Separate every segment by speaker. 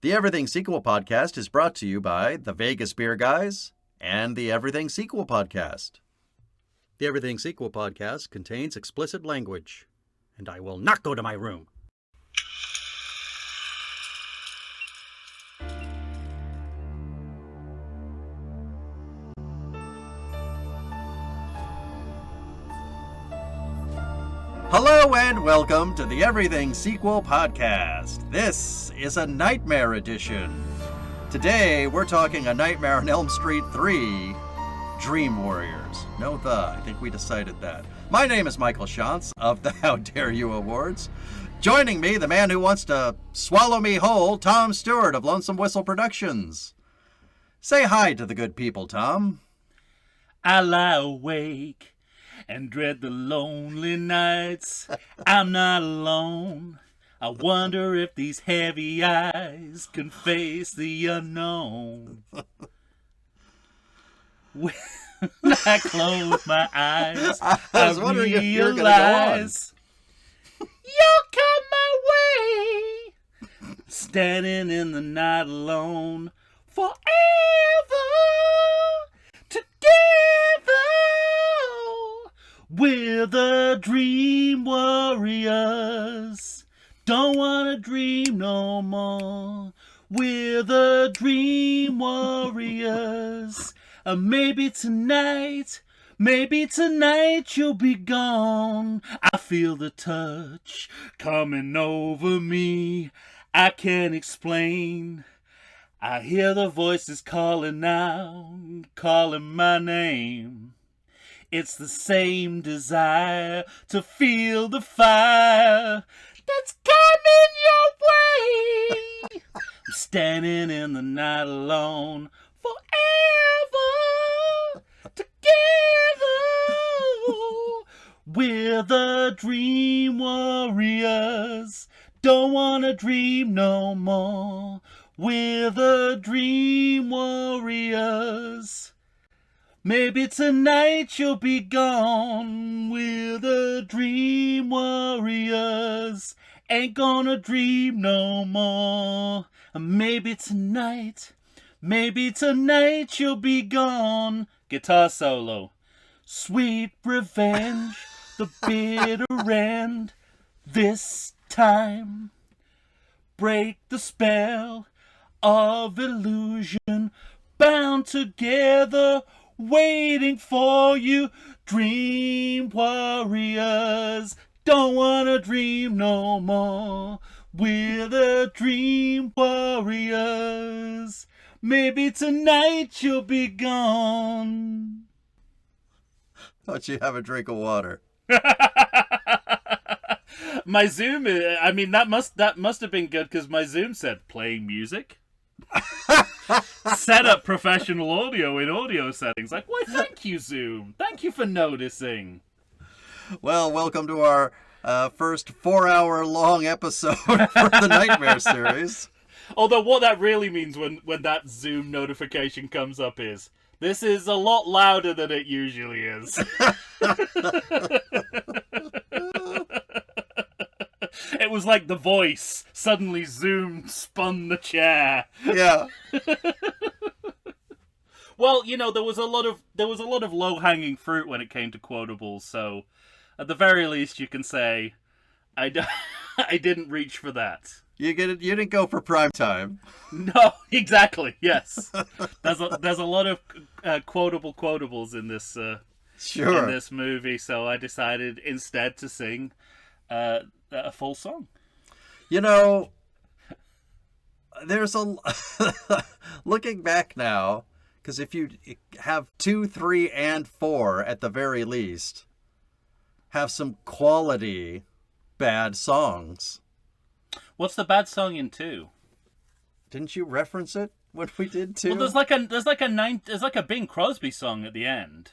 Speaker 1: The Everything Sequel Podcast is brought to you by the Vegas Beer Guys and the Everything Sequel Podcast. The Everything Sequel Podcast contains explicit language, and I will not go to my room. Hello and welcome to the Everything Sequel Podcast. This is a Nightmare edition. Today we're talking A Nightmare on Elm Street 3, Dream Warriors. No the, I think we decided that. My name is Michael Shantz of the How Dare You Awards. Joining me, the man who wants to swallow me whole, Tom Stewart of Lonesome Whistle Productions. Say hi to the good people, Tom.
Speaker 2: I lie awake and dread the lonely nights. I'm not alone. I wonder if these heavy eyes can face the unknown. When I close my eyes,
Speaker 1: I was wondering if you were gonna go
Speaker 2: realize you'll come my way. Standing in the night alone forever together. We're the Dream Warriors. Don't wanna dream no more. We're the Dream Warriors. Maybe tonight you'll be gone. I feel the touch coming over me. I can't explain. I hear the voices calling out, calling my name. It's the same desire to feel the fire that's coming your way. I'm standing in the night alone forever together. We're the Dream Warriors. Don't wanna dream no more. We're the Dream Warriors. Maybe tonight you'll be gone. We're the Dream Warriors. Ain't gonna dream no more. Maybe tonight you'll be gone. Guitar solo. Sweet revenge, the bitter end. This time, break the spell of illusion. Bound together, waiting for you, Dream Warriors. Don't wanna dream no more. We're the Dream Warriors. Maybe tonight you'll be gone.
Speaker 1: Don't you have a drink of water?
Speaker 2: My Zoom, I mean, that must have been good because my Zoom said playing music. Set up professional audio in audio settings. Like, why, thank you, Zoom. Thank you for noticing.
Speaker 1: Well, welcome to our first 4-hour-long episode for the Nightmare series.
Speaker 2: Although what that really means when that Zoom notification comes up is, this is a lot louder than it usually is. It was like The Voice. Suddenly Zoom spun the chair.
Speaker 1: Yeah.
Speaker 2: Well, you know, there was a lot of low-hanging fruit when it came to quotables, so at the very least you can say I didn't reach for that.
Speaker 1: You didn't go for prime time.
Speaker 2: No, exactly. Yes. There's a lot of quotables in this
Speaker 1: Sure.
Speaker 2: in this movie, so I decided instead to sing a full song.
Speaker 1: You know, there's a looking back now, because if you have 2, 3, and 4 at the very least, have some quality bad songs.
Speaker 2: What's the bad song in 2?
Speaker 1: Didn't you reference it when we did 2?
Speaker 2: Well, there's like a Bing Crosby song at the end.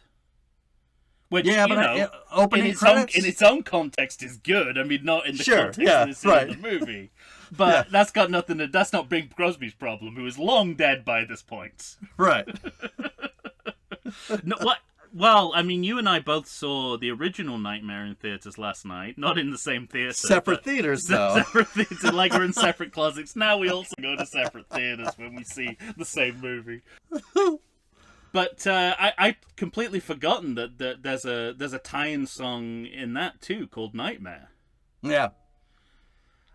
Speaker 2: Which,
Speaker 1: yeah,
Speaker 2: you
Speaker 1: but
Speaker 2: know,
Speaker 1: opening credits?
Speaker 2: in its own context is good. I mean, not in the
Speaker 1: Sure,
Speaker 2: context
Speaker 1: yeah,
Speaker 2: of the scene
Speaker 1: right.
Speaker 2: of the movie. But that's got nothing to... That's not Bing Crosby's problem, who is long dead by this point.
Speaker 1: Right.
Speaker 2: No, what? Well, I mean, you and I both saw the original Nightmare in theaters last night. Not in the same theater.
Speaker 1: Separate theaters, though.
Speaker 2: Separate theaters, like we're in separate closets. Now we also go to separate theaters when we see the same movie. But I completely forgotten that there's a tie-in song in that too called Nightmare.
Speaker 1: Yeah.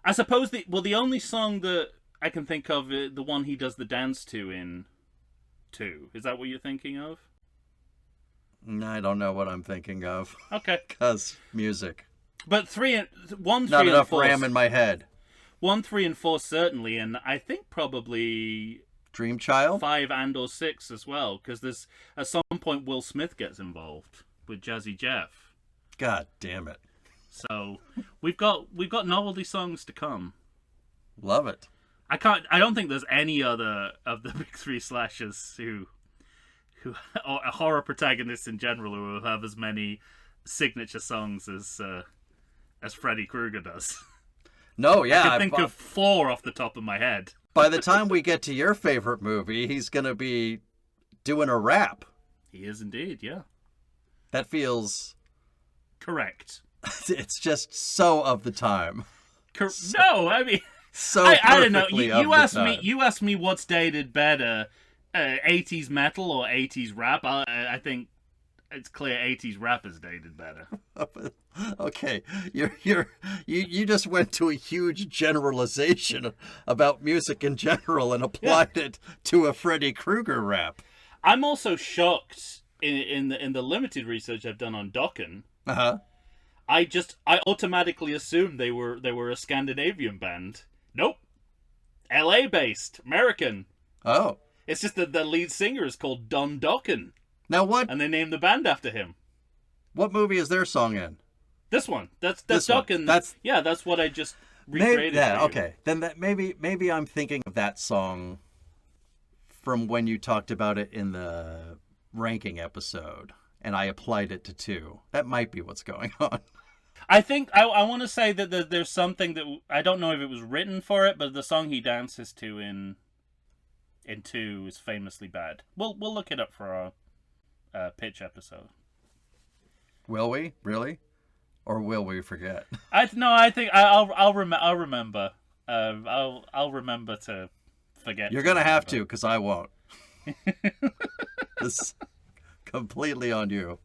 Speaker 2: I suppose the only song that I can think of, the one he does the dance to in 2. Is that what you're thinking of?
Speaker 1: I don't know what I'm thinking of.
Speaker 2: Okay.
Speaker 1: Because music.
Speaker 2: But 1, 3,
Speaker 1: Not
Speaker 2: and
Speaker 1: enough
Speaker 2: 4.
Speaker 1: RAM in my head.
Speaker 2: 1, 3, and 4 certainly, and I think probably
Speaker 1: Dream Child?
Speaker 2: 5 and or 6 as well, because there's at some point Will Smith gets involved with Jazzy Jeff.
Speaker 1: God damn it.
Speaker 2: So we've got novelty songs to come.
Speaker 1: Love it.
Speaker 2: I don't think there's any other of the big 3 slashers who or horror protagonists in general who have as many signature songs as Freddy Krueger does.
Speaker 1: No, yeah.
Speaker 2: I can think of 4 off the top of my head.
Speaker 1: By the time we get to your favorite movie, he's going to be doing a rap.
Speaker 2: He is indeed, yeah.
Speaker 1: That feels...
Speaker 2: Correct.
Speaker 1: It's just so of the time.
Speaker 2: No, I mean...
Speaker 1: So
Speaker 2: I don't know.
Speaker 1: perfectly
Speaker 2: You
Speaker 1: of
Speaker 2: asked
Speaker 1: the
Speaker 2: me.
Speaker 1: time.
Speaker 2: You asked me what's dated better, 80s metal or 80s rap. I think it's clear 80s rap is dated better.
Speaker 1: Okay, you just went to a huge generalization about music in general and applied it to a Freddy Krueger rap.
Speaker 2: I'm also shocked in the limited research I've done on Dokken.
Speaker 1: Uh-huh.
Speaker 2: I automatically assumed they were a Scandinavian band. Nope. LA based, American.
Speaker 1: Oh.
Speaker 2: It's just that the lead singer is called Don Dokken,
Speaker 1: Now what
Speaker 2: and they named the band after him.
Speaker 1: movie is their song in?
Speaker 2: This one. That's
Speaker 1: This one.
Speaker 2: Dokken.
Speaker 1: That's
Speaker 2: what I just
Speaker 1: maybe,
Speaker 2: recreated.
Speaker 1: yeah,
Speaker 2: for you.
Speaker 1: okay. Then that maybe I'm thinking of that song from when you talked about it in the ranking episode and I applied it to 2. That might be what's going on.
Speaker 2: I think I want to say that there's something that I don't know if it was written for it, but the song he dances to in 2 is famously bad. We'll look it up for our pitch episode.
Speaker 1: Will we? Really? Or will we forget?
Speaker 2: I think I'll remember. I'll remember to forget.
Speaker 1: You're going to have to cuz I won't. This is completely on you.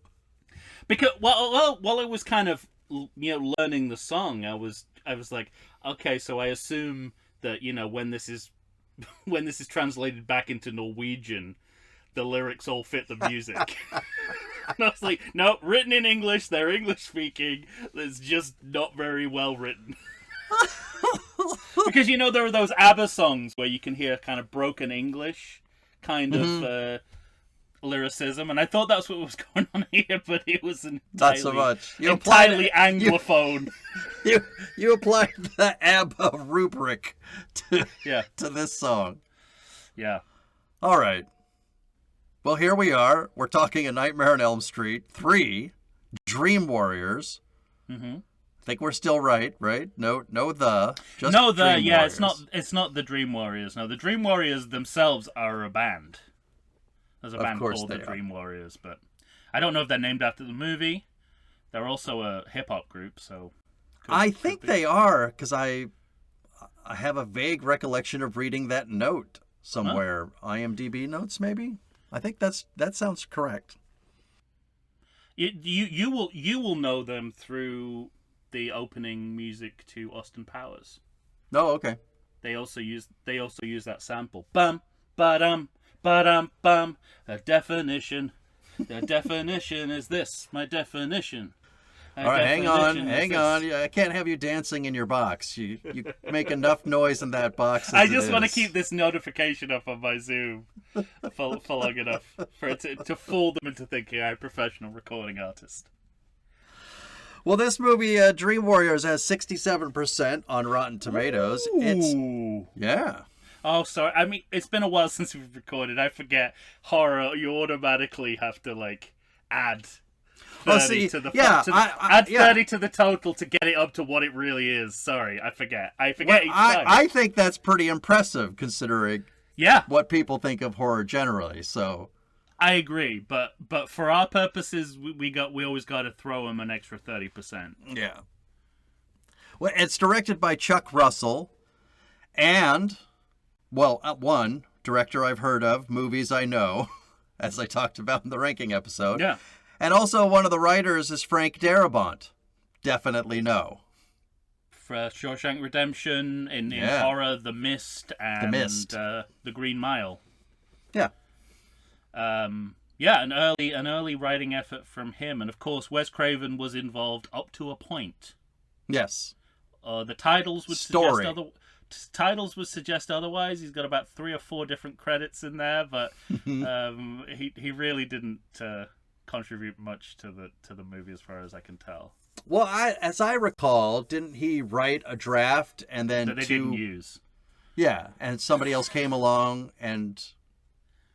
Speaker 2: Because while I was kind of learning the song, I was like, okay, so I assume that when this is translated back into Norwegian, the lyrics all fit the music. And I was like, no, written in English, they're English speaking. It's just not very well written. Because there are those ABBA songs where you can hear kind of broken English kind of lyricism, and I thought that's what was going on here, but it was
Speaker 1: Not so much.
Speaker 2: Entirely anglophone.
Speaker 1: You applied the ABBA rubric to
Speaker 2: Yeah.
Speaker 1: to this song.
Speaker 2: Yeah.
Speaker 1: All right. Well, here we are. We're talking A Nightmare on Elm Street 3, Dream Warriors.
Speaker 2: Mm-hmm.
Speaker 1: I think we're still right? No, just
Speaker 2: No,
Speaker 1: Dream
Speaker 2: yeah,
Speaker 1: Warriors.
Speaker 2: it's not the Dream Warriors. No, the Dream Warriors themselves are a band. There's a band called the Dream Warriors, but I don't know if they're named after the movie. They're also a hip hop group, so
Speaker 1: I think they are, because I have a vague recollection of reading that note somewhere. IMDb notes, maybe. I think that sounds correct.
Speaker 2: You will know them through the opening music to Austin Powers.
Speaker 1: Oh, okay.
Speaker 2: They also use that sample. Bum ba-dum ba-dum-bum. The definition is this. My definition.
Speaker 1: All right, hang on. I can't have you dancing in your box. You make enough noise in that box.
Speaker 2: I just want to keep this notification up on my Zoom for long enough for it to fool them into thinking I'm a professional recording artist.
Speaker 1: Well, this movie, Dream Warriors, has 67% on Rotten Tomatoes.
Speaker 2: Ooh.
Speaker 1: Yeah.
Speaker 2: Oh, sorry. I mean, it's been a while since we've recorded. I forget horror. You automatically have to add 30 to the add 30 to the total to get it up to what it really is. Sorry, I forget. Each time.
Speaker 1: I think that's pretty impressive considering
Speaker 2: Yeah.
Speaker 1: what people think of horror generally. So
Speaker 2: I agree, but for our purposes, we always got to throw him an extra 30%.
Speaker 1: Yeah. Well, it's directed by Chuck Russell, and, well, one director I've heard of, movies I know, as I talked about in the ranking episode.
Speaker 2: Yeah.
Speaker 1: And also one of the writers is Frank Darabont. Definitely no.
Speaker 2: For Shawshank Redemption, in horror, The Mist, and The Green Mile.
Speaker 1: Yeah.
Speaker 2: Yeah, an early writing effort from him, and of course Wes Craven was involved up to a point.
Speaker 1: Yes.
Speaker 2: The titles would suggest otherwise. He's got about 3 or 4 different credits in there, but he really didn't contribute much to the movie as far as I can tell.
Speaker 1: Well, as I recall, didn't he write a draft and then
Speaker 2: that they didn't use?
Speaker 1: Yeah, and somebody else came along, and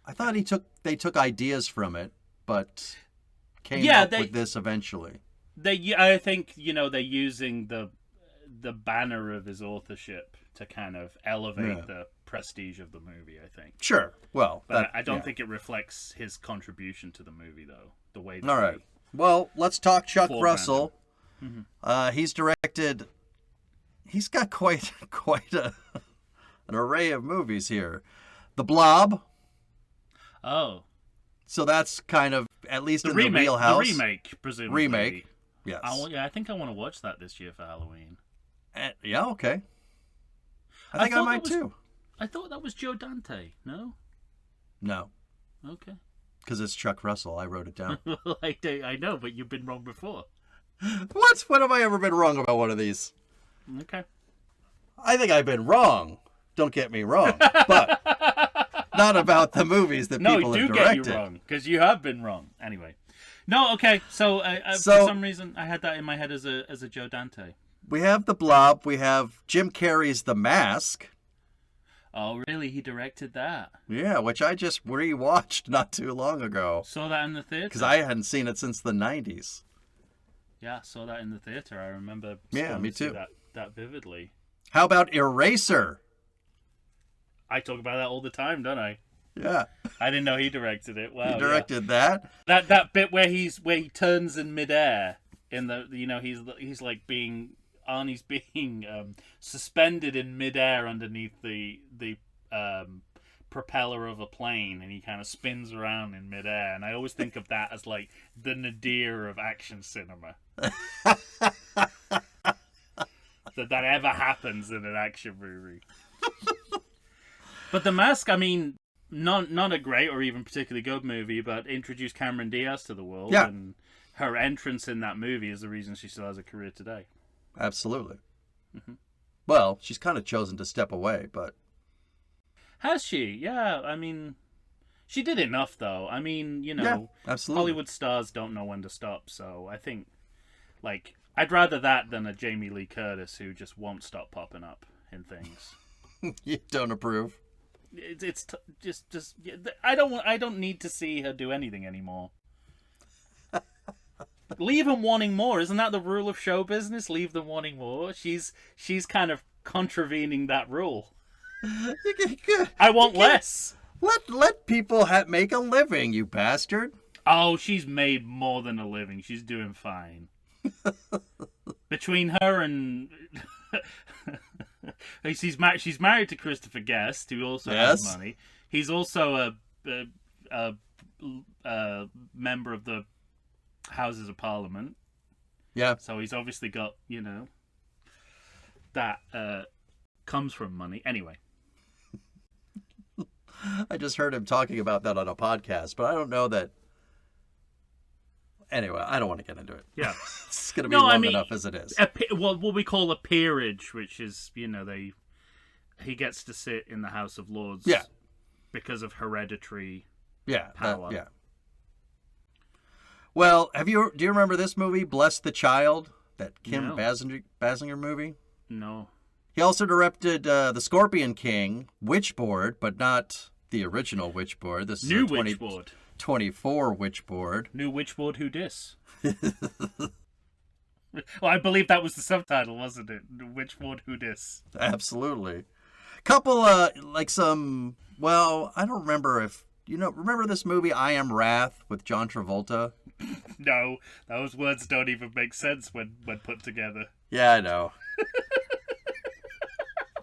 Speaker 1: I thought they took ideas from it, but came up with this eventually.
Speaker 2: I think they're using the banner of his authorship to kind of elevate the prestige of the movie, I think.
Speaker 1: Sure. Well,
Speaker 2: but I don't think it reflects his contribution to the movie, though. The way.
Speaker 1: All right. Well, let's talk Chuck Russell. Mm-hmm. He's directed. He's got quite an array of movies here. The Blob.
Speaker 2: Oh.
Speaker 1: So that's kind of at least in
Speaker 2: remake,
Speaker 1: the wheelhouse.
Speaker 2: The remake, presumably.
Speaker 1: Remake. Yes.
Speaker 2: I think I want to watch that this year for Halloween.
Speaker 1: Yeah. Okay. I think I might too.
Speaker 2: I thought that was Joe Dante. No.
Speaker 1: No.
Speaker 2: Okay.
Speaker 1: Because it's Chuck Russell. I wrote it down.
Speaker 2: I know, but you've been wrong before.
Speaker 1: What? When have I ever been wrong about one of these?
Speaker 2: Okay.
Speaker 1: I think I've been wrong. Don't get me wrong. But not about the movies that people have directed.
Speaker 2: No, I do get you wrong, because you have been wrong. Anyway. No, okay. So for some reason, I had that in my head as a Joe Dante.
Speaker 1: We have The Blob. We have Jim Carrey's The Mask.
Speaker 2: Oh, really? He directed that?
Speaker 1: Yeah, which I just rewatched not too long ago.
Speaker 2: Saw that in the theater?
Speaker 1: Because I hadn't seen it since the 90s.
Speaker 2: Yeah, saw that in the theater. I remember
Speaker 1: me too.
Speaker 2: That vividly.
Speaker 1: How about Eraser?
Speaker 2: I talk about that all the time, don't I?
Speaker 1: Yeah.
Speaker 2: I didn't know he directed it. Wow.
Speaker 1: He directed that?
Speaker 2: That bit where he turns in midair in the he's like being Arnie's being suspended in midair underneath the propeller of a plane, and he kind of spins around in midair. And I always think of that as like the nadir of action cinema. that ever happens in an action movie. But The Mask, I mean, not a great or even particularly good movie, but introduced Cameron Diaz to the world, and her entrance in that movie is the reason she still has a career today. Absolutely.
Speaker 1: Mm-hmm. Well, she's kind of chosen to step away, but...
Speaker 2: Has she? Yeah, I mean... She did enough, though. I mean,
Speaker 1: absolutely.
Speaker 2: Hollywood stars don't know when to stop, so I think, like, I'd rather that than a Jamie Lee Curtis who just won't stop popping up in things.
Speaker 1: You don't approve?
Speaker 2: It's just I don't need to see her do anything anymore. Leave them wanting more. Isn't that the rule of show business? Leave them wanting more. She's kind of contravening that rule. I want less.
Speaker 1: Let people make a living, you bastard.
Speaker 2: Oh, she's made more than a living. She's doing fine. Between her and she's married to Christopher Guest, who also has money. He's also a member of the Houses of Parliament.
Speaker 1: Yeah.
Speaker 2: So he's obviously got, that comes from money. Anyway.
Speaker 1: I just heard him talking about that on a podcast, but I don't know that. Anyway, I don't want to get into it.
Speaker 2: Yeah.
Speaker 1: It's going to be long enough as it is.
Speaker 2: What we call a peerage, which is, he gets to sit in the House of Lords because of hereditary power.
Speaker 1: Yeah. Well, do you remember this movie, Bless the Child? That Kim Basinger movie?
Speaker 2: No.
Speaker 1: He also directed The Scorpion King, Witchboard, but not the original Witchboard. This is
Speaker 2: New Witchboard.
Speaker 1: 24 Witchboard.
Speaker 2: New Witchboard Who Dis? Well, I believe that was the subtitle, wasn't it? Witchboard Who Dis?
Speaker 1: Absolutely. Couple, I don't remember if remember this movie I Am Wrath with John Travolta?
Speaker 2: No, those words don't even make sense when put together.
Speaker 1: Yeah, I know.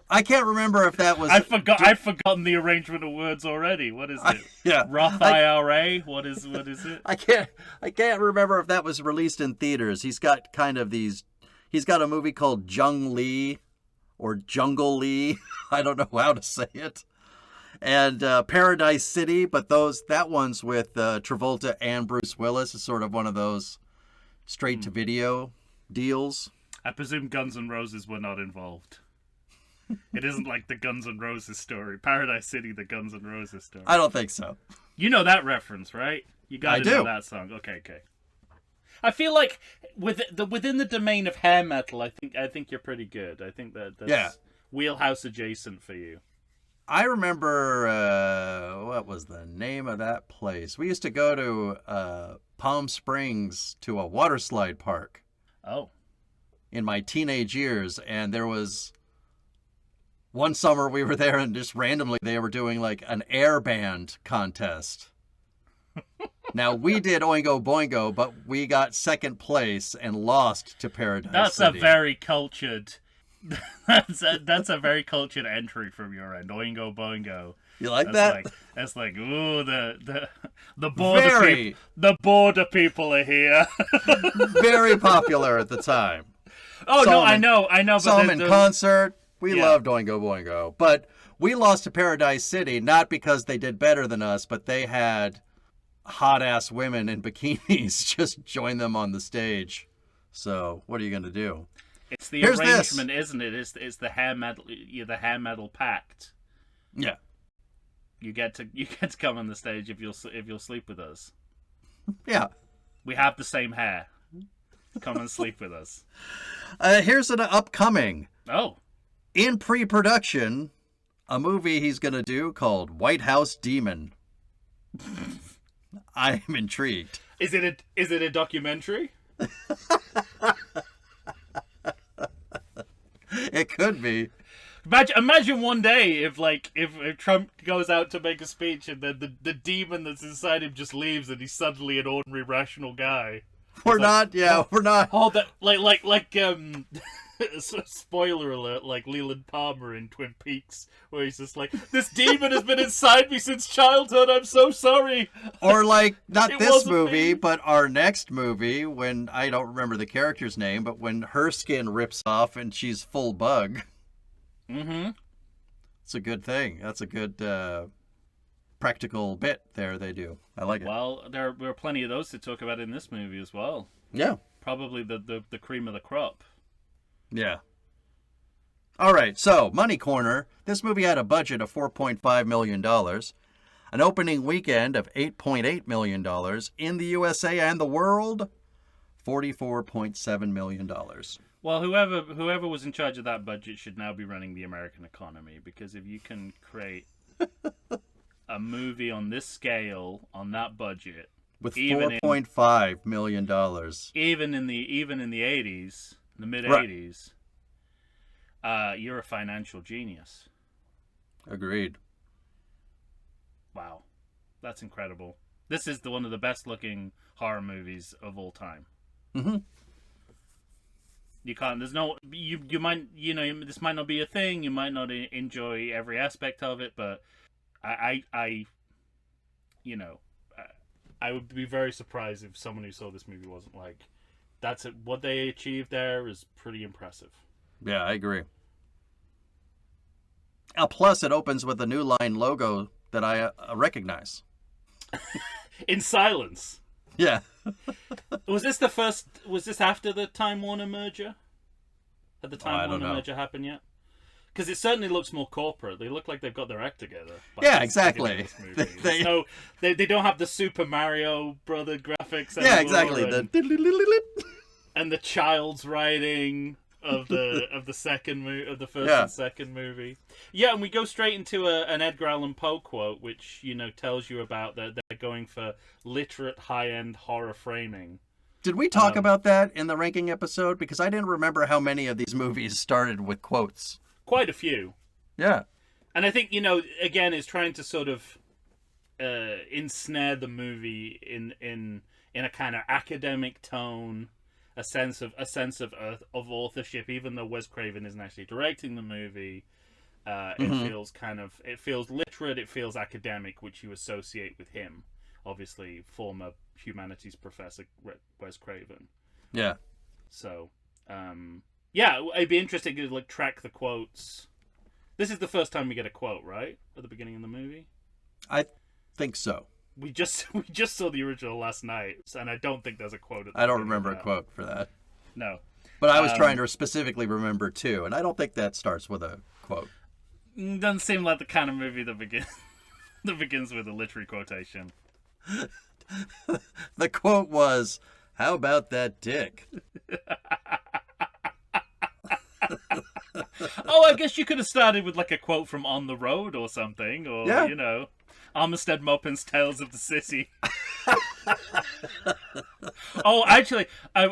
Speaker 1: I can't remember if that was...
Speaker 2: I've forgotten the arrangement of words already. What is it?
Speaker 1: Yeah.
Speaker 2: Roth IRA? What is it?
Speaker 1: I can't remember if that was released in theaters. He's got a movie called Jung Lee or Jungle Lee. I don't know how to say it. And Paradise City, but that one's with Travolta and Bruce Willis. Is sort of one of those straight-to-video deals.
Speaker 2: I presume Guns N' Roses were not involved. It isn't like the Guns N' Roses story. Paradise City, the Guns N' Roses story.
Speaker 1: I don't think so.
Speaker 2: You know that reference, right? You got to know that song. Okay. I feel like within the domain of hair metal, I think you're pretty good. I think that's wheelhouse adjacent for you.
Speaker 1: I remember, what was the name of that place? We used to go to Palm Springs to a water slide park.
Speaker 2: Oh.
Speaker 1: In my teenage years, and there was one summer we were there, and just randomly they were doing like an air band contest. Now, we did Oingo Boingo, but we got second place and lost to Paradise City.
Speaker 2: That's a very cultured... That's a very cultured entry from your end. Oingo Boingo.
Speaker 1: You like that?
Speaker 2: That's like, ooh, the border the border people are here.
Speaker 1: Very popular at the time.
Speaker 2: Oh no, I know.
Speaker 1: Saw them in concert. We loved Oingo Boingo, but we lost to Paradise City not because they did better than us, but they had hot ass women in bikinis just join them on the stage. So what are you gonna do?
Speaker 2: It's the arrangement, isn't it? It's the hair metal. The hair metal pact.
Speaker 1: Yeah.
Speaker 2: You get to come on the stage if you'll sleep with us.
Speaker 1: Yeah.
Speaker 2: We have the same hair. Come and sleep with us.
Speaker 1: Here's an upcoming.
Speaker 2: Oh.
Speaker 1: In pre-production, a movie he's gonna do called White House Demon. I am intrigued.
Speaker 2: Is it a documentary?
Speaker 1: It could be.
Speaker 2: Imagine one day if Trump goes out to make a speech and then the demon that's inside him just leaves and he's suddenly an ordinary rational guy.
Speaker 1: We're not.
Speaker 2: Hold that, spoiler alert, like Leland Palmer in Twin Peaks, where he's just like, this demon has been inside me since childhood, I'm so sorry.
Speaker 1: Or like, not this movie, but our next movie, when, I don't remember the character's name, but when her skin rips off and she's full bug.
Speaker 2: Mm-hmm.
Speaker 1: It's a good thing. That's a good practical bit there they do. I like it.
Speaker 2: Well, there were plenty of those to talk about in this movie as well.
Speaker 1: Yeah.
Speaker 2: Probably the cream of the crop.
Speaker 1: Yeah. All right, so Money Corner. This movie had a budget of $4.5 million, an opening weekend of $8.8 million in the USA and the world, $44.7 million.
Speaker 2: Well, whoever was in charge of that budget should now be running the American economy, because if you can create a movie on this scale, on that budget,
Speaker 1: with $4.5 million,
Speaker 2: even in the 80s, the mid 80s, you're a financial genius.
Speaker 1: Agreed.
Speaker 2: Wow, that's incredible. This is one of the best looking horror movies of all time.
Speaker 1: Mm-hmm.
Speaker 2: You can't. There's no. You might. This might not be a thing. You might not enjoy every aspect of it, but I would be very surprised if someone who saw this movie wasn't like, that's it. What they achieved there is pretty impressive.
Speaker 1: Yeah, I agree. Plus, it opens with a New Line logo that I recognize.
Speaker 2: In silence.
Speaker 1: Yeah.
Speaker 2: Was this after the Time Warner merger? Had the Time Warner merger happened yet? Because it certainly looks more corporate. They look like they've got their act together.
Speaker 1: Yeah, exactly.
Speaker 2: They don't have the Super Mario brother graphics anymore.
Speaker 1: Yeah, exactly.
Speaker 2: And the child's writing of the first and second movie. Yeah, and we go straight into an Edgar Allan Poe quote, which tells you about that they're going for literate high-end horror framing.
Speaker 1: Did we talk about that in the ranking episode? Because I didn't remember how many of these movies started with quotes.
Speaker 2: Quite a few.
Speaker 1: Yeah.
Speaker 2: And I think, again, it's trying to sort of ensnare the movie in a kind of academic tone, a sense of authorship, even though Wes Craven isn't actually directing the movie. It feels literate, it feels academic, which you associate with him. Obviously, former humanities professor Wes Craven.
Speaker 1: Yeah.
Speaker 2: So, it'd be interesting to like track the quotes. This is the first time we get a quote, right, at the beginning of the movie.
Speaker 1: I think so.
Speaker 2: We just saw the original last night, and I don't think there's a quote.
Speaker 1: I don't remember a quote for that.
Speaker 2: No.
Speaker 1: But I was trying to specifically remember too, and I don't think that starts with a quote.
Speaker 2: Doesn't seem like the kind of movie that begins with a literary quotation.
Speaker 1: The quote was, "How about that dick?"
Speaker 2: Oh, I guess you could have started with like a quote from On the Road or something, or you know, Armistead Maupin's Tales of the City. Oh, actually, I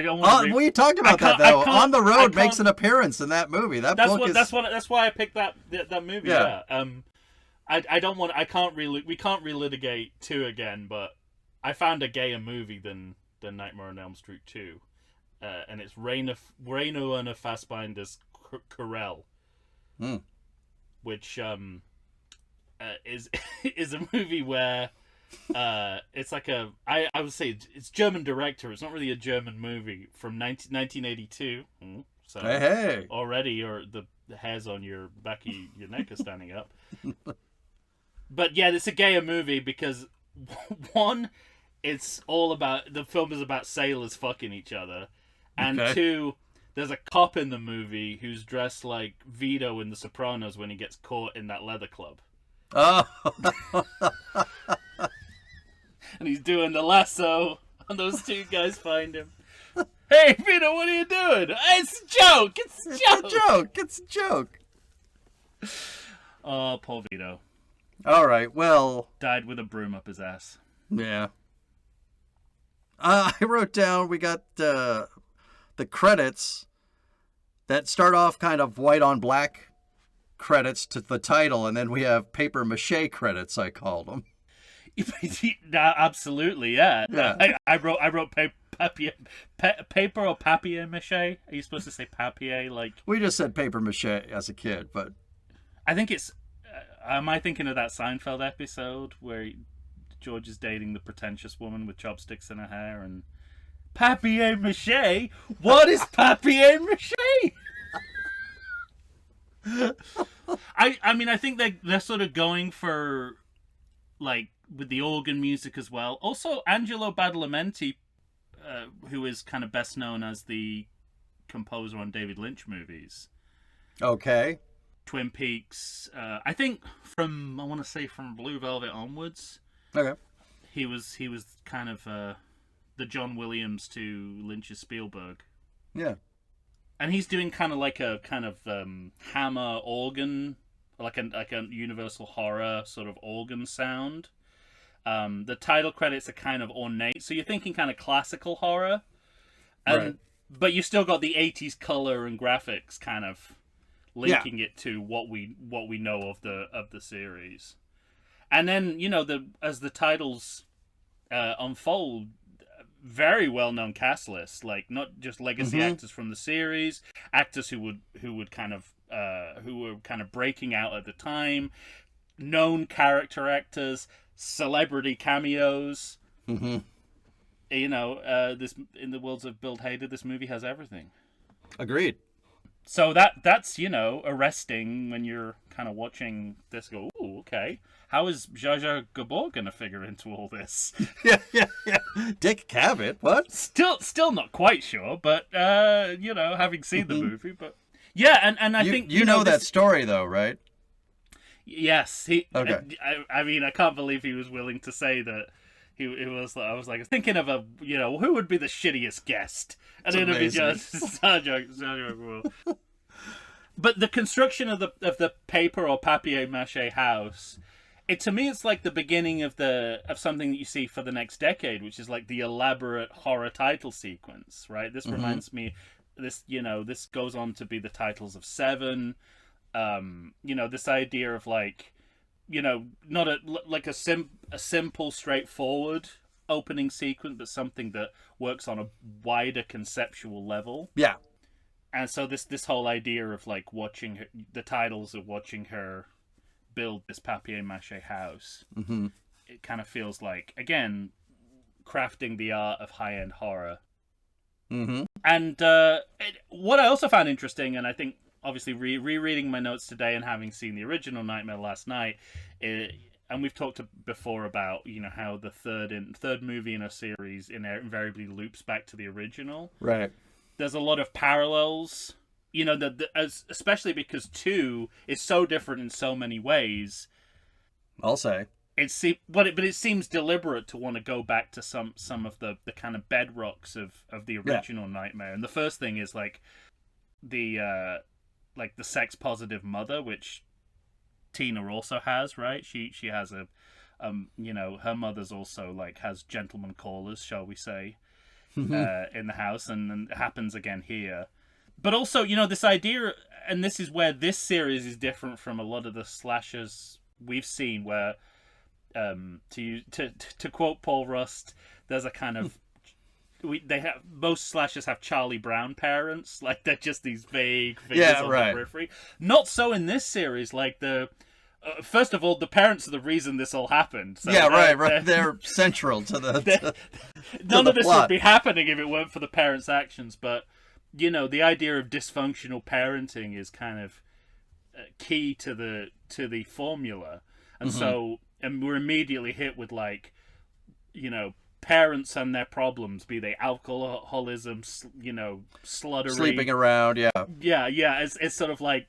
Speaker 2: don't want to.
Speaker 1: We talked about that though. On the Road makes an appearance in that movie. That's
Speaker 2: why I picked that movie.
Speaker 1: Yeah.
Speaker 2: I don't want. We can't relitigate 2 again, but I found a gayer movie than Nightmare on Elm Street 2, and it's Rainer Fassbinder's Carell, which is a movie where it's like I would say it's German director. It's not really a German movie from 1982. So
Speaker 1: hey.
Speaker 2: Already the hairs on your back of your neck are standing up. But yeah, it's a gayer movie because one, it's all about the film is about sailors fucking each other, and two, there's a cop in the movie who's dressed like Vito in The Sopranos when he gets caught in that leather club.
Speaker 1: Oh.
Speaker 2: And he's doing the lasso, and those 2 guys find him. Hey, Vito, what are you doing? It's a joke. It's a joke. Oh, poor Vito.
Speaker 1: All right. Well,
Speaker 2: died with a broom up his ass.
Speaker 1: Yeah. I wrote down we got the credits that start off kind of white on black credits to the title, and then we have paper mache credits. I called them.
Speaker 2: Absolutely, yeah. I wrote paper or papier mache. Are you supposed to say papier? Like
Speaker 1: we just said paper mache as a kid, but
Speaker 2: I think it's. Am I thinking of that Seinfeld episode where George is dating the pretentious woman with chopsticks in her hair and papier mache? What is papier mache? I mean, I think they're sort of going for like with the organ music as well. Also, Angelo Badalamenti, who is kind of best known as the composer on David Lynch movies.
Speaker 1: Okay.
Speaker 2: Twin Peaks. I think from Blue Velvet onwards.
Speaker 1: Okay.
Speaker 2: He was kind of the John Williams to Lynch's Spielberg.
Speaker 1: Yeah.
Speaker 2: And he's doing kind of like a Hammer organ, like a Universal horror sort of organ sound. The title credits are kind of ornate, so you're thinking kind of classical horror,
Speaker 1: right.
Speaker 2: But you still got the 80s color and graphics kind of linking it to what we know of the series. And then, you know, as the titles unfold, very well known cast list, like not just legacy actors from the series, actors who were kind of breaking out at the time, known character actors, celebrity cameos.
Speaker 1: Mm-hmm.
Speaker 2: You know, this in the worlds of Bill Hader, this movie has everything.
Speaker 1: Agreed.
Speaker 2: So that's, you know, arresting when you're kind of watching this. Go, ooh, okay. How is Zsa Zsa Gabor going to figure into all this?
Speaker 1: Yeah. Dick Cavett, what?
Speaker 2: Still not quite sure, but you know, having seen the movie, but yeah, and I think
Speaker 1: you know that story though, right?
Speaker 2: Yes,
Speaker 1: Okay.
Speaker 2: I mean, I can't believe he was willing to say that. He was. I was like thinking of a, you know, who would be the shittiest guest, and it'd be just Zsa Zsa Gabor. But the construction of the paper or papier mache house, to me it's like the beginning of something that you see for the next decade, which is like the elaborate horror title sequence, right? This reminds me, this goes on to be the titles of Seven. You know, this idea of like not a simple, straightforward opening sequence, but something that works on a wider conceptual level.
Speaker 1: Yeah.
Speaker 2: And so this whole idea of like watching her, the titles of watching her build this papier-mâché house, it kind of feels like, again, crafting the art of high-end horror. And what I also found interesting, and I think obviously rereading my notes today and having seen the original Nightmare last night, and we've talked before about how the third movie in a series invariably loops back to the original.
Speaker 1: Right.
Speaker 2: There's a lot of parallels, especially because 2 is so different in so many ways.
Speaker 1: I'll say.
Speaker 2: But it seems deliberate to want to go back to some of the kind of bedrocks of the original Nightmare. And the first thing is like the sex positive mother, which Tina also has, right? She has a her mother's also like has gentleman callers, shall we say, in the house, and it happens again here. But also, this idea, and this is where this series is different from a lot of the slashers we've seen, where to quote Paul Rust, there's a kind of most slashers have Charlie Brown parents, like they're just these vague figures on the periphery. Not so in this series. Like first of all, the parents are the reason this all happened. So
Speaker 1: right. They're central to the.
Speaker 2: None of this would be happening if it weren't for the parents' actions. But the idea of dysfunctional parenting is kind of key to the formula, and so. And we're immediately hit with, like, parents and their problems, be they alcoholism, sluttery.
Speaker 1: Sleeping around, yeah.
Speaker 2: Yeah. It's sort of like,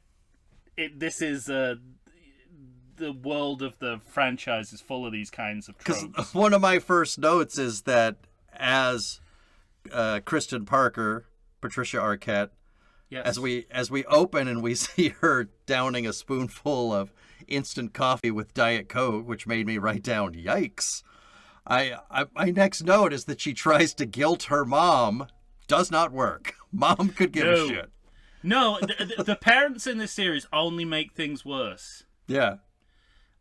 Speaker 2: this is, the world of the franchise is full of these kinds of tropes.
Speaker 1: Because one of my first notes is that as Kristen Parker, Patricia Arquette,
Speaker 2: yes.
Speaker 1: as we open and we see her downing a spoonful of instant coffee with Diet Coke, which made me write down, yikes. My next note is that she tries to guilt her mom. Does not work. Mom could give a shit.
Speaker 2: No, the parents in this series only make things worse.
Speaker 1: Yeah.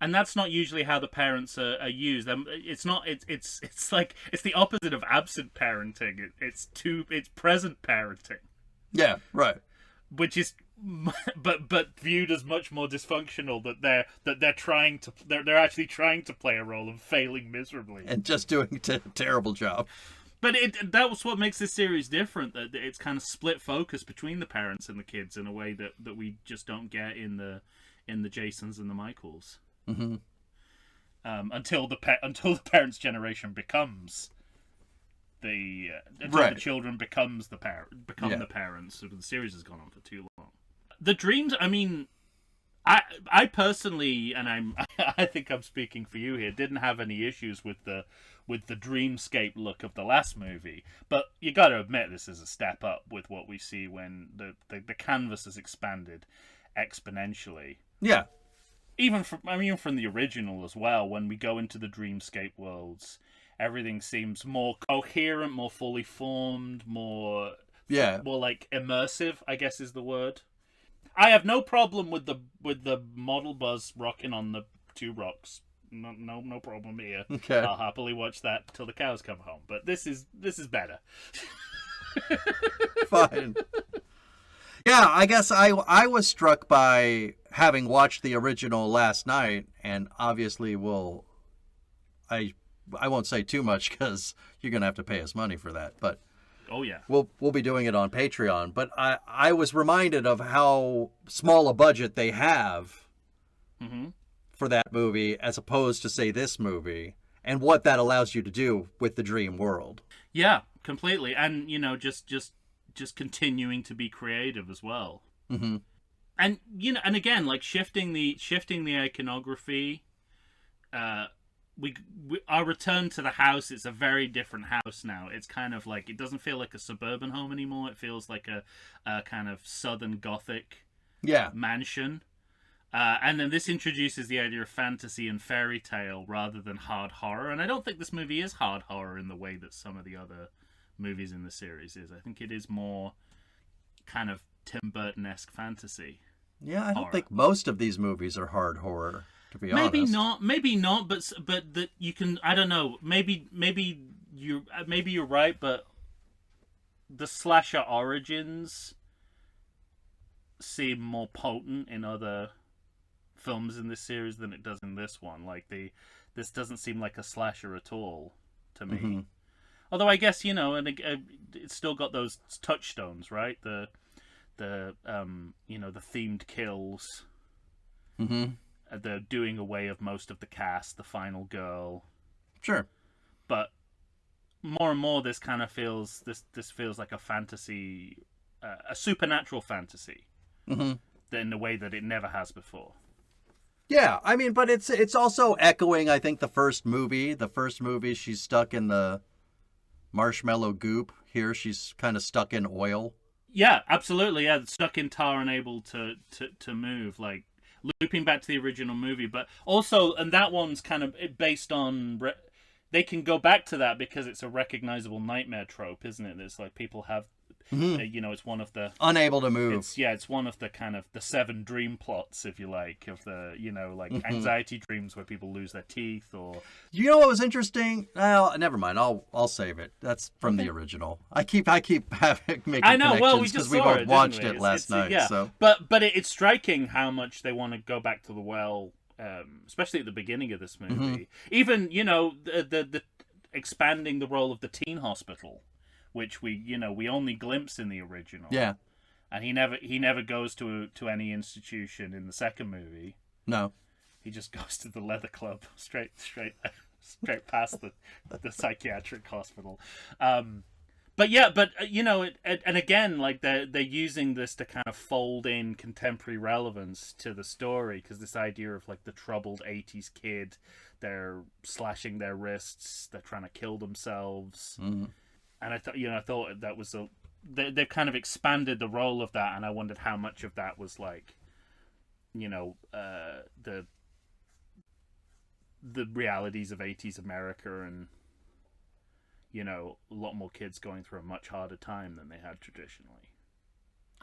Speaker 2: And that's not usually how the parents are used. It's not. It's like it's the opposite of absent parenting. It's present parenting.
Speaker 1: Yeah, right.
Speaker 2: Which is, but viewed as much more dysfunctional. They're actually trying to play a role and failing miserably
Speaker 1: and just doing a terrible job.
Speaker 2: But that was what makes this series different. That it's kind of split focus between the parents and the kids in a way that we just don't get in the Jasons and the Michaels.
Speaker 1: Mm-hmm.
Speaker 2: Until the parents' generation becomes the children becomes the parents. So the series has gone on for too long. The dreams. I mean, I personally, and I think I'm speaking for you here, didn't have any issues with the dreamscape look of the last movie. But you got to admit, this is a step up with what we see when the canvas has expanded exponentially.
Speaker 1: Yeah.
Speaker 2: Even from the original as well, when we go into the dreamscape worlds, everything seems more coherent, more fully formed, more like immersive, I guess is the word. I have no problem with the model bus rocking on the two rocks. No problem here.
Speaker 1: Okay.
Speaker 2: I'll happily watch that till the cows come home. But this is better.
Speaker 1: Fine. Yeah, I guess I was struck by having watched the original last night, and obviously I won't say too much because you're gonna have to pay us money for that. But
Speaker 2: oh yeah,
Speaker 1: we'll be doing it on Patreon. But I was reminded of how small a budget they have for that movie as opposed to say this movie, and what that allows you to do with the dream world.
Speaker 2: Yeah, completely, and just continuing to be creative as well.
Speaker 1: Mm-hmm.
Speaker 2: And and again, like shifting the iconography. Our return to the house, it's a very different house now. It's kind of like, it doesn't feel like a suburban home anymore. It feels like a kind of southern gothic mansion. And then this introduces the idea of fantasy and fairy tale rather than hard horror. And I don't think this movie is hard horror in the way that some of the other movies in the series is. I think it is more kind of Tim Burton-esque fantasy.
Speaker 1: Yeah, I don't think most of these movies are hard horror. to be
Speaker 2: Maybe
Speaker 1: honest.
Speaker 2: maybe not, but that you can. I don't know. Maybe you're right, but the slasher origins seem more potent in other films in this series than it does in this one. Like this doesn't seem like a slasher at all to me.
Speaker 1: Mm-hmm.
Speaker 2: Although I guess it's still got those touchstones, right? The themed kills.
Speaker 1: Mm-hmm.
Speaker 2: The doing away of most of the cast, the final girl.
Speaker 1: Sure.
Speaker 2: But more and more, this kind of feels this feels like a fantasy, a supernatural fantasy,
Speaker 1: Mm-hmm.
Speaker 2: in a way that it never has before.
Speaker 1: Yeah, I mean, but it's also echoing, I think, the first movie. The first movie, she's stuck in the marshmallow goop. Here, she's kind of stuck in oil.
Speaker 2: Yeah, absolutely. Yeah, stuck in tar, unable to move, like looping back to the original movie. But also, and that one's kind of based on. They can go back to that because it's a recognizable nightmare trope, isn't it? It's like people have, it's one of the
Speaker 1: unable to move.
Speaker 2: It's one of the kind of the 7 dream plots, if you like, of the anxiety dreams where people lose their teeth or.
Speaker 1: You know what was interesting? Well, never mind. I'll save it. That's from the original. I keep having making
Speaker 2: I know. Well, we
Speaker 1: connections
Speaker 2: just
Speaker 1: we
Speaker 2: saw
Speaker 1: both
Speaker 2: it,
Speaker 1: watched
Speaker 2: didn't we?
Speaker 1: it last night.
Speaker 2: Yeah.
Speaker 1: So,
Speaker 2: but it's striking how much they want to go back to the well, especially at the beginning of this movie. Even the expanding the role of the teen hospital, which we only glimpse in the original.
Speaker 1: Yeah.
Speaker 2: And he never goes to any institution in the second movie.
Speaker 1: No.
Speaker 2: He just goes to the leather club straight past the psychiatric hospital. And again, like they're using this to kind of fold in contemporary relevance to the story, because this idea of like the troubled 80s kid, they're slashing their wrists, they're trying to kill themselves.
Speaker 1: Mm-hmm.
Speaker 2: And I thought that was they've kind of expanded the role of that, and I wondered how much of that was like, the realities of 80s America, and a lot more kids going through a much harder time than they had traditionally.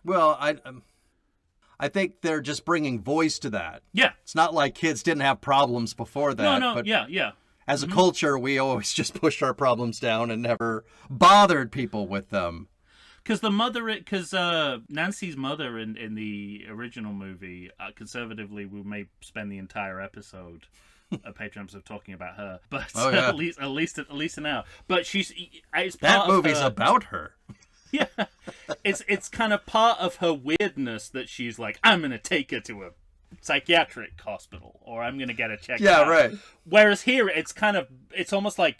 Speaker 1: Well, I think they're just bringing voice to that.
Speaker 2: Yeah.
Speaker 1: It's not like kids didn't have problems before that.
Speaker 2: No,
Speaker 1: but
Speaker 2: yeah.
Speaker 1: As a culture, we always just pushed our problems down and never bothered people with them.
Speaker 2: Because Nancy's mother in the original movie, conservatively, we may spend the entire episode, a Patreon episode, talking about her. But at least an hour. But it's
Speaker 1: that movie's about her.
Speaker 2: Yeah, it's kind of part of her weirdness that she's like, I'm gonna take her to a psychiatric hospital, or I'm gonna get her checked out. Yeah,
Speaker 1: right.
Speaker 2: Whereas here, it's almost like,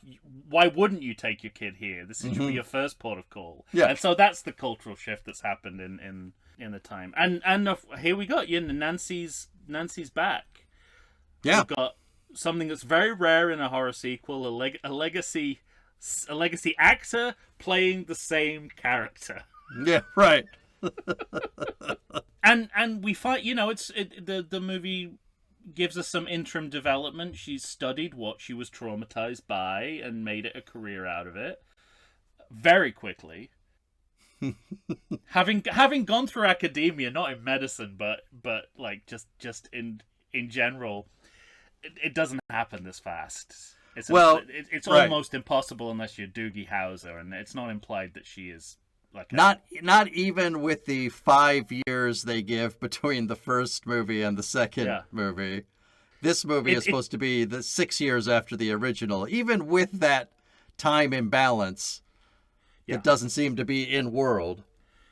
Speaker 2: why wouldn't you take your kid here? This should be your first port of call.
Speaker 1: Yeah,
Speaker 2: and so that's the cultural shift that's happened in the time. And here we got Nancy's back.
Speaker 1: Yeah,
Speaker 2: we've got something that's very rare in a horror sequel: a legacy actor playing the same character.
Speaker 1: Yeah, right.
Speaker 2: and we find, the movie gives us some interim development. She's studied what she was traumatized by and made it a career out of it very quickly. having gone through academia, not in medicine, but like just in general, it doesn't happen this fast. It's almost impossible unless you're Doogie Howser, and it's not implied that she is like
Speaker 1: not even with the 5 years they give between the first movie and the second movie. This movie is supposed to be the 6 years after the original. Even with that time imbalance, it doesn't seem to be in world.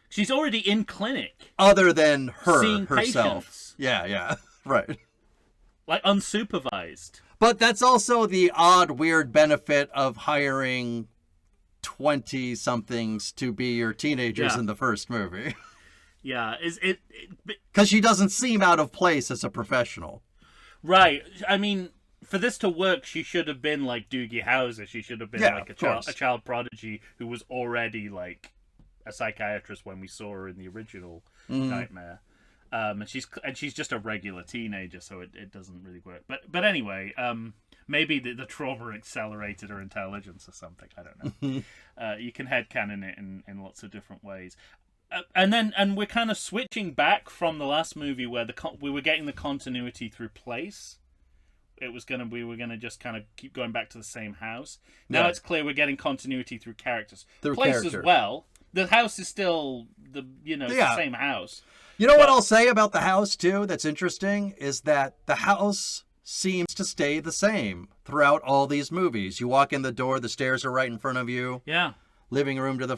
Speaker 2: She's already in clinic,
Speaker 1: other than herself.
Speaker 2: Patients.
Speaker 1: Yeah, right.
Speaker 2: Like unsupervised.
Speaker 1: But that's also the odd, weird benefit of hiring 20-somethings to be your teenagers in the first movie.
Speaker 2: Yeah,
Speaker 1: because she doesn't seem out of place as a professional.
Speaker 2: Right. I mean, for this to work, she should have been like Doogie Howser. She should have been like a child prodigy who was already like a psychiatrist when we saw her in the original Nightmare. And she's just a regular teenager, so it doesn't really work. But anyway, maybe the trauma accelerated her intelligence or something. I don't know. You can headcanon it in lots of different ways. And we're kind of switching back from the last movie where we were getting the continuity through place. we were gonna just kind of keep going back to the same house. Now
Speaker 1: Yeah.
Speaker 2: it's clear we're getting continuity through characters.
Speaker 1: Through
Speaker 2: Place
Speaker 1: character.
Speaker 2: as well. The house is still the
Speaker 1: Yeah.
Speaker 2: same house.
Speaker 1: You know what I'll say about the house, too, that's interesting, is that the house seems to stay the same throughout all these movies. You walk in the door, the stairs are right in front of you,
Speaker 2: Yeah,
Speaker 1: living room to the,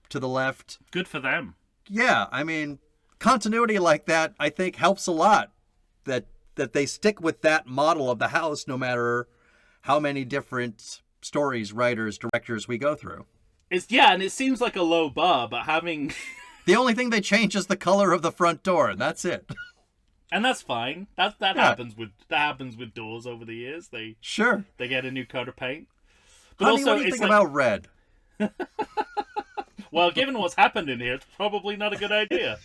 Speaker 1: to the left.
Speaker 2: good for them.
Speaker 1: Yeah, I mean, continuity like that, I think, helps a lot. That they stick with that model of the house no matter how many different stories, writers, directors we go through.
Speaker 2: And it seems like a low bar, but having...
Speaker 1: The only thing they change is the color of the front door, and that's it.
Speaker 2: And that's fine. That
Speaker 1: Yeah.
Speaker 2: happens with doors over the years. They
Speaker 1: Sure.
Speaker 2: get a new coat of paint. But
Speaker 1: Honey,
Speaker 2: also,
Speaker 1: what do you
Speaker 2: it's
Speaker 1: think
Speaker 2: like,
Speaker 1: about red?
Speaker 2: well, given what's happened in here, it's probably not a good idea.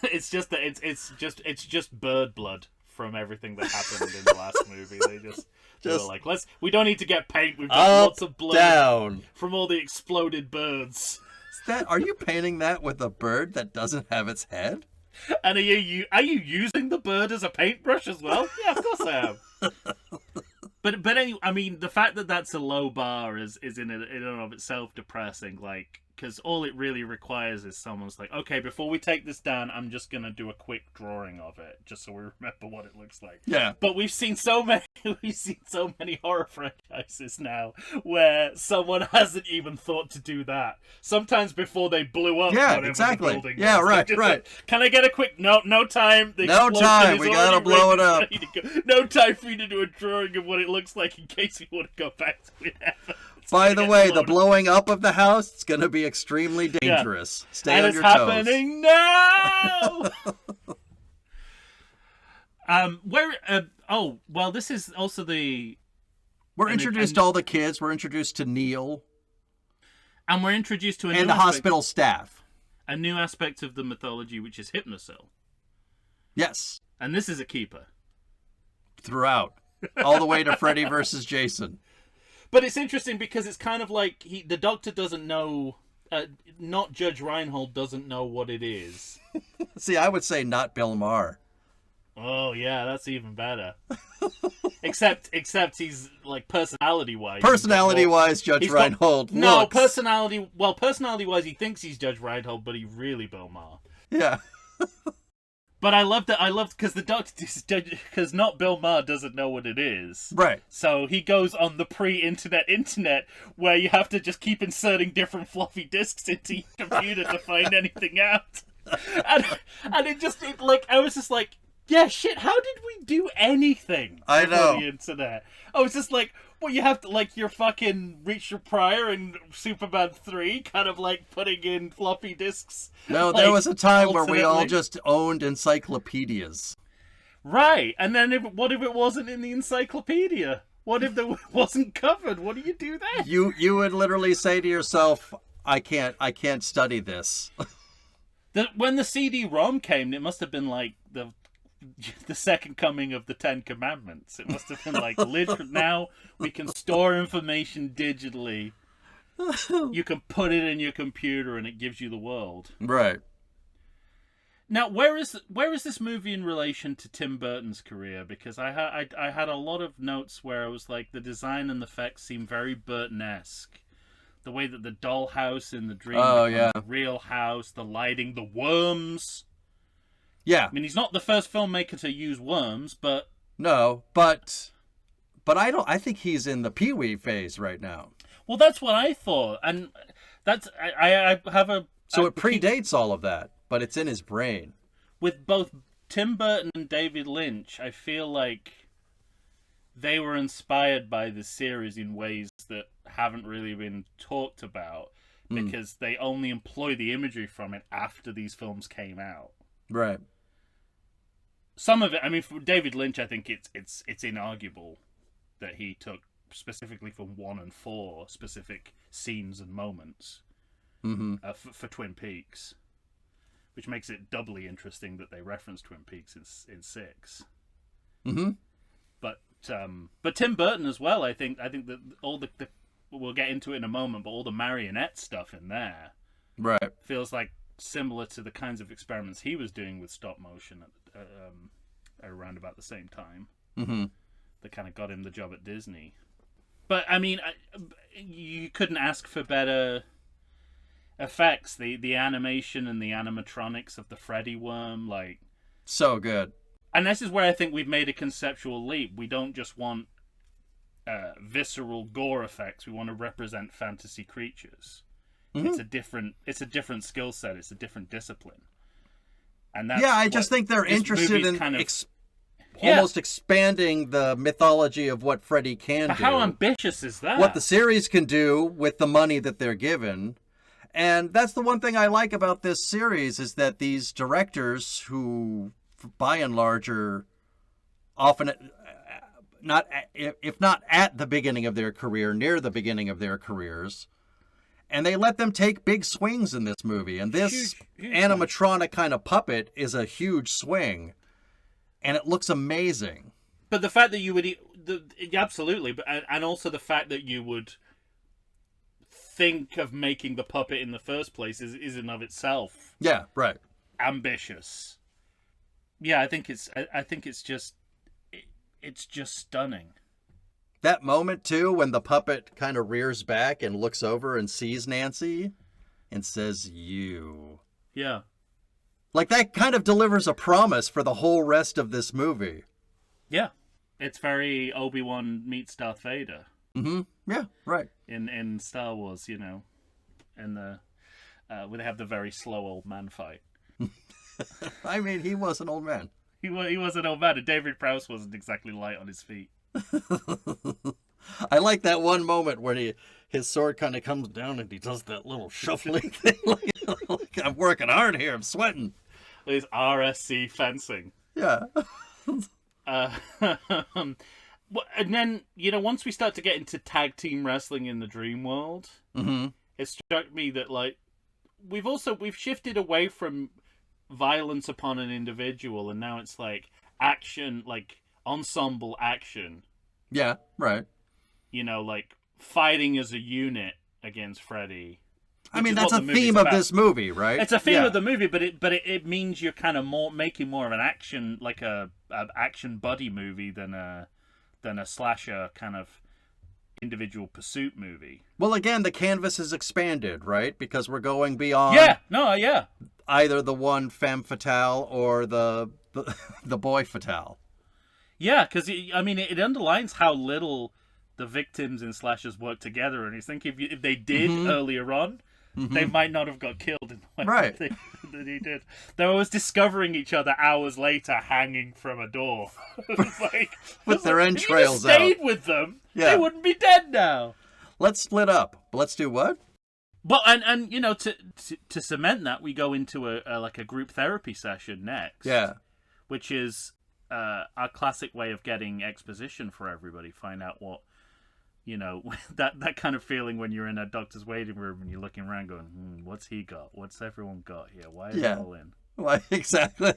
Speaker 2: It's just that it's just bird blood from everything that happened in the last movie. They were like, we don't need to get paint. We've got lots of blood
Speaker 1: Down.
Speaker 2: from all the exploded birds.
Speaker 1: Are you painting that with a bird that doesn't have its head?
Speaker 2: And are you using the bird as a paintbrush as well? Yeah, of course I am. But anyway, I mean, the fact that that's a low bar is in and of itself depressing. Like, because all it really requires is someone's like, okay, before we take this down, I'm just gonna do a quick drawing of it, just so we remember what it looks like.
Speaker 1: Yeah.
Speaker 2: But we've seen so many horror franchises now where someone hasn't even thought to do that. Sometimes before they blew up.
Speaker 1: Yeah,
Speaker 2: whatever
Speaker 1: exactly.
Speaker 2: The building
Speaker 1: Yeah,
Speaker 2: was.
Speaker 1: right,
Speaker 2: They just
Speaker 1: right.
Speaker 2: like, can I get a quick no time? The
Speaker 1: No
Speaker 2: explosion
Speaker 1: time,
Speaker 2: is
Speaker 1: we
Speaker 2: already
Speaker 1: gotta blow it up.
Speaker 2: ready to go. No time for you to do a drawing of what it looks like in case we want to go back to it ever.
Speaker 1: By the way, the
Speaker 2: blown up.
Speaker 1: blowing up of the house is going to be extremely dangerous. Stay
Speaker 2: And
Speaker 1: on
Speaker 2: it's
Speaker 1: your toes.
Speaker 2: happening now. This is also
Speaker 1: We're introduced to all the kids. We're introduced to Neil
Speaker 2: and we're introduced to a
Speaker 1: and
Speaker 2: new
Speaker 1: the hospital staff.
Speaker 2: a new aspect of the mythology, which is Hypnosil.
Speaker 1: Yes,
Speaker 2: And this is a keeper.
Speaker 1: throughout. All the way to Freddy versus Jason.
Speaker 2: But it's interesting because it's kind of like the Doctor doesn't know, not Judge Reinhold doesn't know what it is.
Speaker 1: See, I would say not Bill Maher.
Speaker 2: Oh yeah, that's even better. except he's like personality-wise.
Speaker 1: Personality-wise, Judge
Speaker 2: he's got-
Speaker 1: Reinhold
Speaker 2: No,
Speaker 1: looks...
Speaker 2: personality-wise, he thinks he's Judge Reinhold, but he's really Bill Maher.
Speaker 1: Yeah.
Speaker 2: But I loved because the Doctor, because not Bill Maher doesn't know what it is.
Speaker 1: Right.
Speaker 2: So he goes on the internet where you have to just keep inserting different floppy disks into your computer to find anything out. And I was just like, yeah, shit, how did we do anything
Speaker 1: I
Speaker 2: before
Speaker 1: know.
Speaker 2: the internet? I was just like, well, you have to, like, your fucking Richard Pryor and Superman 3 kind of, like, putting in floppy disks.
Speaker 1: No,
Speaker 2: like,
Speaker 1: there was a time where we all
Speaker 2: alternately.
Speaker 1: just owned encyclopedias.
Speaker 2: Right, and then what if it wasn't in the encyclopedia? What if it wasn't covered? What do you do then?
Speaker 1: You would literally say to yourself, I can't study this.
Speaker 2: When the CD-ROM came, it must have been like the second coming of the Ten Commandments. It must have been like, literally, now we can store information digitally. You can put it in your computer and it gives you the world.
Speaker 1: Right.
Speaker 2: Now, where is this movie in relation to Tim Burton's career? Because I had a lot of notes where I was like, the design and the effects seem very Burton-esque. The way that the dollhouse in the dream becomes a real house, the lighting, the worms.
Speaker 1: Yeah.
Speaker 2: I mean, he's not the first filmmaker to use worms, but
Speaker 1: No, but I think he's in the Pee-wee phase right now.
Speaker 2: well, that's what I thought, and that's I have a
Speaker 1: So it predates all of that, but it's in his brain.
Speaker 2: with both Tim Burton and David Lynch. I feel like they were inspired by the series in ways that haven't really been talked about because they only employ the imagery from it after these films came out.
Speaker 1: Right.
Speaker 2: Some of it, I mean, for David Lynch, I think it's inarguable that he took specifically from 1 and 4 specific scenes and moments for Twin Peaks, which makes it doubly interesting that they reference Twin Peaks in 6.
Speaker 1: Mm-hmm.
Speaker 2: But Tim Burton as well. I think that all the we'll get into it in a moment, but all the marionette stuff in there
Speaker 1: Right.
Speaker 2: feels like similar to the kinds of experiments he was doing with stop motion around about the same time.
Speaker 1: Mm-hmm.
Speaker 2: That kind of got him the job at Disney. But I mean, you couldn't ask for better effects. The animation and the animatronics of the Freddy worm, like,
Speaker 1: so good.
Speaker 2: and this is where I think we've made a conceptual leap. We don't just want visceral gore effects. We want to represent fantasy creatures.
Speaker 1: Mm-hmm.
Speaker 2: It's a different skill set. It's a different discipline. And that's
Speaker 1: I just think they're interested in
Speaker 2: kind of,
Speaker 1: almost expanding the mythology of what Freddy can do.
Speaker 2: How ambitious is that?
Speaker 1: What the series can do with the money that they're given. And that's the one thing I like about this series, is that these directors, who by and large are often not, if not at the beginning of their career, near the beginning of their careers, and they let them take big swings in this movie. And this huge animatronic kind of puppet is a huge swing, and it looks amazing.
Speaker 2: But the fact that you would, absolutely, but and also the fact that you would think of making the puppet in the first place is in and of itself,
Speaker 1: yeah, right,
Speaker 2: ambitious. Yeah, I think it's just stunning.
Speaker 1: That moment too, when the puppet kind of rears back and looks over and sees Nancy and says, "You."
Speaker 2: Yeah.
Speaker 1: Like, that kind of delivers a promise for the whole rest of this movie.
Speaker 2: Yeah. It's very Obi-Wan meets Darth Vader.
Speaker 1: Mm-hmm. Yeah, right.
Speaker 2: In Star Wars, you know, and where they have the very slow old man fight.
Speaker 1: I mean, he was an old man.
Speaker 2: He was an old man, and David Prowse wasn't exactly light on his feet.
Speaker 1: I like that one moment where his sword kind of comes down and he does that little shuffling thing. Like, I'm working hard here. I'm sweating.
Speaker 2: It's RSC fencing.
Speaker 1: Yeah.
Speaker 2: And then, you know, once we start to get into tag team wrestling in the dream world,
Speaker 1: mm-hmm.
Speaker 2: It struck me that, like, we've shifted away from violence upon an individual, and now it's like action, like ensemble action.
Speaker 1: Yeah, right.
Speaker 2: You know, like fighting as a unit against Freddy.
Speaker 1: I mean, that's a theme of this movie, right?
Speaker 2: It's a theme of the movie, but it means you're kind of making more of an action, like a action buddy movie than a slasher kind of individual pursuit movie.
Speaker 1: Well, again, the canvas is expanded, right? Because we're going beyond.
Speaker 2: Yeah.
Speaker 1: Either the one femme fatale or the boy fatale.
Speaker 2: Yeah, because I mean, it underlines how little the victims in slashers work together, and you think if they did
Speaker 1: mm-hmm.
Speaker 2: earlier on,
Speaker 1: mm-hmm.
Speaker 2: they might not have got killed in the way
Speaker 1: right.
Speaker 2: that he did. They were always discovering each other hours later, hanging from a door,
Speaker 1: with their entrails
Speaker 2: out. If you stayed with them, they wouldn't be dead now.
Speaker 1: Let's split up. Let's do what?
Speaker 2: But and you know, to cement that, we go into a group therapy session next.
Speaker 1: Yeah,
Speaker 2: which is our classic way of getting exposition for everybody. Find out what, you know, that kind of feeling when you're in a doctor's waiting room and you're looking around going, what's he got? What's everyone got here? Why is it all in?
Speaker 1: Why exactly?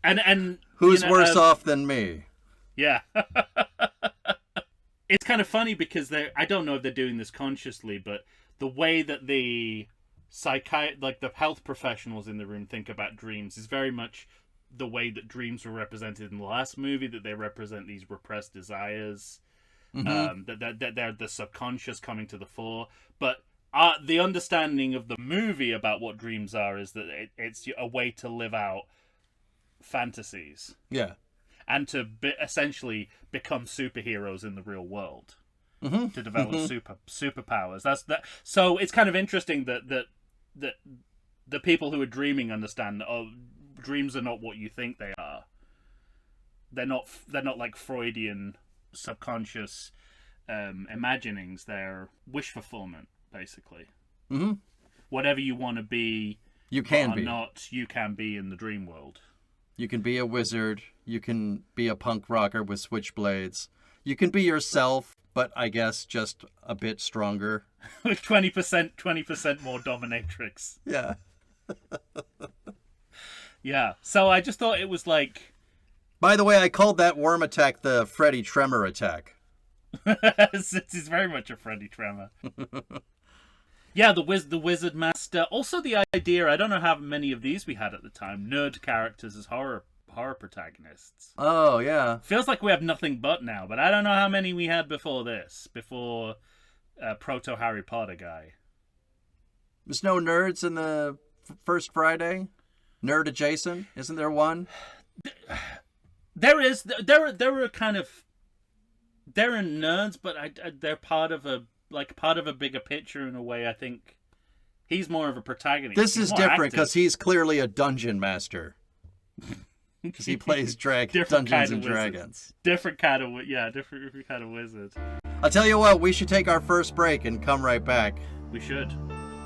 Speaker 2: and
Speaker 1: who's worse off than me?
Speaker 2: Yeah. It's kind of funny because I don't know if they're doing this consciously, but the way that the the health professionals in the room think about dreams is very much the way that dreams were represented in the last movie, that they represent these repressed desires,
Speaker 1: mm-hmm.
Speaker 2: that they're the subconscious coming to the fore. But the understanding of the movie about what dreams are is that it's a way to live out fantasies.
Speaker 1: Yeah.
Speaker 2: And to essentially become superheroes in the real world,
Speaker 1: mm-hmm.
Speaker 2: to develop
Speaker 1: mm-hmm.
Speaker 2: superpowers. That's that. So it's kind of interesting that the people who are dreaming understand that dreams are not what you think they are. They're not like Freudian subconscious imaginings. They're wish fulfillment, basically.
Speaker 1: Mm-hmm.
Speaker 2: Whatever you want to be,
Speaker 1: you can be.
Speaker 2: You can be in the dream world.
Speaker 1: You can be a wizard. You can be a punk rocker with switchblades. You can be yourself, but I guess just a bit stronger.
Speaker 2: With 20% more dominatrix.
Speaker 1: Yeah.
Speaker 2: Yeah. So I just thought it was like...
Speaker 1: By the way, I called that worm attack the Freddy Tremor attack.
Speaker 2: It's very much a Freddy Tremor. Yeah, the Wizard Master. Also, the idea, I don't know how many of these we had at the time, nerd characters as horror protagonists.
Speaker 1: Oh, yeah.
Speaker 2: Feels like we have nothing but now, but I don't know how many we had before this, before Proto Harry Potter guy.
Speaker 1: There's no nerds in the first Friday? Nerd adjacent? Isn't there one?
Speaker 2: There is. There are kind of. There are nerds, but they're part of a bigger picture in a way. I think he's more of a protagonist.
Speaker 1: This is different because
Speaker 2: active.
Speaker 1: he's clearly a dungeon master. Because he plays Dungeons and Dragons.
Speaker 2: Different kind of wizard.
Speaker 1: I'll tell you what, we should take our first break and come right back.
Speaker 2: We should.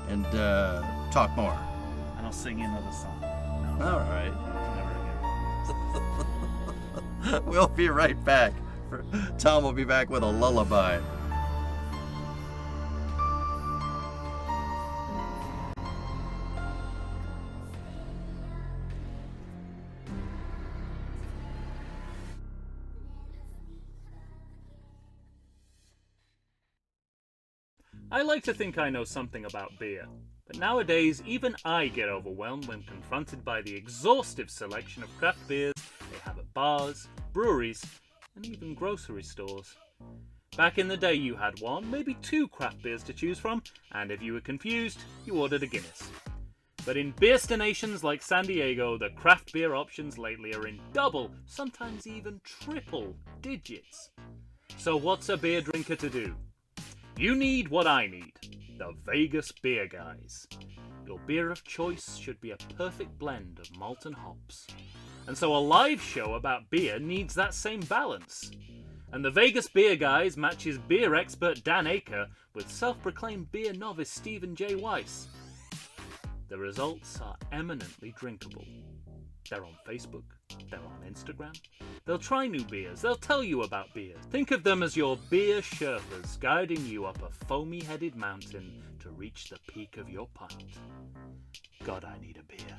Speaker 1: And talk more.
Speaker 2: And I'll sing you another song. No,
Speaker 1: all right.
Speaker 2: Never again.
Speaker 1: We'll be right back. Tom will be back with a lullaby.
Speaker 2: I like to think I know something about beer, but nowadays even I get overwhelmed when confronted by the exhaustive selection of craft beers they have at bars, breweries, and even grocery stores. Back in the day you had one, maybe two craft beers to choose from, and if you were confused, you ordered a Guinness. But in beerstinations like San Diego, the craft beer options lately are in double, sometimes even triple digits. So what's a beer drinker to do? You need what I need, the Vegas Beer Guys. Your beer of choice should be a perfect blend of malt and hops. And so a live show about beer needs that same balance. And the Vegas Beer Guys matches beer expert Dan Aker with self-proclaimed beer novice Stephen J. Weiss. The results are eminently drinkable. They're on Facebook, they're on Instagram. They'll try new beers, they'll tell you about beer. Think of them as your beer Sherpas guiding you up a foamy-headed mountain to reach the peak of your pint. God, I need a beer.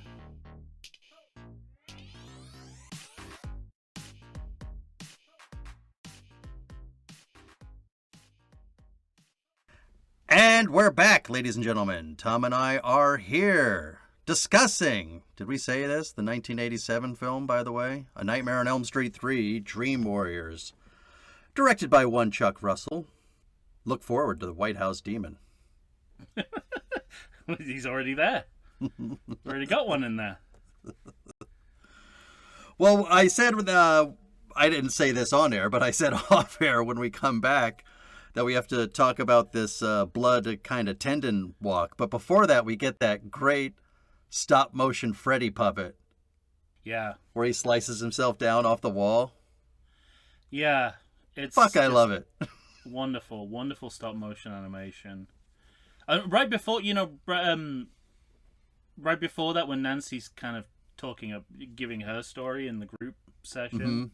Speaker 1: And we're back, ladies and gentlemen. Tom and I are here discussing, did we say this? The 1987 film, by the way? A Nightmare on Elm Street 3, Dream Warriors. Directed by one Chuck Russell. Look forward to the White House Demon.
Speaker 2: He's already there. Already got one in there.
Speaker 1: Well, I said, I didn't say this on air, but I said off air when we come back that we have to talk about this blood kind of tendon walk. But before that, we get that great stop motion Freddy puppet.
Speaker 2: Yeah.
Speaker 1: Where he slices himself down off the wall.
Speaker 2: Yeah.
Speaker 1: I love it.
Speaker 2: Wonderful, wonderful stop motion animation. Right before, right before that, when Nancy's kind of giving her story in the group session,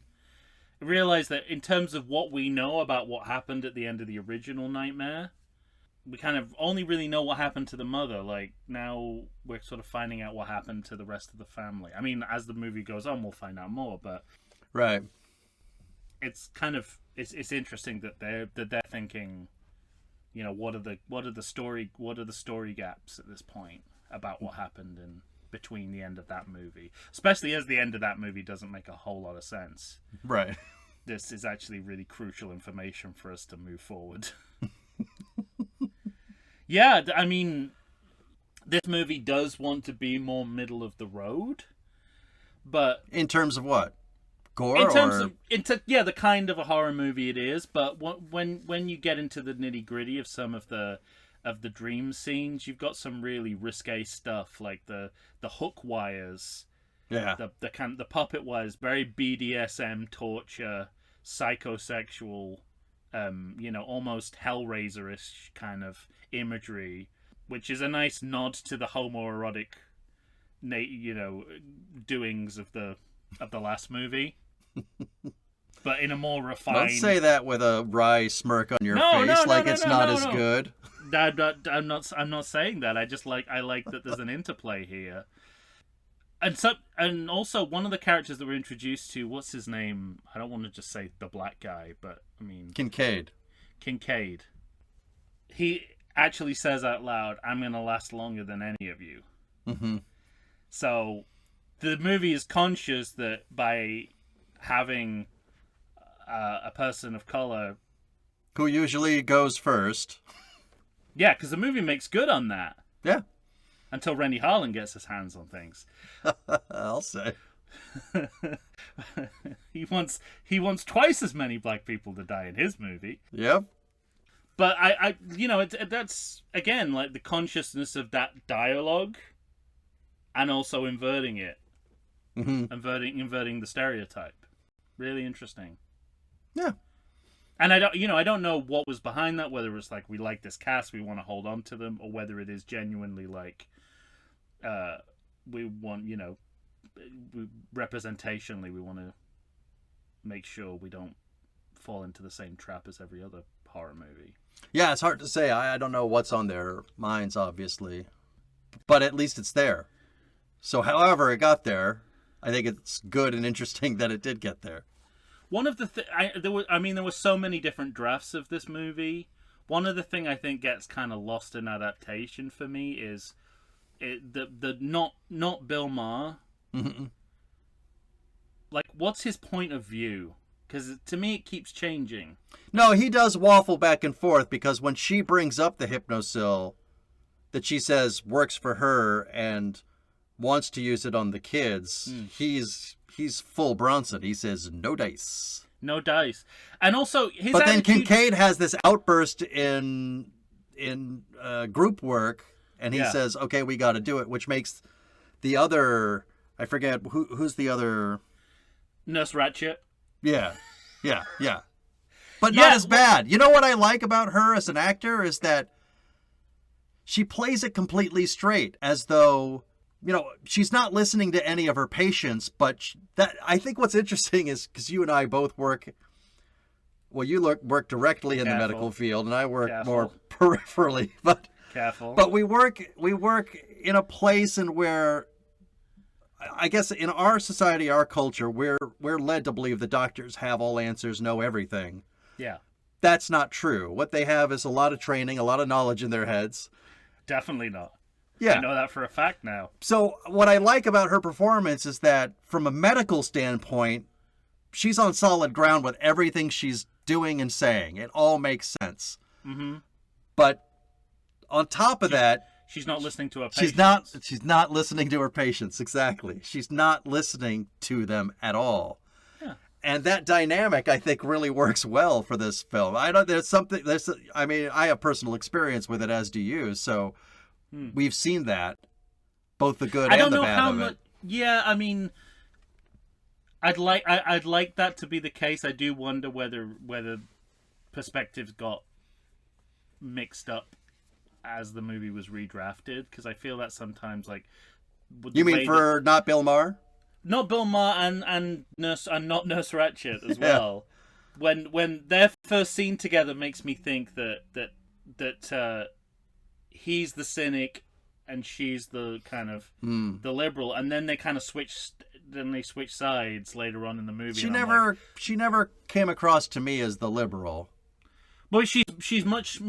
Speaker 2: I realized that in terms of what we know about what happened at the end of the original Nightmare, we kind of only really know what happened to the mother. Like, now we're sort of finding out what happened to the rest of the family. I mean, as the movie goes on, we'll find out more, but
Speaker 1: right.
Speaker 2: It's kind of it's interesting that they're thinking, what are the story gaps at this point about what happened in between the end of that movie, especially as the end of that movie doesn't make a whole lot of sense.
Speaker 1: Right.
Speaker 2: This is actually really crucial information for us to move forward. Yeah, I mean, this movie does want to be more middle of the road, but
Speaker 1: in terms of what? Gore?
Speaker 2: In terms of the kind of a horror movie it is, but when you get into the nitty gritty of some of the dream scenes, you've got some really risque stuff, like the hook wires, the puppet wires, very BDSM torture, psychosexual, almost Hellraiser-ish kind of imagery, which is a nice nod to the homoerotic, doings of the last movie. But in a more refined...
Speaker 1: Don't say that with a wry smirk on your face, it's not as good.
Speaker 2: I'm not saying that. I like that there's an interplay here. And also one of the characters that we're introduced to, what's his name? I don't want to just say the black guy, but I mean
Speaker 1: Kincaid.
Speaker 2: He actually says out loud, "I'm going to last longer than any of you."
Speaker 1: Mm-hmm.
Speaker 2: So the movie is conscious that by having a person of color,
Speaker 1: Who usually goes first.
Speaker 2: yeah, because the movie makes good on that
Speaker 1: Yeah,
Speaker 2: until Rennie Harlan gets his hands on things.
Speaker 1: I'll say.
Speaker 2: he wants twice as many black people to die in his movie.
Speaker 1: Yep.
Speaker 2: But I that's again like the consciousness of that dialogue, and also inverting it,
Speaker 1: Mm-hmm.
Speaker 2: inverting the stereotype. Really interesting.
Speaker 1: Yeah.
Speaker 2: And I don't know what was behind that. Whether it's like we like this cast, we want to hold on to them, or whether it is genuinely like, we want representationally we want to make sure we don't fall into the same trap as every other horror movie.
Speaker 1: Yeah, it's hard to say. I don't know what's on their minds, obviously. But at least it's there. So however it got there, I think it's good and interesting that it did get there.
Speaker 2: One of the there were so many different drafts of this movie. One of the thing I think gets kind of lost in adaptation for me is the not Bill Maher.
Speaker 1: Mm-hmm.
Speaker 2: Like, what's his point of view? Because to me, it keeps changing.
Speaker 1: No, he does waffle back and forth because when she brings up the Hypnosil that she says works for her and wants to use it on the kids, he's full Bronson. He says no dice.
Speaker 2: No dice. And also his
Speaker 1: But then
Speaker 2: attitude...
Speaker 1: Kincaid has this outburst in group work, and he
Speaker 2: Yeah.
Speaker 1: says, "Okay, we got to do it," which makes the other, I forget who's the other.
Speaker 2: Nurse Ratchet.
Speaker 1: Yeah. But
Speaker 2: Yeah,
Speaker 1: not as bad. You know what I like about her as an actor is that she plays it completely straight, as though, she's not listening to any of her patients. But that, I think what's interesting is because you and I both work. Well, you work directly in the
Speaker 2: Careful.
Speaker 1: medical field, and I work
Speaker 2: Careful.
Speaker 1: more peripherally. But
Speaker 2: Careful.
Speaker 1: But we work in a place in where, I guess, in our society, our culture, we're led to believe the doctors have all answers, know everything.
Speaker 2: Yeah.
Speaker 1: That's not true. What they have is a lot of training, a lot of knowledge in their heads.
Speaker 2: Definitely not.
Speaker 1: Yeah.
Speaker 2: I know that for a fact now.
Speaker 1: So what I like about her performance is that from a medical standpoint, she's on solid ground with everything she's doing and saying. It all makes sense.
Speaker 2: Mm-hmm.
Speaker 1: But on top of that,
Speaker 2: She's not listening to her patients.
Speaker 1: she's not listening to her patients. Exactly. She's not listening to them at all.
Speaker 2: Yeah.
Speaker 1: And that dynamic, I think, really works well for this film. I have personal experience with it, as do you. So we've seen that, both the good and the bad of it.
Speaker 2: Yeah, I mean, I'd like that to be the case. I do wonder whether perspectives got mixed up as the movie was redrafted, because I feel that sometimes, like,
Speaker 1: You mean for not Bill Maher?
Speaker 2: not Bill Maher and not Nurse Ratchet as
Speaker 1: Yeah.
Speaker 2: well. When their first scene together makes me think that he's the cynic and she's the kind of the liberal, and then they kind of switch sides later on in the movie.
Speaker 1: She never came across to me as the liberal.
Speaker 2: Well, she's much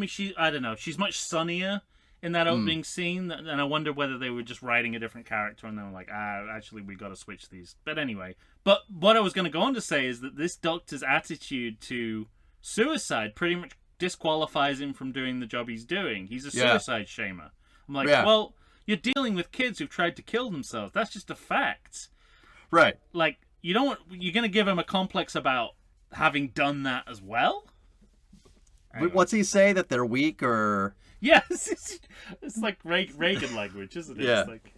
Speaker 2: sunnier in that opening scene, and I wonder whether they were just writing a different character and they were like, actually we got to switch these. But anyway, but what I was going to go on to say is that this doctor's attitude to suicide pretty much disqualifies him from doing the job he's doing. He's a suicide shamer. I'm like, well, you're dealing with kids who've tried to kill themselves. That's just a fact.
Speaker 1: Right.
Speaker 2: Like, you're going to give him a complex about having done that as well? Anyway.
Speaker 1: What's he say, that they're weak or...
Speaker 2: Yes, it's like Reagan language, isn't it?
Speaker 1: Yeah.
Speaker 2: It's like,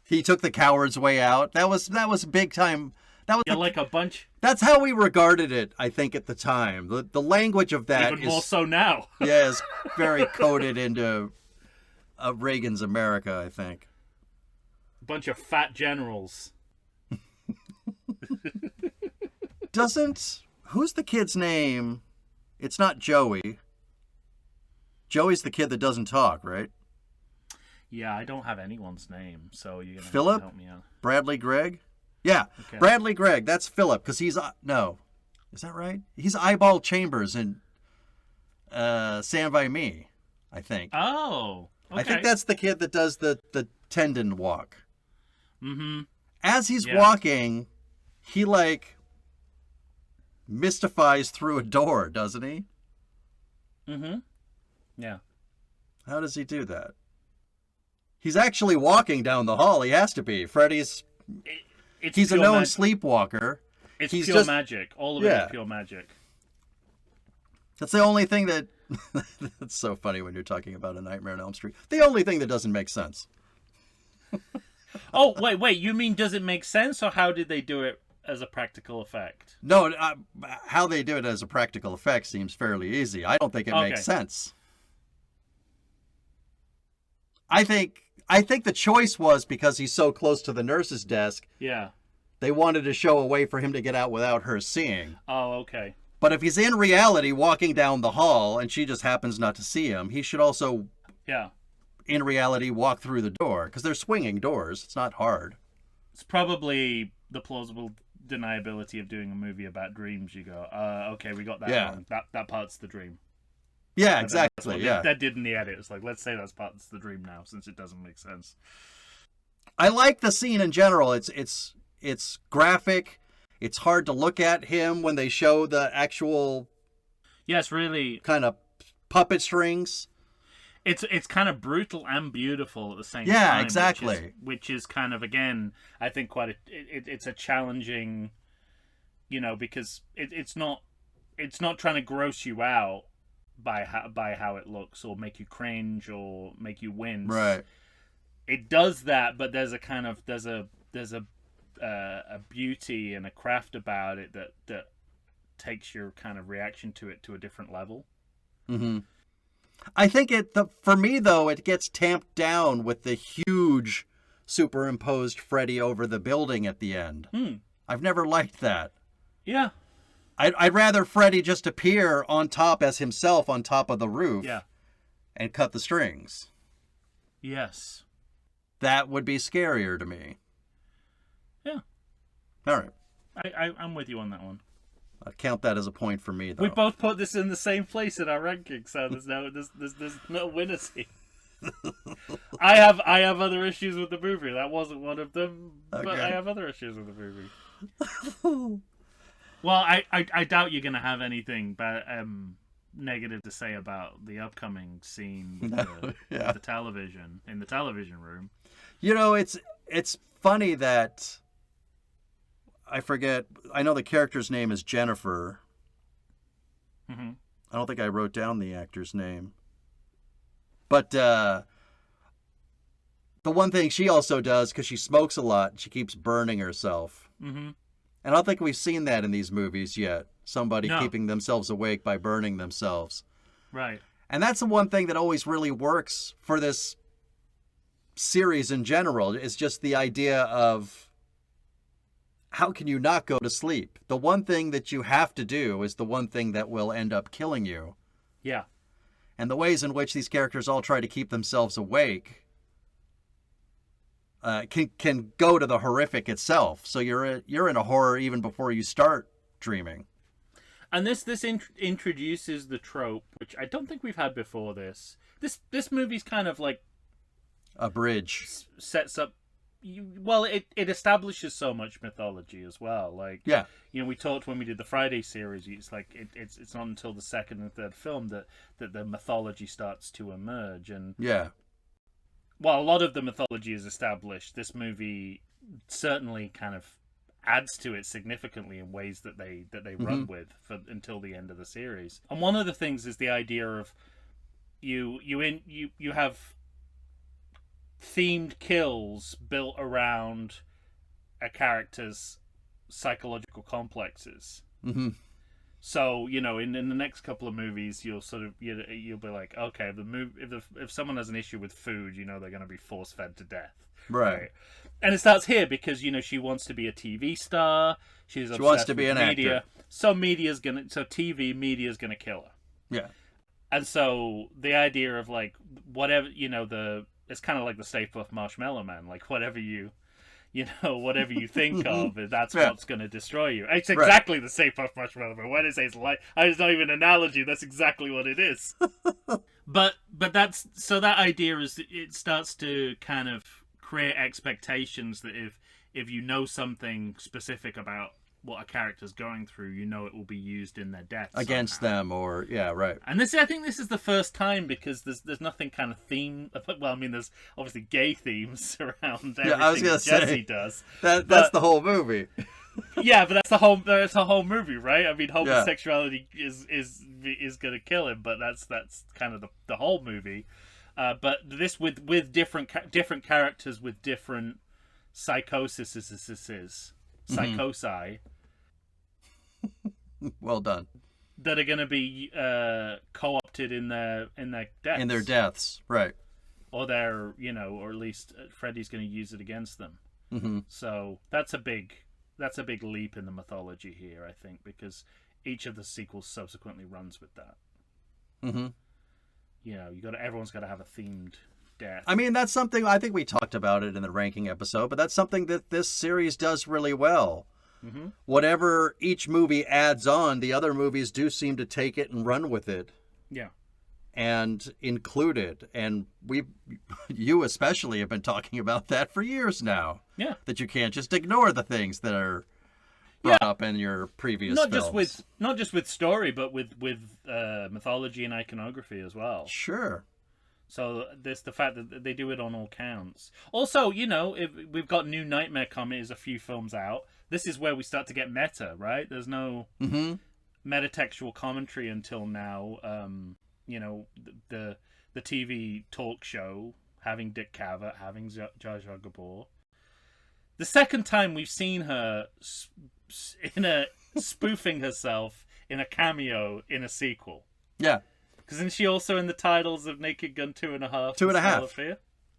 Speaker 1: he took the coward's way out. That was big time. That was
Speaker 2: like a bunch.
Speaker 1: That's how we regarded it, I think, at the time. The language of that
Speaker 2: Even more so now.
Speaker 1: is very coded into Reagan's America, I think.
Speaker 2: Bunch of fat generals.
Speaker 1: Who's the kid's name? It's not Joey. Joey's the kid that doesn't talk, right?
Speaker 2: Yeah, I don't have anyone's name, so you're gonna
Speaker 1: Philip?
Speaker 2: have to help me out.
Speaker 1: Bradley Gregg? Yeah,
Speaker 2: Okay.
Speaker 1: Bradley Gregg. That's Philip, because he's... no. Is that right? He's Eyeball Chambers in Stand By Me. I think.
Speaker 2: Oh, okay.
Speaker 1: I think that's the kid that does the tendon walk.
Speaker 2: Mm-hmm.
Speaker 1: As he's walking, he like mystifies through a door, doesn't he?
Speaker 2: Mm-hmm. Yeah.
Speaker 1: How does he do that? He's actually walking down the hall. He has to be. Freddy's... he's a known sleepwalker.
Speaker 2: It's
Speaker 1: he's
Speaker 2: pure
Speaker 1: just...
Speaker 2: magic. All of it is pure magic.
Speaker 1: That's the only thing that... That's so funny when you're talking about A Nightmare on Elm Street. The only thing that doesn't make sense.
Speaker 2: Oh, wait. You mean does it make sense, or how did they do it as a practical effect?
Speaker 1: No, how they do it as a practical effect seems fairly easy. I don't think it makes sense. I think the choice was because he's so close to the nurse's desk.
Speaker 2: Yeah.
Speaker 1: They wanted to show a way for him to get out without her seeing.
Speaker 2: Oh, okay.
Speaker 1: But if he's in reality walking down the hall and she just happens not to see him, he should also, in reality, walk through the door. Because they're swinging doors. It's not hard.
Speaker 2: It's probably the plausible deniability of doing a movie about dreams. You go, okay, we got that one. That part's the dream.
Speaker 1: Yeah, exactly.
Speaker 2: That did in the edit. It's like, let's say that's part's the dream now, since it doesn't make sense.
Speaker 1: I like the scene in general. It's graphic. It's hard to look at him when they show the actual...
Speaker 2: Yes, really...
Speaker 1: kind of puppet strings.
Speaker 2: It's kind of brutal and beautiful at the same time.
Speaker 1: Yeah, exactly.
Speaker 2: Which is kind of, again, I think it's a challenging... because it's not trying to gross you out by how it looks, or make you cringe, or make you wince.
Speaker 1: Right.
Speaker 2: It does that, but there's a beauty and a craft about it that takes your kind of reaction to it to a different level.
Speaker 1: Mm-hmm. I think for me though, it gets tamped down with the huge superimposed Freddy over the building at the end. I've never liked that.
Speaker 2: Yeah.
Speaker 1: I'd rather Freddy just appear on top as himself on top of the roof.
Speaker 2: Yeah.
Speaker 1: And cut the strings.
Speaker 2: Yes.
Speaker 1: That would be scarier to me.
Speaker 2: Yeah.
Speaker 1: All right.
Speaker 2: I'm with you on that one.
Speaker 1: I'll count that as a point for me, though.
Speaker 2: We both put this in the same place in our rankings, so there's no winners here. I have other issues with the movie. That wasn't one of them, but I have other issues with the movie. Well, I doubt you're going to have anything negative to say about the upcoming scene with the television, in the television room.
Speaker 1: It's funny that I forget. I know the character's name is Jennifer.
Speaker 2: Mm-hmm.
Speaker 1: I don't think I wrote down the actor's name. But the one thing she also does, because she smokes a lot, she keeps burning herself.
Speaker 2: Mm-hmm.
Speaker 1: And I don't think we've seen that in these movies yet. Somebody keeping themselves awake by burning themselves.
Speaker 2: Right.
Speaker 1: And that's the one thing that always really works for this series in general. Is just the idea of how can you not go to sleep? The one thing that you have to do is the one thing that will end up killing you.
Speaker 2: Yeah.
Speaker 1: And the ways in which these characters all try to keep themselves awake can go to the horrific itself. So you're in a horror even before you start dreaming.
Speaker 2: And this introduces the trope, which I don't think we've had before. This movie's kind of like
Speaker 1: a bridge.
Speaker 2: Sets up. It establishes so much mythology as well. Like, we talked when we did the Friday series. It's like it's not until the second and third film that the mythology starts to emerge. And while a lot of the mythology is established, this movie certainly kind of adds to it significantly in ways that they run with until the end of the series. And one of the things is the idea of you have themed kills built around a character's psychological complexes.
Speaker 1: Mm-hmm.
Speaker 2: So in the next couple of movies, you'll be like, okay, if someone has an issue with food, they're going to be force fed to death,
Speaker 1: right?
Speaker 2: And it starts here because she wants to be a TV star. She
Speaker 1: wants to be an
Speaker 2: media.
Speaker 1: Actor.
Speaker 2: So TV media's gonna kill her.
Speaker 1: Yeah.
Speaker 2: And so the idea of like whatever it's kind of like the Stay Puft Marshmallow Man. Like whatever you whatever you think of, that's
Speaker 1: Yeah.
Speaker 2: what's going to destroy you. It's exactly the Stay Puft Marshmallow Man. When I say it's like, it's not even an analogy. That's exactly what it is. but that's so that idea is that it starts to kind of create expectations that if you know something specific about what a character's going through, it will be used in their death
Speaker 1: Against
Speaker 2: somehow.
Speaker 1: them, or right.
Speaker 2: And I think this is the first time, because there's nothing kind of theme. Well, I mean, there's obviously gay themes around everything
Speaker 1: I was gonna
Speaker 2: Jesse
Speaker 1: say,
Speaker 2: does.
Speaker 1: That's the whole movie.
Speaker 2: Yeah, but that's the whole movie, right? I mean, homosexuality is gonna kill him, but that's kind of the whole movie. But this with different characters with different psychosis, psychosi.
Speaker 1: Well done.
Speaker 2: That are going to be co-opted in their deaths.
Speaker 1: In their deaths, right.
Speaker 2: Or their, or at least Freddy's going to use it against them.
Speaker 1: Mm-hmm.
Speaker 2: So that's a big leap in the mythology here, I think, because each of the sequels subsequently runs with that.
Speaker 1: Mm-hmm.
Speaker 2: Everyone's got to have a themed death.
Speaker 1: I mean, that's something, I think we talked about it in the ranking episode, but that's something that this series does really well.
Speaker 2: Mm-hmm.
Speaker 1: Whatever each movie adds on, the other movies do seem to take it and run with it.
Speaker 2: Yeah.
Speaker 1: And include it. And you especially have been talking about that for years now.
Speaker 2: Yeah.
Speaker 1: That you can't just ignore the things that are brought up in your previous films.
Speaker 2: Not just with story, but with mythology and iconography as well.
Speaker 1: Sure.
Speaker 2: So there's the fact that they do it on all counts. Also, if we've got New Nightmare coming, is a few films out. This is where we start to get meta, right? There's no metatextual commentary until now. The TV talk show having Dick Cavett, having Jar Jar Gabor. The second time we've seen her spoofing herself in a cameo in a sequel.
Speaker 1: Yeah.
Speaker 2: Because isn't she also in the titles of Naked Gun 2.5?
Speaker 1: 2.5.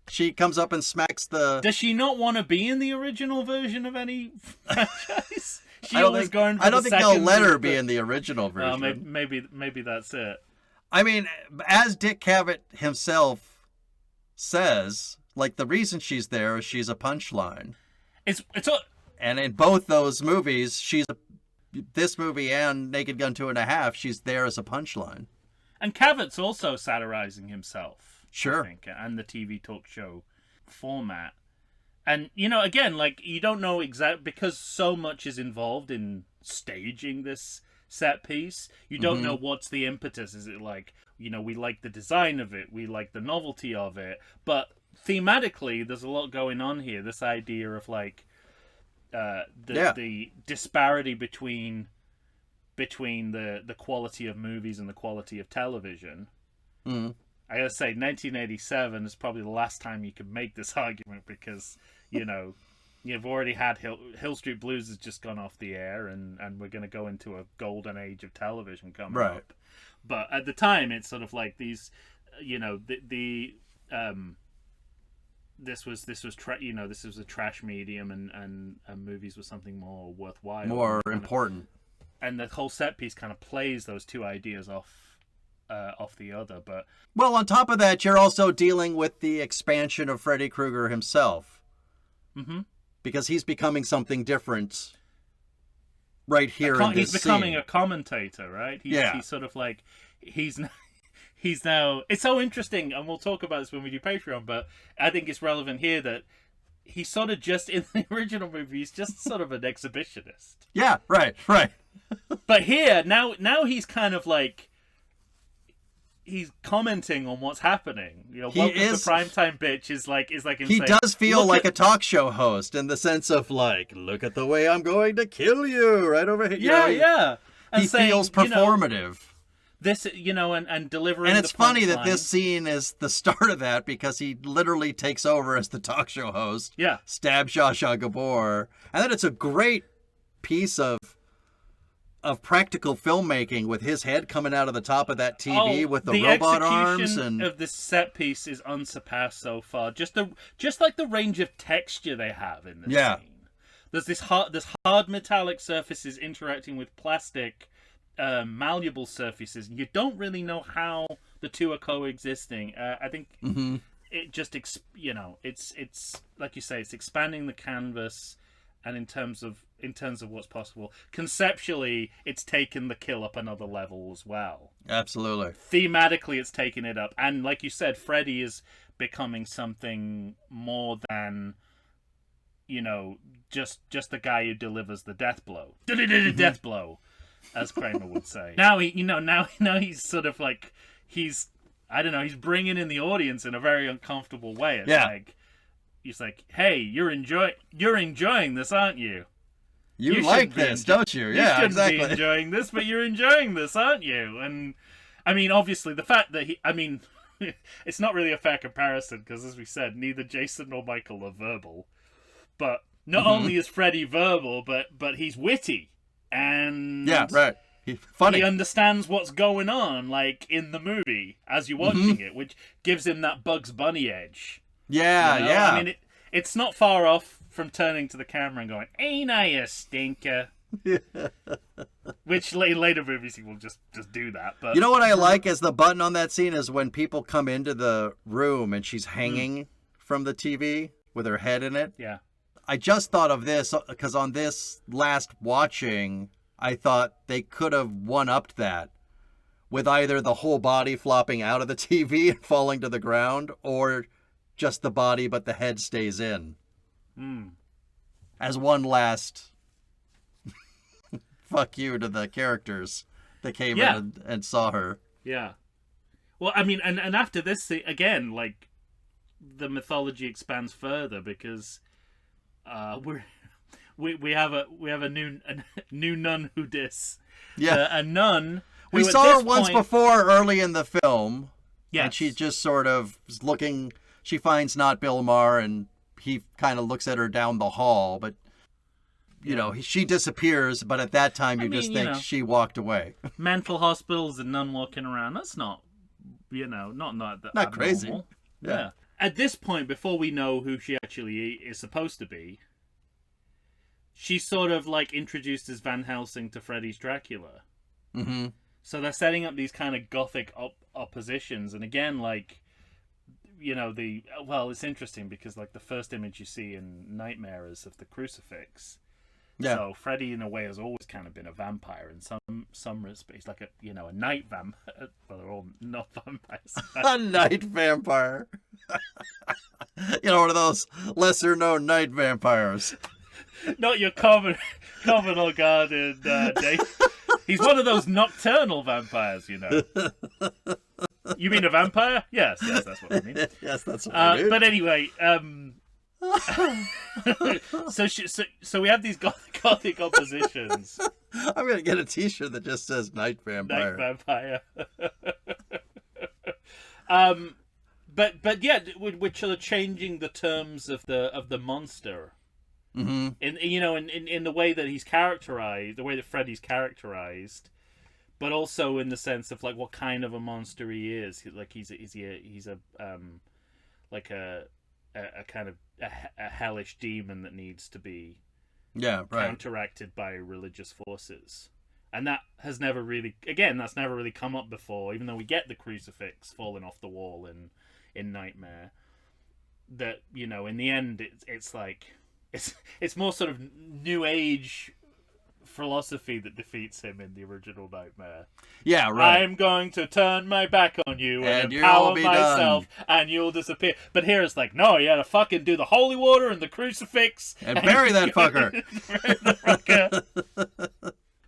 Speaker 1: She comes up and smacks the...
Speaker 2: Does she not want to be in the original version of any franchise?
Speaker 1: I don't think they'll let her be in the original version.
Speaker 2: Maybe that's it.
Speaker 1: I mean, as Dick Cavett himself says, like, the reason she's there is she's a punchline. And in both those movies, this movie and Naked Gun 2.5, she's there as a punchline.
Speaker 2: And Cavett's also satirizing himself.
Speaker 1: Sure.
Speaker 2: I think, and the TV talk show format. And, again, like, you don't know exactly, because so much is involved in staging this set piece, you don't know what's the impetus. Is it like, we like the design of it, we like the novelty of it, but thematically, there's a lot going on here. This idea of, like, the disparity between the quality of movies and the quality of television.
Speaker 1: Mm-hmm.
Speaker 2: I gotta say, 1987 is probably the last time you could make this argument, because, you've already had Hill Street Blues has just gone off the air, and we're going to go into a golden age of television coming up. But at the time, it's sort of like these, this was a trash medium, and movies was something more worthwhile,
Speaker 1: more important.
Speaker 2: And the whole set piece kind of plays those two ideas off the other. But
Speaker 1: well, on top of that, you're also dealing with the expansion of Freddy Krueger himself, because he's becoming something different right here in this
Speaker 2: he's becoming
Speaker 1: scene.
Speaker 2: a commentator, right? He's sort of like he's now. It's so interesting, and we'll talk about this when we do Patreon. But I think it's relevant here that he's sort of just in the original movie. He's just sort of an exhibitionist.
Speaker 1: Yeah, right.
Speaker 2: But here now he's kind of like, he's commenting on what's happening. Welcome to Primetime Bitch is like him
Speaker 1: he
Speaker 2: saying,
Speaker 1: does feel like a talk show host, in the sense of, like, look at the way I'm going to kill you right over here.
Speaker 2: Yeah. And
Speaker 1: he
Speaker 2: saying,
Speaker 1: feels performative.
Speaker 2: This, and delivering.
Speaker 1: And it's
Speaker 2: the
Speaker 1: funny that
Speaker 2: punchline.
Speaker 1: this scene is the start of that, because he literally takes over as the talk show host.
Speaker 2: Yeah.
Speaker 1: Stabs Zsa Zsa Gabor. And then it's a great piece of practical filmmaking, with his head coming out of the top of that TV with the robot arms. And
Speaker 2: of this set piece is unsurpassed so far. Just like the range of texture they have in this scene. There's this hard metallic surfaces interacting with plastic malleable surfaces, and you don't really know how the two are coexisting. I think it just it's like you say, it's expanding the canvas, and in terms of what's possible conceptually, it's taken the kill up another level as well.
Speaker 1: Absolutely.
Speaker 2: Thematically, it's taken it up, and like you said, Freddy is becoming something more than, just the guy who delivers the death blow. Death blow, as Kramer would say. Now now he's sort of like, he's bringing in the audience in a very uncomfortable way. It's like, he's like, hey, you're enjoying this, aren't you?
Speaker 1: You like this, don't you? Yeah,
Speaker 2: you
Speaker 1: exactly.
Speaker 2: Be enjoying this, but you're enjoying this, aren't you? And I mean, obviously, the fact that it's not really a fair comparison because, as we said, neither Jason nor Michael are verbal. But not only is Freddy verbal, but he's witty, and
Speaker 1: right. He's funny.
Speaker 2: He understands what's going on, like in the movie as you're watching it, which gives him that Bugs Bunny edge.
Speaker 1: Yeah, yeah.
Speaker 2: I mean, it's not far off from turning to the camera and going, "Ain't I a stinker?" Which in later movies he will just do that. But
Speaker 1: you know what I like as the button on that scene is when people come into the room and she's hanging from the TV with her head in it.
Speaker 2: Yeah.
Speaker 1: I just thought of this because on this last watching, I thought they could have one-upped that with either the whole body flopping out of the TV and falling to the ground, or just the body but the head stays in. As one last fuck you to the characters that came in and saw her. Yeah.
Speaker 2: Well, I mean, and after this, again, like, the mythology expands further because we have a new nun who dis.
Speaker 1: Yeah.
Speaker 2: A nun.
Speaker 1: We saw her once before early in the film.
Speaker 2: Yeah.
Speaker 1: And she just sort of is looking. She finds not Bill Maher, and he kind of looks at her down the hall, but she disappears. But at that time, you just think she walked away.
Speaker 2: Mental hospitals and nun walking around. That's not, not
Speaker 1: crazy.
Speaker 2: Yeah. At this point, before we know who she actually is supposed to be, she's sort of like introduced as Van Helsing to Freddy's Dracula.
Speaker 1: Mm-hmm.
Speaker 2: So they're setting up these kind of gothic oppositions, and again, like, it's interesting because, like, the first image you see in Nightmare is of the crucifix. Yeah. So Freddy, in a way, has always kind of been a vampire in some respects, like a night vampire. Well, they're all not vampires.
Speaker 1: A night vampire. One of those lesser-known night vampires.
Speaker 2: Not your common or garden day. He's one of those nocturnal vampires, You mean a vampire? Yes, that's what I mean.
Speaker 1: Yes, that's what I mean.
Speaker 2: But anyway, so we have these gothic oppositions.
Speaker 1: I'm gonna get a T-shirt that just says "Night Vampire."
Speaker 2: Night Vampire. But yeah, which are changing the terms of the monster.
Speaker 1: Mm-hmm.
Speaker 2: In the way that he's characterized, the way that Freddy's characterized, but also in the sense of, like, what kind of a monster he is. Like, he's a kind of a hellish demon that needs to be counteracted by religious forces, and that's never really come up before. Even though we get the crucifix falling off the wall in Nightmare, that in the end it's like. It's more sort of New Age philosophy that defeats him in the original Nightmare.
Speaker 1: Yeah, right.
Speaker 2: I'm going to turn my back on you and empower myself, and you'll disappear. But here it's like, no, you gotta fucking do the holy water and the crucifix
Speaker 1: and bury that fucker.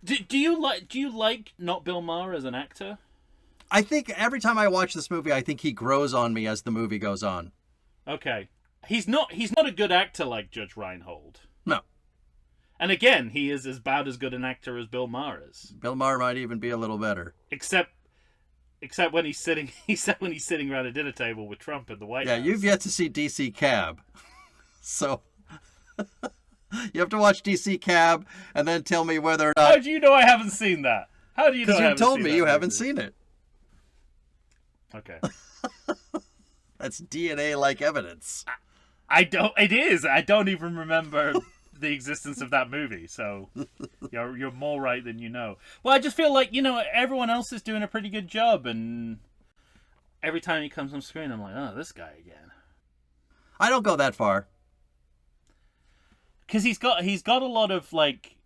Speaker 2: Do you like not Bill Maher as an actor?
Speaker 1: I think every time I watch this movie, I think he grows on me as the movie goes on.
Speaker 2: Okay. He's not a good actor like Judge Reinhold.
Speaker 1: No.
Speaker 2: And again, he is about as good an actor as Bill Maher is.
Speaker 1: Bill Maher might even be a little better.
Speaker 2: Except when he's sitting around a dinner table with Trump in the White House.
Speaker 1: Yeah, you've yet to see DC Cab. So you have to watch DC Cab and then tell me whether or not.
Speaker 2: How do you know I haven't seen that? How do you know? Because
Speaker 1: you told me you haven't seen it.
Speaker 2: Okay.
Speaker 1: That's DNA-like evidence.
Speaker 2: I don't even remember the existence of that movie, so you're more right than you know. Well, I just feel like, everyone else is doing a pretty good job, and every time he comes on screen, I'm like, oh, this guy again.
Speaker 1: I don't go that far.
Speaker 2: Because he's got a lot of like,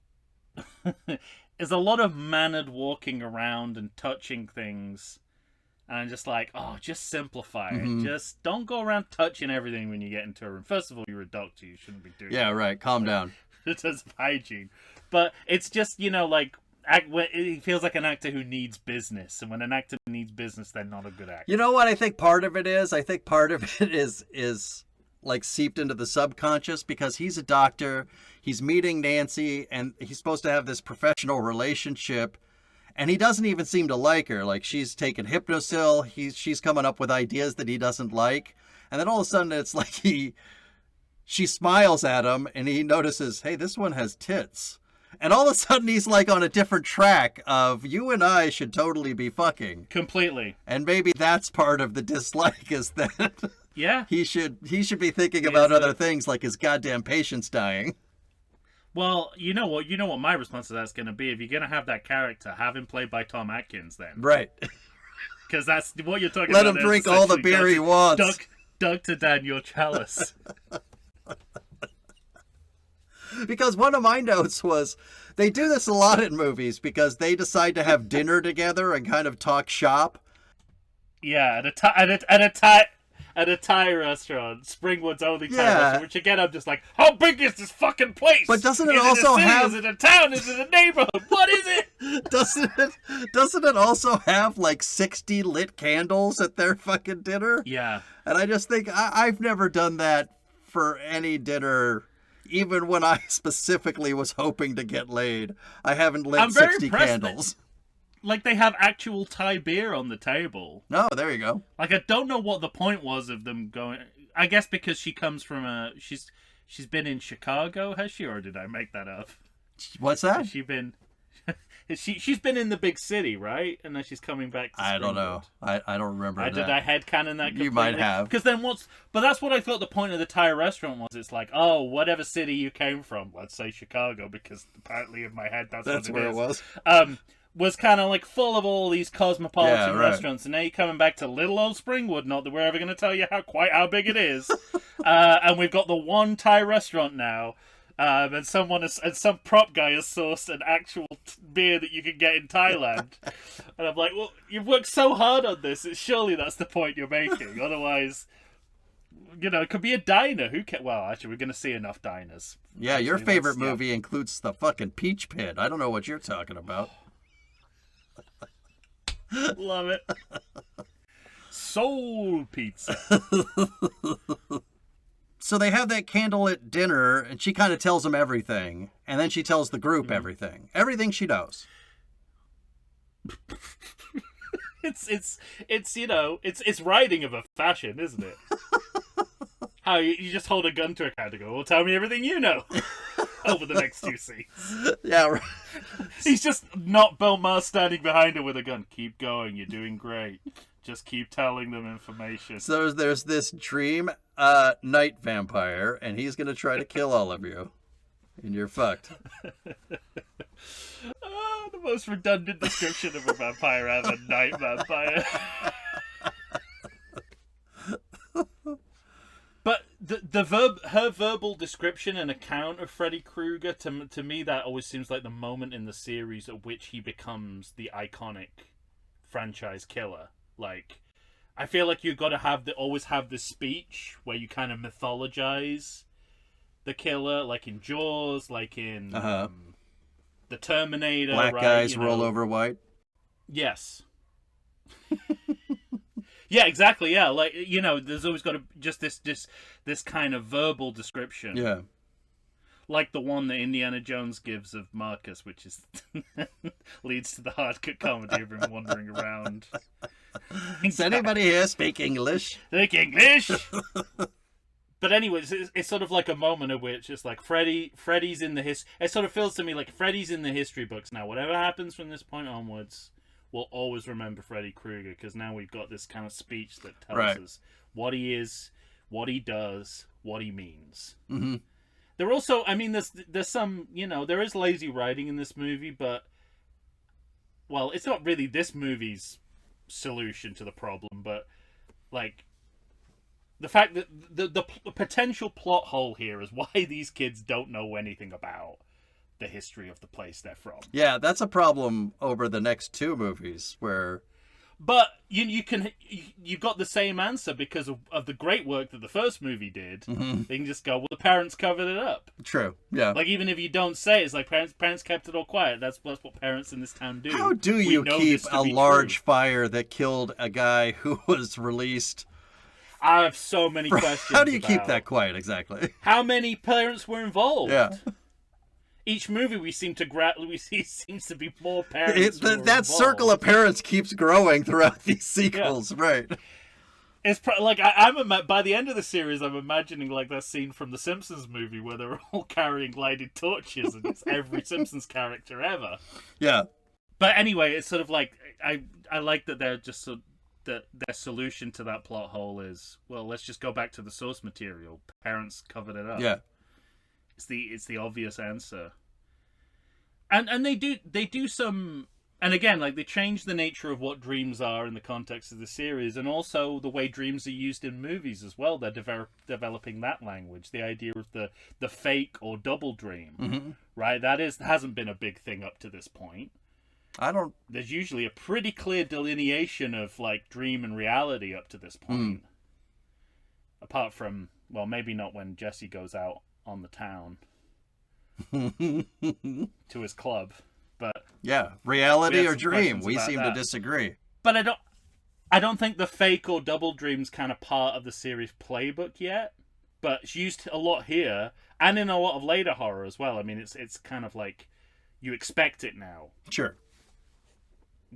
Speaker 2: there's a lot of mannered walking around and touching things, and I'm just like, oh, just simplify it. Just don't go around touching everything when you get into a room. First of all, you're a doctor, you shouldn't be doing.
Speaker 1: Yeah, right. Calm down.
Speaker 2: In terms of hygiene, but it's just like. He feels like an actor who needs business, and when an actor needs business, they're not a good actor.
Speaker 1: You know what I think part of it is? I think part of it is like seeped into the subconscious because he's a doctor, he's meeting Nancy, and he's supposed to have this professional relationship, and he doesn't even seem to like her. Like, she's taking Hypnosil, she's coming up with ideas that he doesn't like, and then all of a sudden it's like she smiles at him, and he notices, hey, this one has tits. And all of a sudden, he's like on a different track of you and I should totally be fucking.
Speaker 2: Completely.
Speaker 1: And maybe that's part of the dislike is that
Speaker 2: yeah,
Speaker 1: he should be thinking about other things like his goddamn patient's dying.
Speaker 2: Well, you know what my response to that's going to be. If you're going to have that character, have him played by Tom Atkins then.
Speaker 1: Right.
Speaker 2: Because that's what you're talking
Speaker 1: Let
Speaker 2: about.
Speaker 1: him drink all the beer he wants.
Speaker 2: Dr. Daniel Chalice.
Speaker 1: Because one of my notes was they do this a lot in movies because they decide to have dinner together and kind of talk shop.
Speaker 2: Yeah, at a Thai restaurant, Springwood's only Thai restaurant, which again I'm just like, how big is this fucking place?
Speaker 1: But doesn't it
Speaker 2: is
Speaker 1: also
Speaker 2: it a city?
Speaker 1: have?
Speaker 2: Is it a town? Is it a neighborhood? What is it?
Speaker 1: Doesn't it also have like 60 lit candles at their fucking dinner?
Speaker 2: Yeah.
Speaker 1: And I just think I've never done that for any dinner. Even when I specifically was hoping to get laid, I haven't lit 60 candles.
Speaker 2: Like, they have actual Thai beer on the table.
Speaker 1: No, there you go.
Speaker 2: Like, I don't know what the point was of them going. I guess because she comes from she's been in Chicago, has she, or did I make that up?
Speaker 1: What's that?
Speaker 2: Has she been? She's been in the big city, right? And then she's coming back to
Speaker 1: I don't know. I don't remember that.
Speaker 2: Did I headcanon that completely?
Speaker 1: You might have.
Speaker 2: Because then but that's what I thought the point of the Thai restaurant was. It's like, oh, whatever city you came from, let's say Chicago, because apparently in my head that's
Speaker 1: where it was.
Speaker 2: Was kind of like full of all these cosmopolitan restaurants, and now you're coming back to little old Springwood. Not that we're ever going to tell you quite how big it is. And we've got the one Thai restaurant now. And some prop guy has sourced an actual beer that you can get in Thailand. And I'm like, well, you've worked so hard on this. Surely that's the point you're making. Otherwise, it could be a diner. Well, actually, we're going to see enough diners.
Speaker 1: Yeah, your favorite movie includes the fucking Peach Pit. I don't know what you're talking about.
Speaker 2: Love it. Soul pizza.
Speaker 1: So they have that candlelit dinner, and she kind of tells them everything, and then she tells the group everything she knows.
Speaker 2: It's writing of a fashion, isn't it? How you just hold a gun to a cat and go, well, tell me everything you know over the next 2 scenes.
Speaker 1: Yeah, right.
Speaker 2: He's just not Bill Maher standing behind her with a gun. Keep going, you're doing great. Just keep telling them information.
Speaker 1: So there's this dream night vampire, and he's going to try to kill all of you. And you're fucked.
Speaker 2: The most redundant description of a vampire ever, night vampire. But her verbal description and account of Freddy Krueger, to me, that always seems like the moment in the series at which he becomes the iconic franchise killer. Like, I feel like you've got to always have this speech where you kind of mythologize the killer, like in Jaws, like in the Terminator.
Speaker 1: Black guys roll over white.
Speaker 2: Yes. Yeah, exactly. Yeah, like there's always got to just this kind of verbal description.
Speaker 1: Yeah.
Speaker 2: Like the one that Indiana Jones gives of Marcus, which is leads to the hardcore comedy of him wandering around.
Speaker 1: Does anybody here speak English?
Speaker 2: Speak English. But anyways, it's sort of like a moment of which it's like Freddy's in the it sort of feels to me like Freddy's in the history books now. Whatever happens from this point onwards, we'll always remember Freddy Krueger, because now we've got this kind of speech that tells us what he is, what he does, what he means.
Speaker 1: Mm-hmm.
Speaker 2: There also, there's some, there is lazy writing in this movie, but, well, it's not really this movie's solution to the problem, but, like, the fact that the potential plot hole here is why these kids don't know anything about the history of the place they're from.
Speaker 1: Yeah, that's a problem over the next two movies where...
Speaker 2: But you got the same answer because of the great work that the first movie did.
Speaker 1: Mm-hmm.
Speaker 2: They can just go, well, the parents covered it up.
Speaker 1: True, yeah.
Speaker 2: Like, even if you don't say it, it's like parents kept it all quiet. That's what parents in this town do.
Speaker 1: How do you keep a large fire that killed a guy who was released?
Speaker 2: I have so many questions.
Speaker 1: How do you keep that quiet, exactly?
Speaker 2: How many parents were involved?
Speaker 1: Yeah.
Speaker 2: Each movie we seem to seems to be more parents.
Speaker 1: That circle of parents keeps growing throughout these sequels, yeah. Right?
Speaker 2: It's like I'm by the end of the series, I'm imagining like that scene from the Simpsons movie where they're all carrying lighted torches, and it's every Simpsons character ever.
Speaker 1: Yeah.
Speaker 2: But anyway, it's sort of like I like that they're just that their solution to that plot hole is, well, let's just go back to the source material. Parents covered it up.
Speaker 1: Yeah.
Speaker 2: It's the obvious answer. And they do some, and again, like, they change the nature of what dreams are in the context of the series, and also the way dreams are used in movies as well. They're developing that language, the idea of the fake or double dream,
Speaker 1: mm-hmm.
Speaker 2: right? That hasn't been a big thing up to this point. There's usually a pretty clear delineation of like dream and reality up to this point. Apart from, well, maybe not when Jesse goes out on the town to his club, but
Speaker 1: yeah, reality or dream, we seem to disagree.
Speaker 2: But I don't think the fake or double dream's kind of part of the series playbook yet, but it's used a lot here and in a lot of later horror as well. I mean, it's kind of like you expect it now.
Speaker 1: Sure.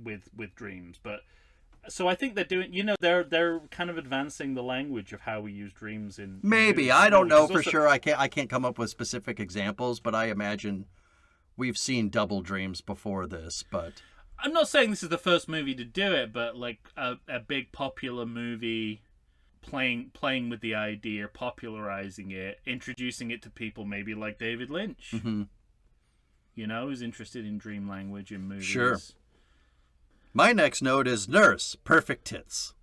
Speaker 2: With dreams, but so I think they're doing, they're kind of advancing the language of how we use dreams in
Speaker 1: maybe I don't know for sure. I can't come up with specific examples, but I imagine we've seen double dreams before this. But
Speaker 2: I'm not saying this is the first movie to do it, but like a big popular movie playing with the idea, popularizing it, introducing it to people, maybe like David Lynch,
Speaker 1: mm-hmm.
Speaker 2: Who's interested in dream language in movies.
Speaker 1: Sure. My next note is Nurse, perfect tits.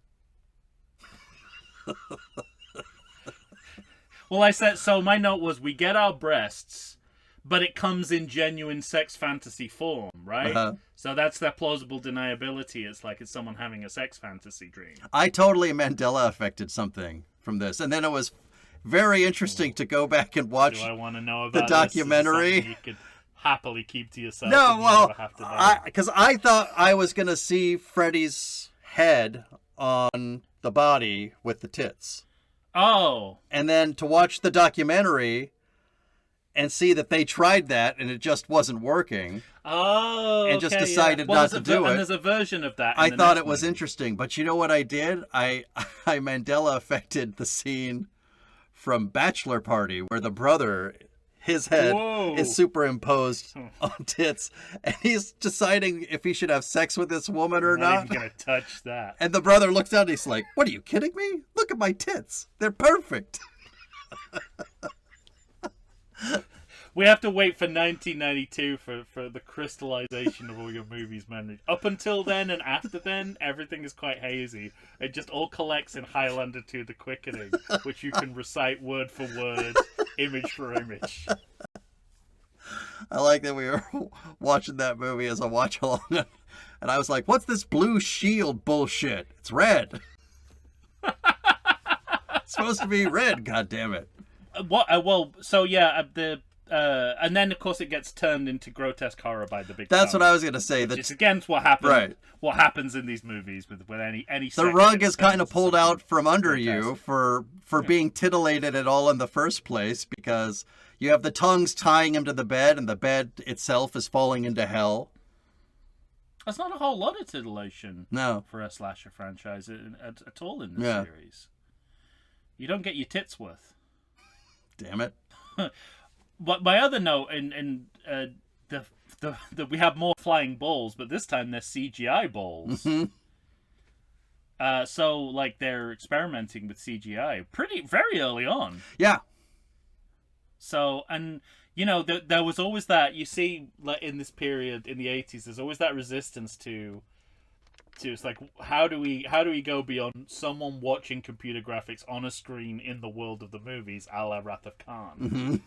Speaker 2: Well, I said, so my note was, we get our breasts, but it comes in genuine sex fantasy form, right?
Speaker 1: Uh-huh.
Speaker 2: So that's their plausible deniability. It's like it's someone having a sex fantasy dream.
Speaker 1: I totally Mandela affected something from this. And then it was very interesting to go back and watch
Speaker 2: Do I want to know about
Speaker 1: the documentary.
Speaker 2: You could happily keep to yourself.
Speaker 1: No, well, because I thought I was going to see Freddy's head on the body with the tits.
Speaker 2: Oh.
Speaker 1: And then to watch the documentary and see that they tried that and it just wasn't working.
Speaker 2: Oh,
Speaker 1: and just decided not to do it.
Speaker 2: And there's a version of that.
Speaker 1: I thought it was interesting, but you know what I did? I Mandela affected the scene from Bachelor Party where the brother, his head is superimposed on tits, and he's deciding if he should have sex with this woman or not.
Speaker 2: I'm not even gonna touch that.
Speaker 1: And the brother looks down and he's like, "What, are you kidding me? Look at my tits. They're perfect."
Speaker 2: We have to wait for 1992 for the crystallization of all your movies' memories. Up until then and after then, everything is quite hazy. It just all collects in Highlander 2: The Quickening, which you can recite word for word, image for image.
Speaker 1: I like that we were watching that movie as a watch-along, and I was like, "What's this blue shield bullshit? It's red. It's supposed to be red, goddammit."
Speaker 2: And then of course it gets turned into grotesque horror by the big.
Speaker 1: That's what I was gonna say.
Speaker 2: It's against what happens.
Speaker 1: Right.
Speaker 2: What happens in these movies with any.
Speaker 1: The rug is kind of pulled out from under you for being titillated at all in the first place, because you have the tongues tying him to the bed, and the bed itself is falling into hell.
Speaker 2: That's not a whole lot of titillation.
Speaker 1: No.
Speaker 2: For a slasher franchise at all in this series. You don't get your tits worth.
Speaker 1: Damn it.
Speaker 2: But my other note, we have more flying balls, but this time they're CGI balls.
Speaker 1: Mm-hmm.
Speaker 2: So like they're experimenting with CGI very early on.
Speaker 1: Yeah.
Speaker 2: So, and there was always that, you see, like in this period in the 80s, there's always that resistance to to. It's like, how do we go beyond someone watching computer graphics on a screen in the world of the movies, a la Wrath of Khan,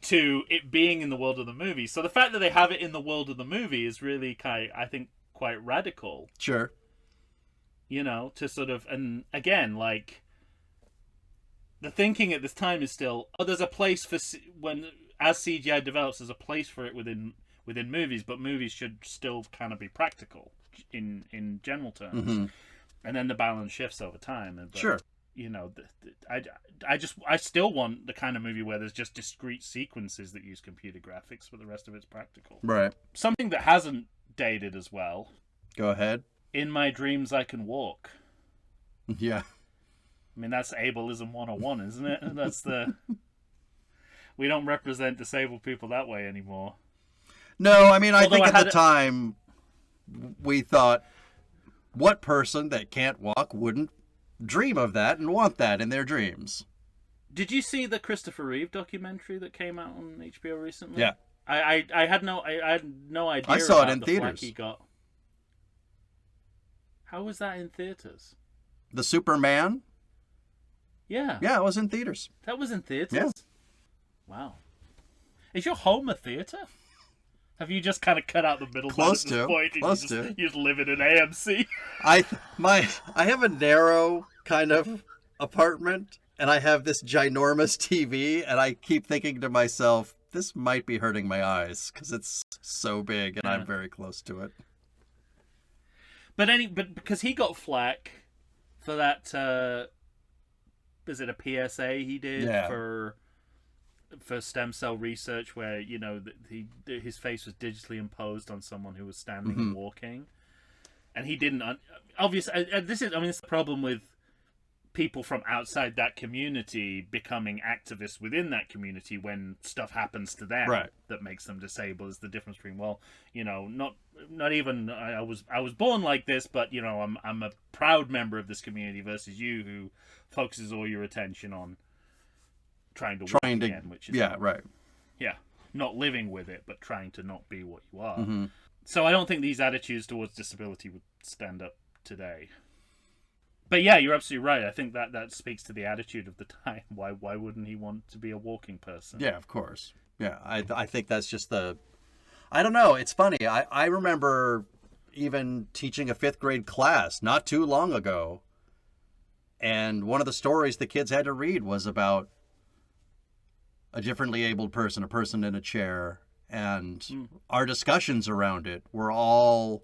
Speaker 2: to it being in the world of the movie? So the fact that they have it in the world of the movie is really I think, quite radical.
Speaker 1: Sure.
Speaker 2: You know, to sort of, and again, like, the thinking at this time is still, there's a place for, when, as CGI develops, there's a place for it within movies, but movies should still kind of be practical in general terms. And then the balance shifts over time. But,
Speaker 1: sure.
Speaker 2: You know, I still want the kind of movie where there's just discrete sequences that use computer graphics, but the rest of it's practical.
Speaker 1: Right.
Speaker 2: Something that hasn't dated as well.
Speaker 1: Go ahead.
Speaker 2: In My Dreams I Can Walk.
Speaker 1: Yeah.
Speaker 2: I mean, that's ableism 101, isn't it? That's the... We don't represent disabled people that way anymore.
Speaker 1: No, I mean, I think at the time, we thought, what person that can't walk wouldn't dream of that and want that in their dreams?
Speaker 2: Did you see the Christopher Reeve documentary that came out on HBO recently?
Speaker 1: Yeah.
Speaker 2: I had no idea.
Speaker 1: I saw
Speaker 2: about
Speaker 1: it in
Speaker 2: the
Speaker 1: theaters.
Speaker 2: flack he got. How was that in theaters?
Speaker 1: The Superman?
Speaker 2: Yeah.
Speaker 1: Yeah, it was in theaters.
Speaker 2: That was in theaters?
Speaker 1: Yeah.
Speaker 2: Wow. Is your home a theater? Have you just kind of cut out the middle
Speaker 1: Close
Speaker 2: at this
Speaker 1: to.
Speaker 2: point?
Speaker 1: Close
Speaker 2: you
Speaker 1: to.
Speaker 2: You just live in an AMC.
Speaker 1: I have a narrow kind of apartment, and I have this ginormous TV, and I keep thinking to myself, this might be hurting my eyes because it's so big, and I'm very close to it.
Speaker 2: But because he got flack for that, is it a PSA he did for stem cell research, where, you know, his face was digitally imposed on someone who was standing and walking, and he didn't. Obviously, this is the problem with people from outside that community becoming activists within that community when stuff happens to them that makes them disabled. Is the difference between, well, you know, not even I was born like this, but, you know, I'm a proud member of this community, versus you who focuses all your attention on trying to walk again, which is not living with it, but trying to not be what you are. So I don't think these attitudes towards disability would stand up today. But yeah, you're absolutely right. I think that speaks to the attitude of the time. Why wouldn't he want to be a walking person?
Speaker 1: Yeah, of course. Yeah, I think that's just I don't know. It's funny. I remember even teaching a 5th grade class not too long ago, and one of the stories the kids had to read was about a differently abled person, a person in a chair, and our discussions around it were all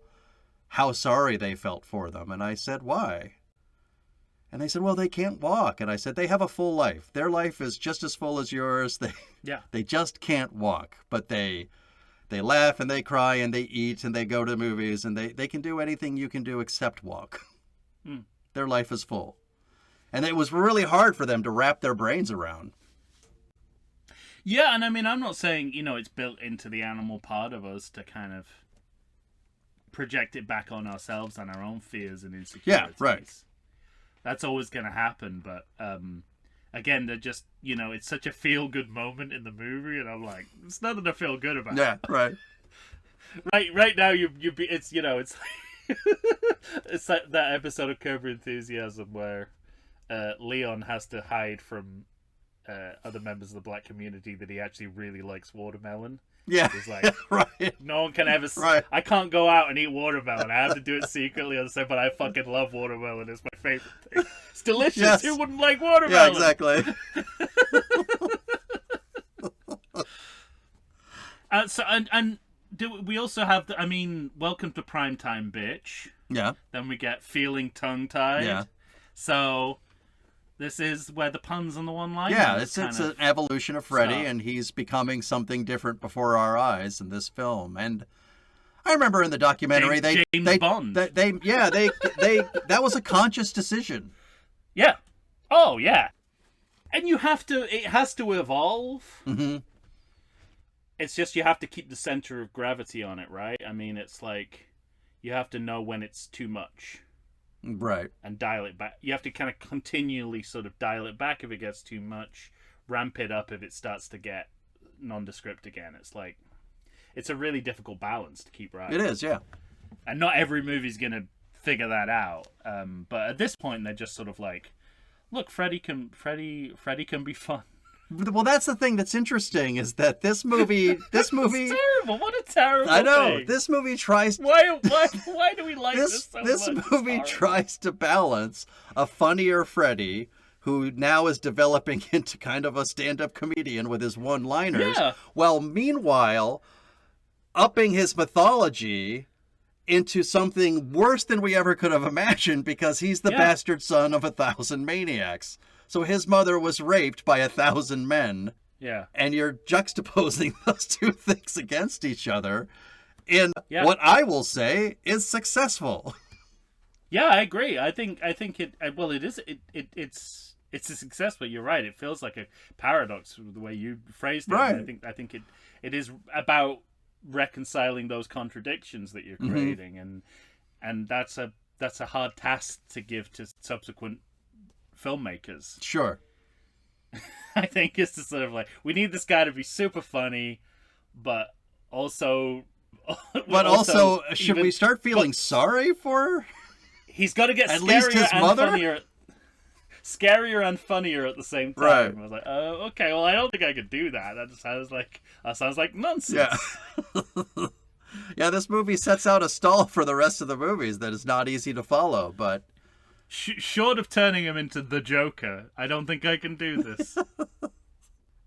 Speaker 1: how sorry they felt for them. And I said, why? And they said, well, they can't walk. And I said, they have a full life. Their life is just as full as yours. They just can't walk. But they laugh and they cry and they eat and they go to movies and they can do anything you can do except walk. Their life is full. And it was really hard for them to wrap their brains around.
Speaker 2: Yeah, and I mean, I'm not saying, you know, it's built into the animal part of us to kind of project it back on ourselves and our own fears and insecurities.
Speaker 1: Yeah, right.
Speaker 2: That's always going to happen, but again, they're just, you know, it's such a feel-good moment in the movie, and I'm like, there's nothing to feel good about.
Speaker 1: Yeah, right.
Speaker 2: right now, it's, you know, it's it's like that episode of Curb Your Enthusiasm where Leon has to hide from other members of the black community that he actually really likes watermelon.
Speaker 1: Yeah,
Speaker 2: it's like,
Speaker 1: right.
Speaker 2: No one can ever
Speaker 1: right.
Speaker 2: I can't go out and eat watermelon. I have to do it secretly on the side, but I fucking love watermelon. It's my favorite thing. It's delicious.
Speaker 1: Yes.
Speaker 2: Who wouldn't like watermelon?
Speaker 1: Yeah, exactly.
Speaker 2: We also have Welcome to Primetime, Bitch.
Speaker 1: Yeah.
Speaker 2: Then we get Feeling Tongue-Tied.
Speaker 1: Yeah.
Speaker 2: So this is where the puns on the one-line.
Speaker 1: Yeah, it's an evolution of Freddy, and he's becoming something different before our eyes in this film. And I remember in the documentary,
Speaker 2: James Bond.
Speaker 1: That was a conscious decision.
Speaker 2: Yeah. Oh yeah. And it has to evolve.
Speaker 1: Mm-hmm.
Speaker 2: It's just you have to keep the center of gravity on it, right? I mean, it's like you have to know when it's too much.
Speaker 1: Right.
Speaker 2: And dial it back. You have to kind of continually sort of dial it back if it gets too much, ramp it up if it starts to get nondescript again. It's like, it's a really difficult balance to keep right.
Speaker 1: It is, yeah.
Speaker 2: And not every movie's gonna figure that out. But at this point, they're just sort of like, look, Freddy can be fun.
Speaker 1: Well, that's the thing that's interesting is that this movie.
Speaker 2: It's terrible. What a terrible
Speaker 1: I know.
Speaker 2: thing.
Speaker 1: This movie tries.
Speaker 2: Why do we like this so much?
Speaker 1: This movie tries to balance a funnier Freddy, who now is developing into kind of a stand-up comedian with his one-liners, while meanwhile upping his mythology into something worse than we ever could have imagined, because he's the bastard son of 1,000 maniacs. So his mother was raped by 1,000 men.
Speaker 2: Yeah.
Speaker 1: And you're juxtaposing those two things against each other in what I will say is successful.
Speaker 2: Yeah, I agree. I think it's a success, but you're right. It feels like a paradox the way you phrased it.
Speaker 1: Right.
Speaker 2: I think it is about reconciling those contradictions that you're creating, and that's a hard task to give to subsequent filmmakers.
Speaker 1: Sure.
Speaker 2: I think it's just sort of like, we need this guy to be super funny, but also should we start feeling sorry for?
Speaker 1: He's got to get
Speaker 2: at least his mother. Scarier and funnier at the same time. Right. I was like, oh, okay. Well, I don't think I could do that. That sounds like nonsense.
Speaker 1: Yeah. Yeah. This movie sets out a stall for the rest of the movies that is not easy to follow, but.
Speaker 2: Short of turning him into the Joker, I don't think I can do this.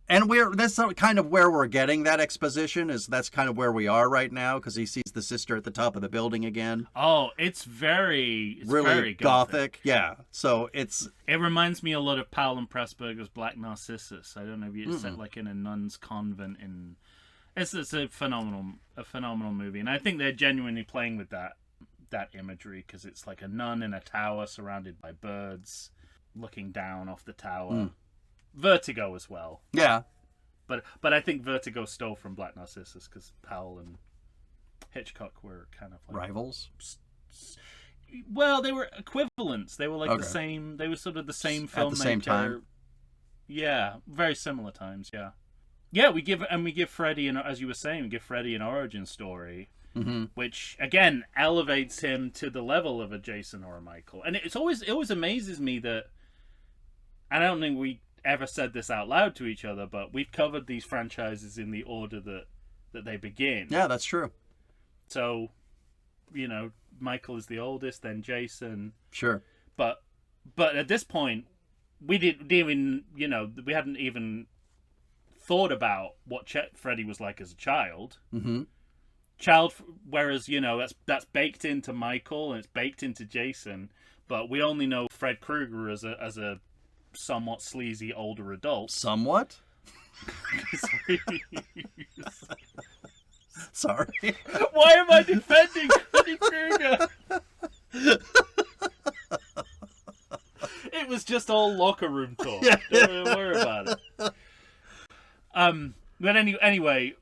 Speaker 1: And that's kind of where we're getting that exposition, that's kind of where we are right now, because he sees the sister at the top of the building again.
Speaker 2: Oh, it's very
Speaker 1: gothic. Yeah. So it
Speaker 2: reminds me a lot of Powell and Pressburger's Black Narcissus. I don't know if it's set like in a nun's convent it's a phenomenal movie, and I think they're genuinely playing with that imagery, because it's like a nun in a tower surrounded by birds looking down off the tower. Vertigo as well.
Speaker 1: Yeah.
Speaker 2: But I think Vertigo stole from Black Narcissus, because Powell and Hitchcock were kind of like
Speaker 1: rivals.
Speaker 2: Well, they were equivalents. They were like the same. They were sort of the same filmmaker. At the same time. Yeah, very similar times. Yeah, yeah. We give Freddy, as you were saying, we give Freddy an origin story. Which again elevates him to the level of a Jason or a Michael, and it always amazes me that, and I don't think we ever said this out loud to each other, but we've covered these franchises in the order that they begin.
Speaker 1: Yeah, that's true.
Speaker 2: So, Michael is the oldest, then Jason.
Speaker 1: Sure.
Speaker 2: But at this point, we didn't even we hadn't even thought about what Freddy was like as a child. Whereas that's baked into Michael and it's baked into Jason, but we only know Fred Krueger as a somewhat sleazy older adult.
Speaker 1: Somewhat? Sorry.
Speaker 2: Why am I defending Freddy Krueger? It was just all locker room talk. Don't worry about it. But anyway,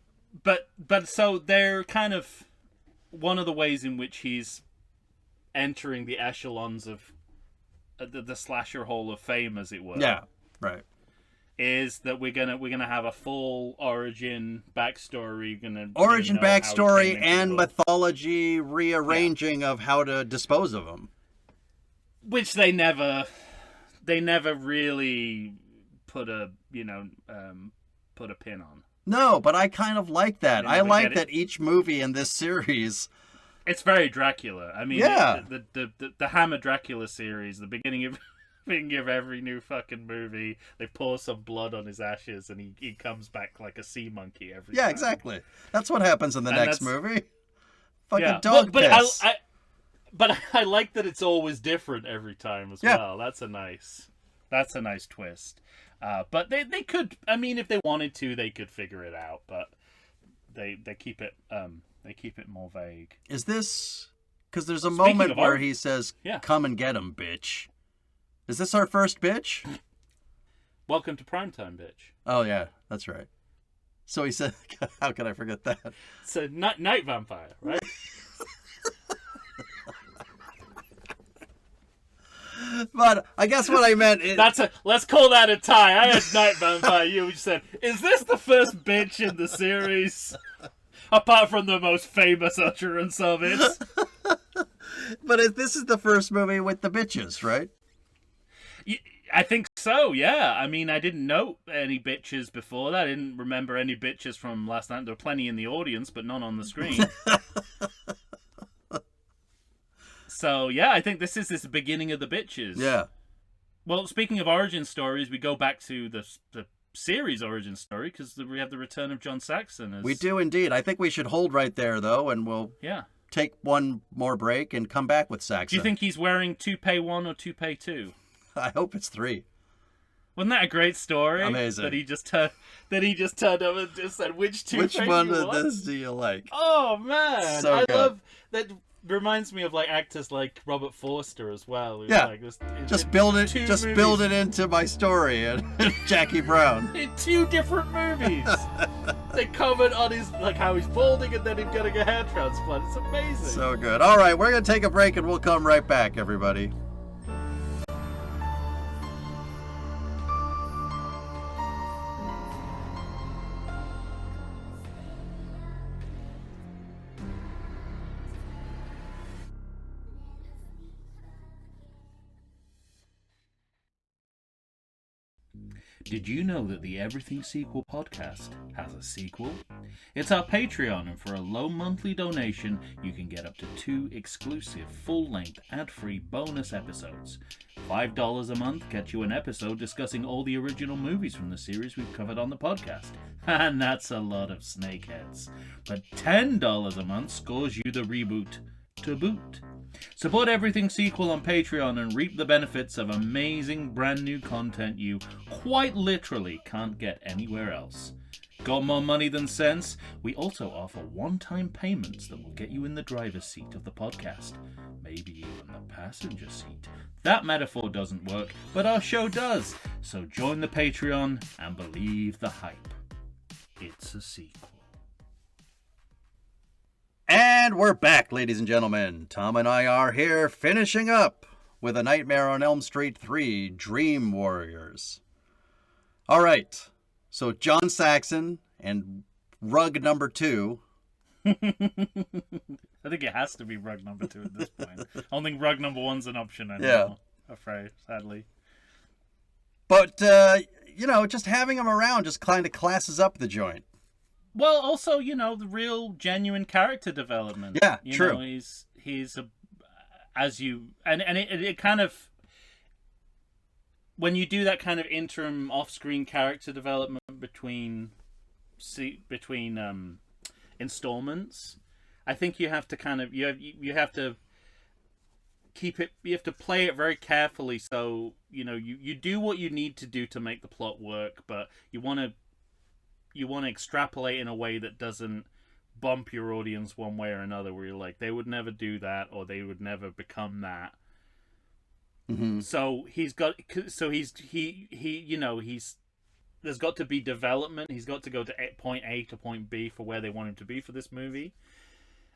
Speaker 2: but so they're kind of one of the ways in which he's entering the echelons of the slasher hall of fame, as it were.
Speaker 1: Yeah, right.
Speaker 2: Is that we're gonna have a full origin backstory,
Speaker 1: backstory and mythology rearranging of how to dispose of him, which
Speaker 2: they never really put a pin on.
Speaker 1: No, but I kind of like that. I like that each movie in this series.
Speaker 2: It's very Dracula. I mean, the Hammer Dracula series, the beginning of every new fucking movie, they pour some blood on his ashes and he comes back like a sea monkey every time.
Speaker 1: Yeah, exactly. That's what happens in the next movie. Fucking dog piss.
Speaker 2: But I like that it's always different every time as well. That's a nice twist. But they could, I mean, if they wanted to, they could figure it out. But they keep it more vague.
Speaker 1: Is this because there's a moment where he says, "Come and get him, bitch." Is this our first bitch?
Speaker 2: Welcome to primetime, bitch.
Speaker 1: Oh yeah, that's right. So he said, "How could I forget that?"
Speaker 2: It's a night vampire, right?
Speaker 1: But I guess what I meant is...
Speaker 2: Let's call that a tie. I had Night Vampire. You said, is this the first bitch in the series? Apart from the most famous utterance of it.
Speaker 1: But this is the first movie with the bitches, right?
Speaker 2: I think so, yeah. I mean, I didn't know any bitches before that. I didn't remember any bitches from last night. There were plenty in the audience, but none on the screen. So, yeah, I think this is the beginning of the bitches.
Speaker 1: Yeah.
Speaker 2: Well, speaking of origin stories, we go back to the series origin story because we have the return of John Saxon.
Speaker 1: We do indeed. I think we should hold right there, though, and we'll take one more break and come back with Saxon.
Speaker 2: Do you think he's wearing toupee 1 or toupee 2?
Speaker 1: I hope it's 3.
Speaker 2: Wasn't that a great story?
Speaker 1: Amazing.
Speaker 2: That he just turned up and just said, "Which toupee?
Speaker 1: Which one of this do you like?"
Speaker 2: Oh man,
Speaker 1: so
Speaker 2: I
Speaker 1: good.
Speaker 2: love that. Reminds me of like actors like Robert Forster as well.
Speaker 1: Yeah,
Speaker 2: like,
Speaker 1: just build it into my story and Jackie Brown
Speaker 2: in 2 different movies. They covered on his like how he's balding and then him getting a hair transplant. It's amazing.
Speaker 1: So good. All right, we're gonna take a break and we'll come right back, everybody.
Speaker 2: Did you know that the Everything Sequel podcast has a sequel? It's our Patreon, and for a low monthly donation, you can get up to 2 exclusive, full-length, ad-free bonus episodes. $5 a month gets you an episode discussing all the original movies from the series we've covered on the podcast. And that's a lot of snakeheads. But $10 a month scores you the reboot to boot. Support Everything Sequel on Patreon and reap the benefits of amazing brand new content you quite literally can't get anywhere else. Got more money than sense? We also offer one-time payments that will get you in the driver's seat of the podcast. Maybe even the passenger seat. That metaphor doesn't work, but our show does. So join the Patreon and believe the hype. It's a sequel.
Speaker 1: And we're back, ladies and gentlemen. Tom and I are here finishing up with A Nightmare on Elm Street 3, Dream Warriors. All right, so John Saxon and rug number 2.
Speaker 2: I think it has to be rug number 2 at this point. I don't think rug number 1's an option anymore, I'm afraid, sadly.
Speaker 1: But, just having him around just kind of classes up the joint.
Speaker 2: Well, also, the real genuine character development.
Speaker 1: Yeah, true.
Speaker 2: He's a, as you, and it kind of, when you do that kind of interim off-screen character development between installments, I think you have to kind of, you have to keep it, you have to play it very carefully. So, you do what you need to do to make the plot work, but you want to extrapolate in a way that doesn't bump your audience one way or another, where you're like, they would never do that, or they would never become that.
Speaker 1: Mm-hmm.
Speaker 2: So there's got to be development. He's got to go to point A to point B for where they want him to be for this movie.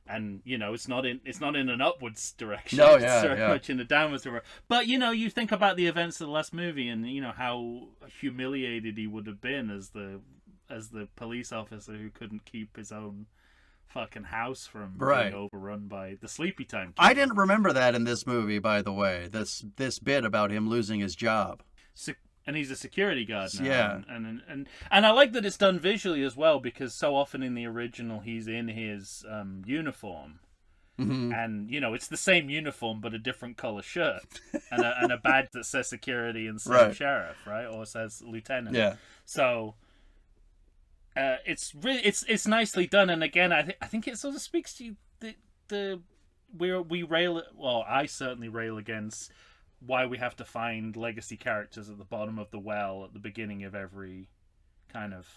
Speaker 2: And it's not in an upwards direction.
Speaker 1: No,
Speaker 2: it's
Speaker 1: very
Speaker 2: much in a downwards direction. But you think about the events of the last movie, and how humiliated he would have been as the police officer who couldn't keep his own fucking house from being overrun by the Sleepy Time killer.
Speaker 1: I didn't remember that in this movie, by the way. This bit about him losing his job.
Speaker 2: And he's a security guard now.
Speaker 1: Yeah.
Speaker 2: And I like that it's done visually as well, because so often in the original he's in his uniform.
Speaker 1: Mm-hmm.
Speaker 2: And, it's the same uniform but a different color shirt. and a badge that says security and says sheriff, right? Or says lieutenant.
Speaker 1: Yeah.
Speaker 2: So it's nicely done, and again, I think it sort of speaks to I certainly rail against why we have to find legacy characters at the bottom of the well at the beginning of every kind of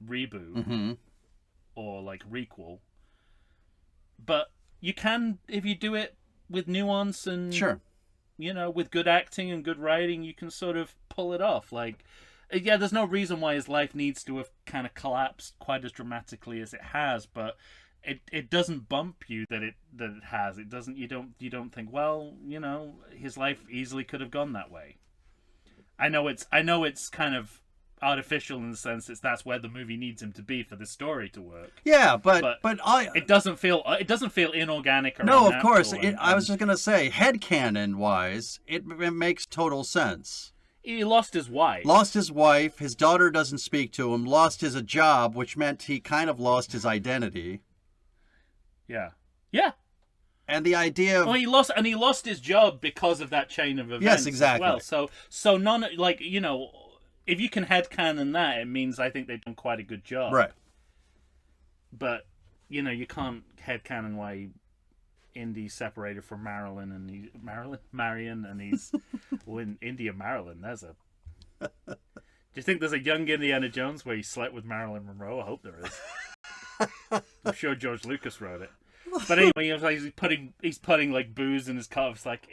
Speaker 2: reboot
Speaker 1: mm-hmm.
Speaker 2: or like requel. But you can, if you do it with nuance and with good acting and good writing, you can sort of pull it off. Like, there's no reason why his life needs to have kind of collapsed quite as dramatically as it has, but it doesn't bump you that it has. It doesn't. You don't think, well, his life easily could have gone that way. I know it's kind of artificial in the sense that that's where the movie needs him to be for the story to work.
Speaker 1: Yeah, but
Speaker 2: it doesn't feel inorganic or
Speaker 1: no, of course.
Speaker 2: unnatural,
Speaker 1: I was just gonna say, headcanon wise, it makes total sense.
Speaker 2: he lost his wife.
Speaker 1: Lost his wife. His daughter doesn't speak to him. Lost his job, which meant he kind of lost his identity.
Speaker 2: Yeah.
Speaker 1: And the idea of
Speaker 2: Well, he lost his job because of that chain of events.
Speaker 1: Yes, exactly.
Speaker 2: As well, so none like if you can headcanon that, it means I think they've done quite a good job.
Speaker 1: right.
Speaker 2: But you can't headcanon why Indy's separated from Marion, and he's well, in Indy and Marilyn. Do you think there's a young Indiana Jones where he slept with Marilyn Monroe? I hope there is. I'm sure George Lucas wrote it. But anyway, he's putting like booze in his cup. It's like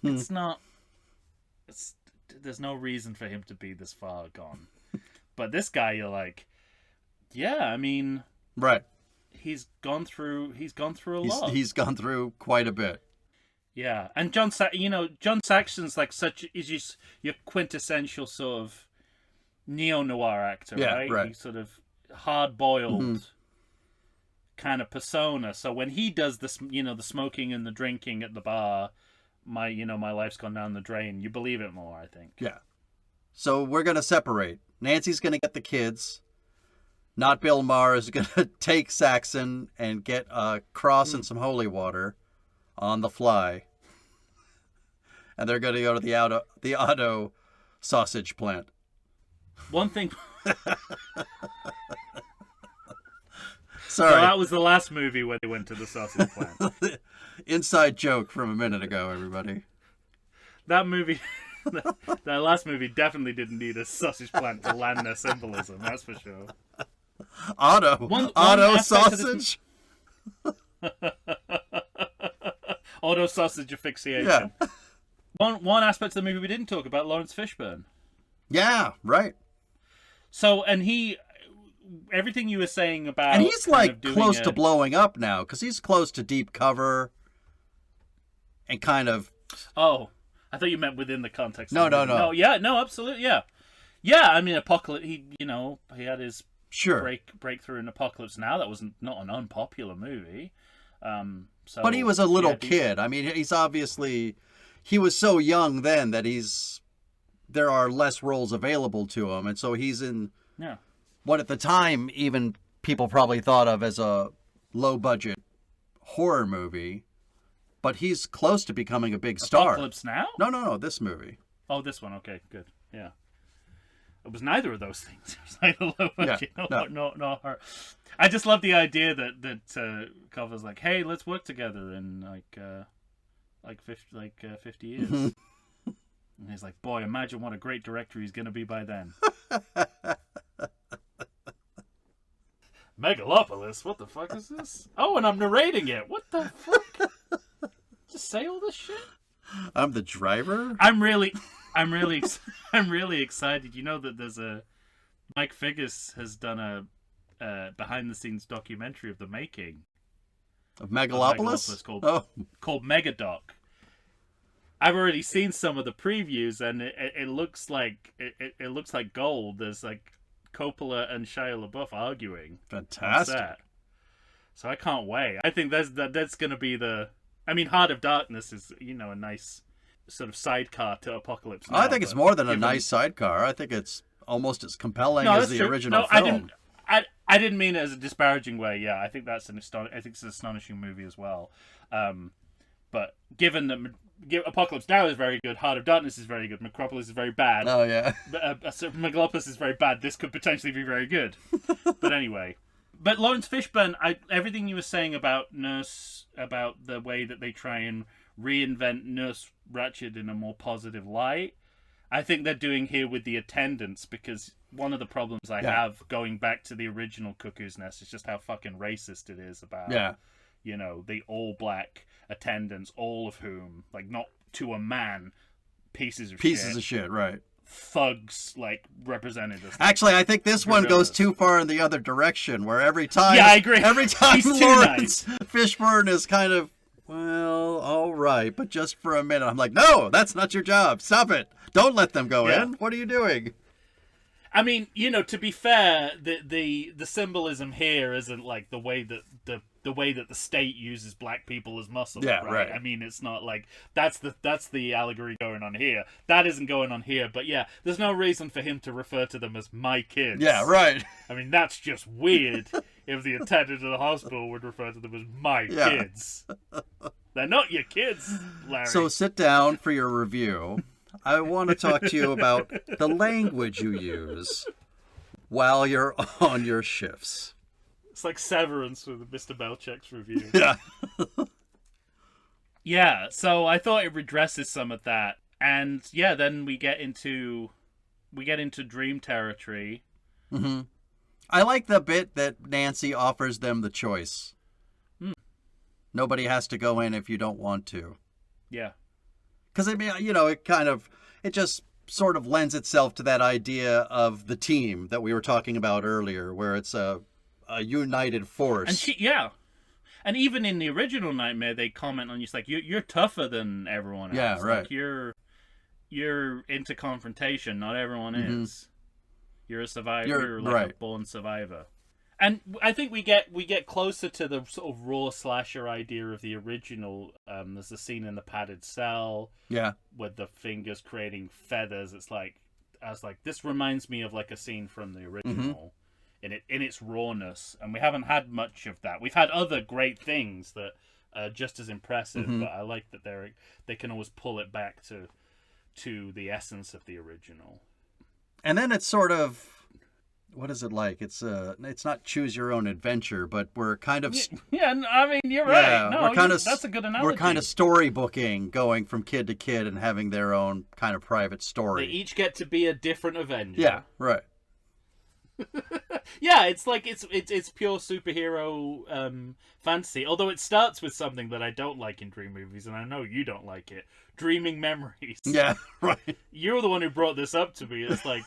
Speaker 2: it's not. There's no reason for him to be this far gone. But this guy, you're like, yeah, I mean,
Speaker 1: Right.
Speaker 2: he's gone through a lot.
Speaker 1: He's gone through quite a bit.
Speaker 2: Yeah, and John Saxon's like is just your quintessential sort of neo-noir actor,
Speaker 1: Yeah,
Speaker 2: right?
Speaker 1: right.
Speaker 2: He's sort of hard-boiled kind of persona. So when he does this, the smoking and the drinking at the bar, my life's gone down the drain, you believe it more, I think.
Speaker 1: Yeah. So we're going to separate. Nancy's going to get the kids. Not Bill Maher is going to take Saxon and get a cross and some holy water on the fly. And they're going to go to the auto sausage plant.
Speaker 2: One thing.
Speaker 1: Sorry.
Speaker 2: So that was the last movie where they went to the sausage plant.
Speaker 1: Inside joke from a minute ago, everybody.
Speaker 2: That movie, that last movie definitely didn't need a sausage plant to land their symbolism. That's for sure.
Speaker 1: Auto
Speaker 2: aspect of
Speaker 1: sausage.
Speaker 2: Auto sausage asphyxiation.
Speaker 1: Yeah.
Speaker 2: One aspect of the movie we didn't talk about, Lawrence Fishburne.
Speaker 1: Yeah, right.
Speaker 2: So, and everything you were saying about,
Speaker 1: And he's like
Speaker 2: doing
Speaker 1: close to blowing up now because he's close to deep cover and kind of.
Speaker 2: Oh, I thought you meant within the context.
Speaker 1: No.
Speaker 2: No, yeah, no, absolutely, yeah. Yeah, I mean, Apocalypse, he had his
Speaker 1: Sure.
Speaker 2: breakthrough in Apocalypse Now. That was not an unpopular movie.
Speaker 1: But he was a little kid. I mean, he was so young then that there are less roles available to him. And so he's in what at the time even people probably thought of as a low budget horror movie. But he's close to becoming a big star.
Speaker 2: Apocalypse Now?
Speaker 1: No, this movie.
Speaker 2: Oh, this one. Okay, good. Yeah. It was neither of those things. It was neither low budget, no horror. I just love the idea that Cover's like, hey, let's work together in like 50 years. And he's like, boy, imagine what a great director he's going to be by then. Megalopolis, what the fuck is this? Oh, and I'm narrating it. What the fuck? Just say all this shit?
Speaker 1: I'm the driver?
Speaker 2: I'm really excited. You know that there's Mike Figgis has done a behind the scenes documentary of the making
Speaker 1: Of Megalopolis?
Speaker 2: called Megadoc. I've already seen some of the previews, and it looks like it looks like gold. There's like Coppola and Shia LaBeouf arguing.
Speaker 1: Fantastic.
Speaker 2: On set. So I can't wait. I think that's going to be Heart of Darkness is a nice sort of sidecar to Apocalypse Now.
Speaker 1: I think it's more than a nice sidecar. I think it's almost as compelling as the original film.
Speaker 2: I didn't mean it as a disparaging way. Yeah, I think that's I think it's an astonishing movie as well. But given that Apocalypse Now is very good, Heart of Darkness is very good, Necropolis is very bad.
Speaker 1: Oh yeah.
Speaker 2: Megalopolis is very bad. This could potentially be very good. But anyway. But Lawrence Fishburne, everything you were saying about the way that they try and reinvent Nurse Ratched in a more positive light, I think they're doing here with the attendants, because one of the problems I have going back to the original Cuckoo's Nest is just how fucking racist it is about, the all-black attendants, all of whom, like, not to a man, pieces of shit,
Speaker 1: right.
Speaker 2: Thugs, like, represented as...
Speaker 1: Actually, I think this one goes too far in the other direction, where every time...
Speaker 2: Yeah, I agree.
Speaker 1: Every time
Speaker 2: He's
Speaker 1: Lawrence Fishburne is kind of, well, all right, but just for a minute. I'm like, no, that's not your job. Stop it. Don't let them go in. What are you doing?
Speaker 2: I mean, to be fair, the symbolism here isn't like the way that the way that the state uses black people as muscle.
Speaker 1: Yeah, right.
Speaker 2: I mean, it's not like that's the allegory going on here. That isn't going on here. But yeah, there's no reason for him to refer to them as my kids.
Speaker 1: Yeah, right.
Speaker 2: I mean, that's just weird. If the attendant at the hospital would refer to them as my kids, they're not your kids, Larry.
Speaker 1: So sit down for your review. I want to talk to you about the language you use while you're on your shifts.
Speaker 2: It's like Severance with Mr. Belchek's review.
Speaker 1: Yeah.
Speaker 2: Yeah, so I thought it redresses some of that. And yeah, then we get into dream territory.
Speaker 1: Mm-hmm. I like the bit that Nancy offers them the choice. Nobody has to go in if you don't want to.
Speaker 2: Yeah.
Speaker 1: Because, I mean, it just sort of lends itself to that idea of the team that we were talking about earlier, where it's a united force.
Speaker 2: And and even in the original Nightmare, they comment on you, it's like, you're tougher than everyone else.
Speaker 1: Yeah, right.
Speaker 2: Like, you're into confrontation. Not everyone is. You're a survivor. You're like a born survivor. And I think we get closer to the sort of raw slasher idea of the original. There's a scene in the padded cell.
Speaker 1: Yeah.
Speaker 2: With the fingers creating feathers. It's like, I was like, this reminds me of like a scene from the original in its rawness. And we haven't had much of that. We've had other great things that are just as impressive, but I like that they can always pull it back to the essence of the original.
Speaker 1: And then it's sort of, what is it like? It's not choose your own adventure, but we're kind of
Speaker 2: yeah. I mean, you're right. No, that's a good analogy.
Speaker 1: We're kind of storybooking, going from kid to kid and having their own kind of private story.
Speaker 2: They each get to be a different Avenger.
Speaker 1: Yeah, right.
Speaker 2: Yeah, it's like it's pure superhero fantasy. Although it starts with something that I don't like in dream movies, and I know you don't like it: dreaming memories.
Speaker 1: Yeah, right.
Speaker 2: You're the one who brought this up to me. It's like,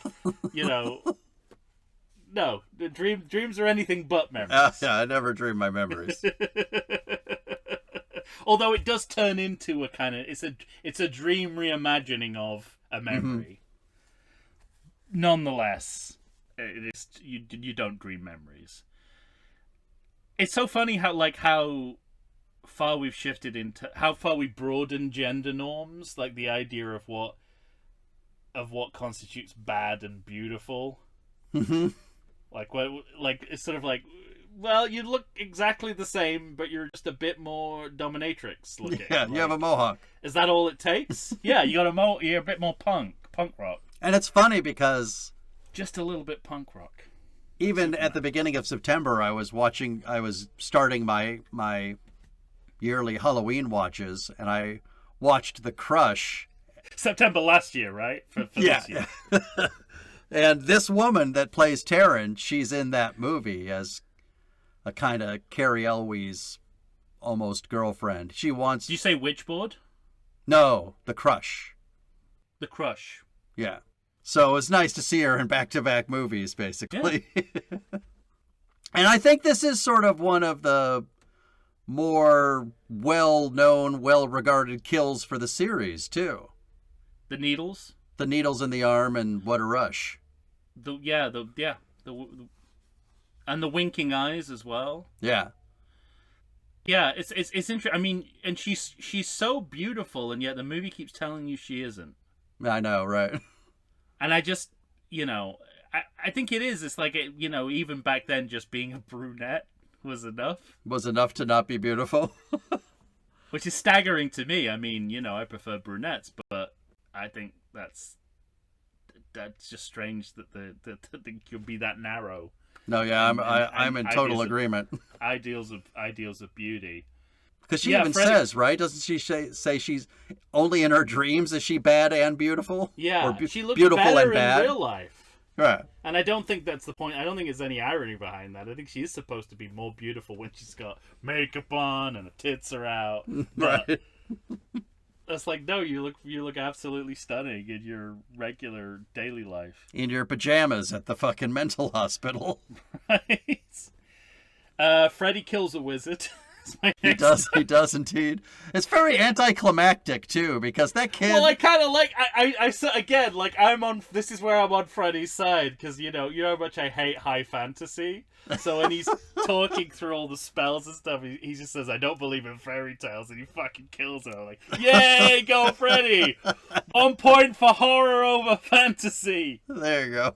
Speaker 2: no, the dreams are anything but memories.
Speaker 1: Yeah, I never dream my memories.
Speaker 2: Although it does turn into a kind of it's a dream reimagining of a memory. Nonetheless, it is you don't dream memories. It's so funny how far we've shifted into how far we broaden gender norms, like the idea of what constitutes bad and beautiful. Like it's sort of like, well, you look exactly the same, but you're just a bit more dominatrix looking.
Speaker 1: Yeah, you have a mohawk.
Speaker 2: Is that all it takes? Yeah, you're a bit more punk rock.
Speaker 1: And it's funny because
Speaker 2: just a little bit punk rock.
Speaker 1: Even at the beginning of September, I was starting my yearly Halloween watches, and I watched The Crush.
Speaker 2: September last year, right? For this year.
Speaker 1: And this woman that plays Taryn, she's in that movie as a kind of Carrie Elwes almost girlfriend. She wants...
Speaker 2: Did you say Witchboard?
Speaker 1: No, The Crush.
Speaker 2: The Crush.
Speaker 1: Yeah. So it's nice to see her in back-to-back movies, basically. Yeah. And I think this is sort of one of the more well-known, well-regarded kills for the series, too.
Speaker 2: The needles?
Speaker 1: The needles in the arm and What a Rush.
Speaker 2: And the winking eyes as well.
Speaker 1: Yeah.
Speaker 2: Yeah, it's interesting. I mean, and she's so beautiful, and yet the movie keeps telling you she isn't.
Speaker 1: I know, right?
Speaker 2: And I just, I think it is. It's like, even back then, just being a brunette was enough.
Speaker 1: Was enough to not be beautiful.
Speaker 2: Which is staggering to me. I mean, I prefer brunettes, but I think that's just strange that you'll be that narrow.
Speaker 1: No, yeah, I'm in total agreement.
Speaker 2: Ideals of beauty.
Speaker 1: Because she even says, right? Doesn't she say she's only in her dreams is she bad and beautiful?
Speaker 2: Yeah,
Speaker 1: or
Speaker 2: she looks
Speaker 1: beautiful
Speaker 2: better
Speaker 1: and bad
Speaker 2: in real life.
Speaker 1: Right.
Speaker 2: And I don't think that's the point. I don't think there's any irony behind that. I think she is supposed to be more beautiful when she's got makeup on and her tits are out.
Speaker 1: Right.
Speaker 2: It's like, no, you look absolutely stunning in your regular daily life.
Speaker 1: In your pajamas at the fucking mental hospital.
Speaker 2: Right. Freddy kills a wizard.
Speaker 1: He does indeed. It's very anticlimactic too, because that kid.
Speaker 2: Well, I kind of like again, like this is where I'm on Freddy's side, because you know how much I hate high fantasy. So when he's talking through all the spells and stuff, he just says, "I don't believe in fairy tales," and he fucking kills her. I'm like, yay, go Freddy! 1 point for horror over fantasy.
Speaker 1: There you go.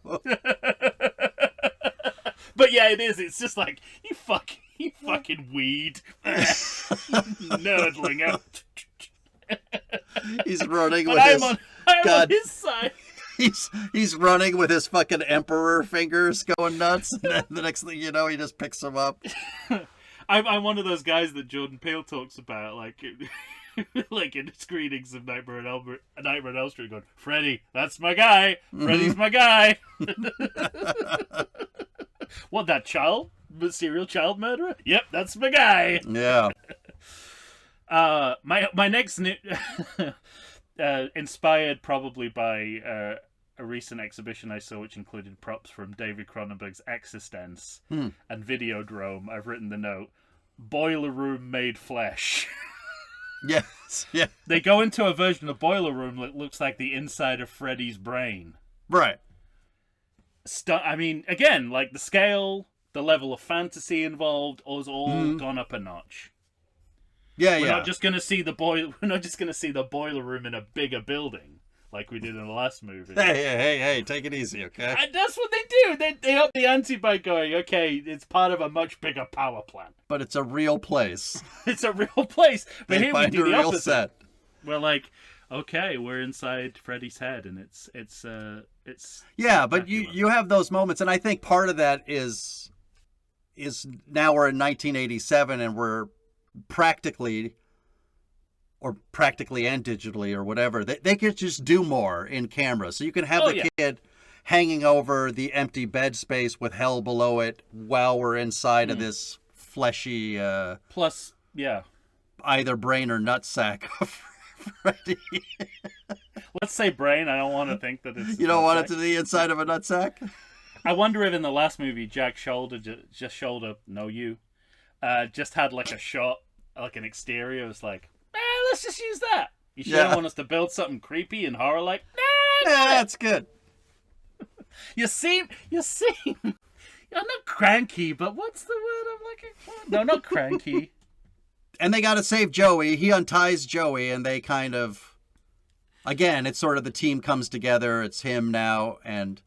Speaker 2: But yeah, it is. It's just like you fucking weed, nerdling out.
Speaker 1: He's running
Speaker 2: But
Speaker 1: with
Speaker 2: I'm
Speaker 1: his.
Speaker 2: on his side.
Speaker 1: He's running with his fucking emperor fingers going nuts, and then the next thing you know, he just picks him up.
Speaker 2: I'm one of those guys that Jordan Peele talks about, like, like in screenings of Nightmare on Elm Street, going, "Freddy, that's my guy. Freddy's my guy." What, that child? The serial child murderer? Yep, that's my guy.
Speaker 1: Yeah.
Speaker 2: My next inspired probably by a recent exhibition I saw, which included props from David Cronenberg's Existence and Videodrome. I've written the note: Boiler Room made flesh.
Speaker 1: Yes. Yeah.
Speaker 2: They go into a version of Boiler Room that looks like the inside of Freddy's brain.
Speaker 1: Right.
Speaker 2: I mean, again, like the scale, the level of fantasy involved has all gone up a notch.
Speaker 1: Yeah,
Speaker 2: We're not just gonna see the boiler room in a bigger building like we did in the last movie.
Speaker 1: Hey, take it easy, okay?
Speaker 2: And that's what they do. They up the ante by going, okay, it's part of a much bigger power plant.
Speaker 1: But it's a real place.
Speaker 2: It's a real place. But
Speaker 1: They
Speaker 2: here we
Speaker 1: find
Speaker 2: do
Speaker 1: a
Speaker 2: the
Speaker 1: real
Speaker 2: opposite.
Speaker 1: set.
Speaker 2: We're like, okay, we're inside Freddy's head, and it's
Speaker 1: Yeah, but you have those moments, and I think part of that is now we're in 1987, and we're practically and digitally or whatever, they could just do more in camera. So you can have kid hanging over the empty bed space with hell below it while we're inside of this fleshy
Speaker 2: plus, yeah,
Speaker 1: either brain or nutsack of Freddy.
Speaker 2: Let's say brain. I don't want to think that it's...
Speaker 1: You don't want it to the inside of a nutsack?
Speaker 2: I wonder if in the last movie Jack Shoulder just had like a shot, like an exterior. It's like, let's just use that. You sure want us to build something creepy and horror like?
Speaker 1: Nah, that's good.
Speaker 2: You seem you're not cranky, but what's the word I'm looking for? No, not cranky.
Speaker 1: And they got to save Joey. He unties Joey, and they kind of, again, it's sort of the team comes together. It's him now and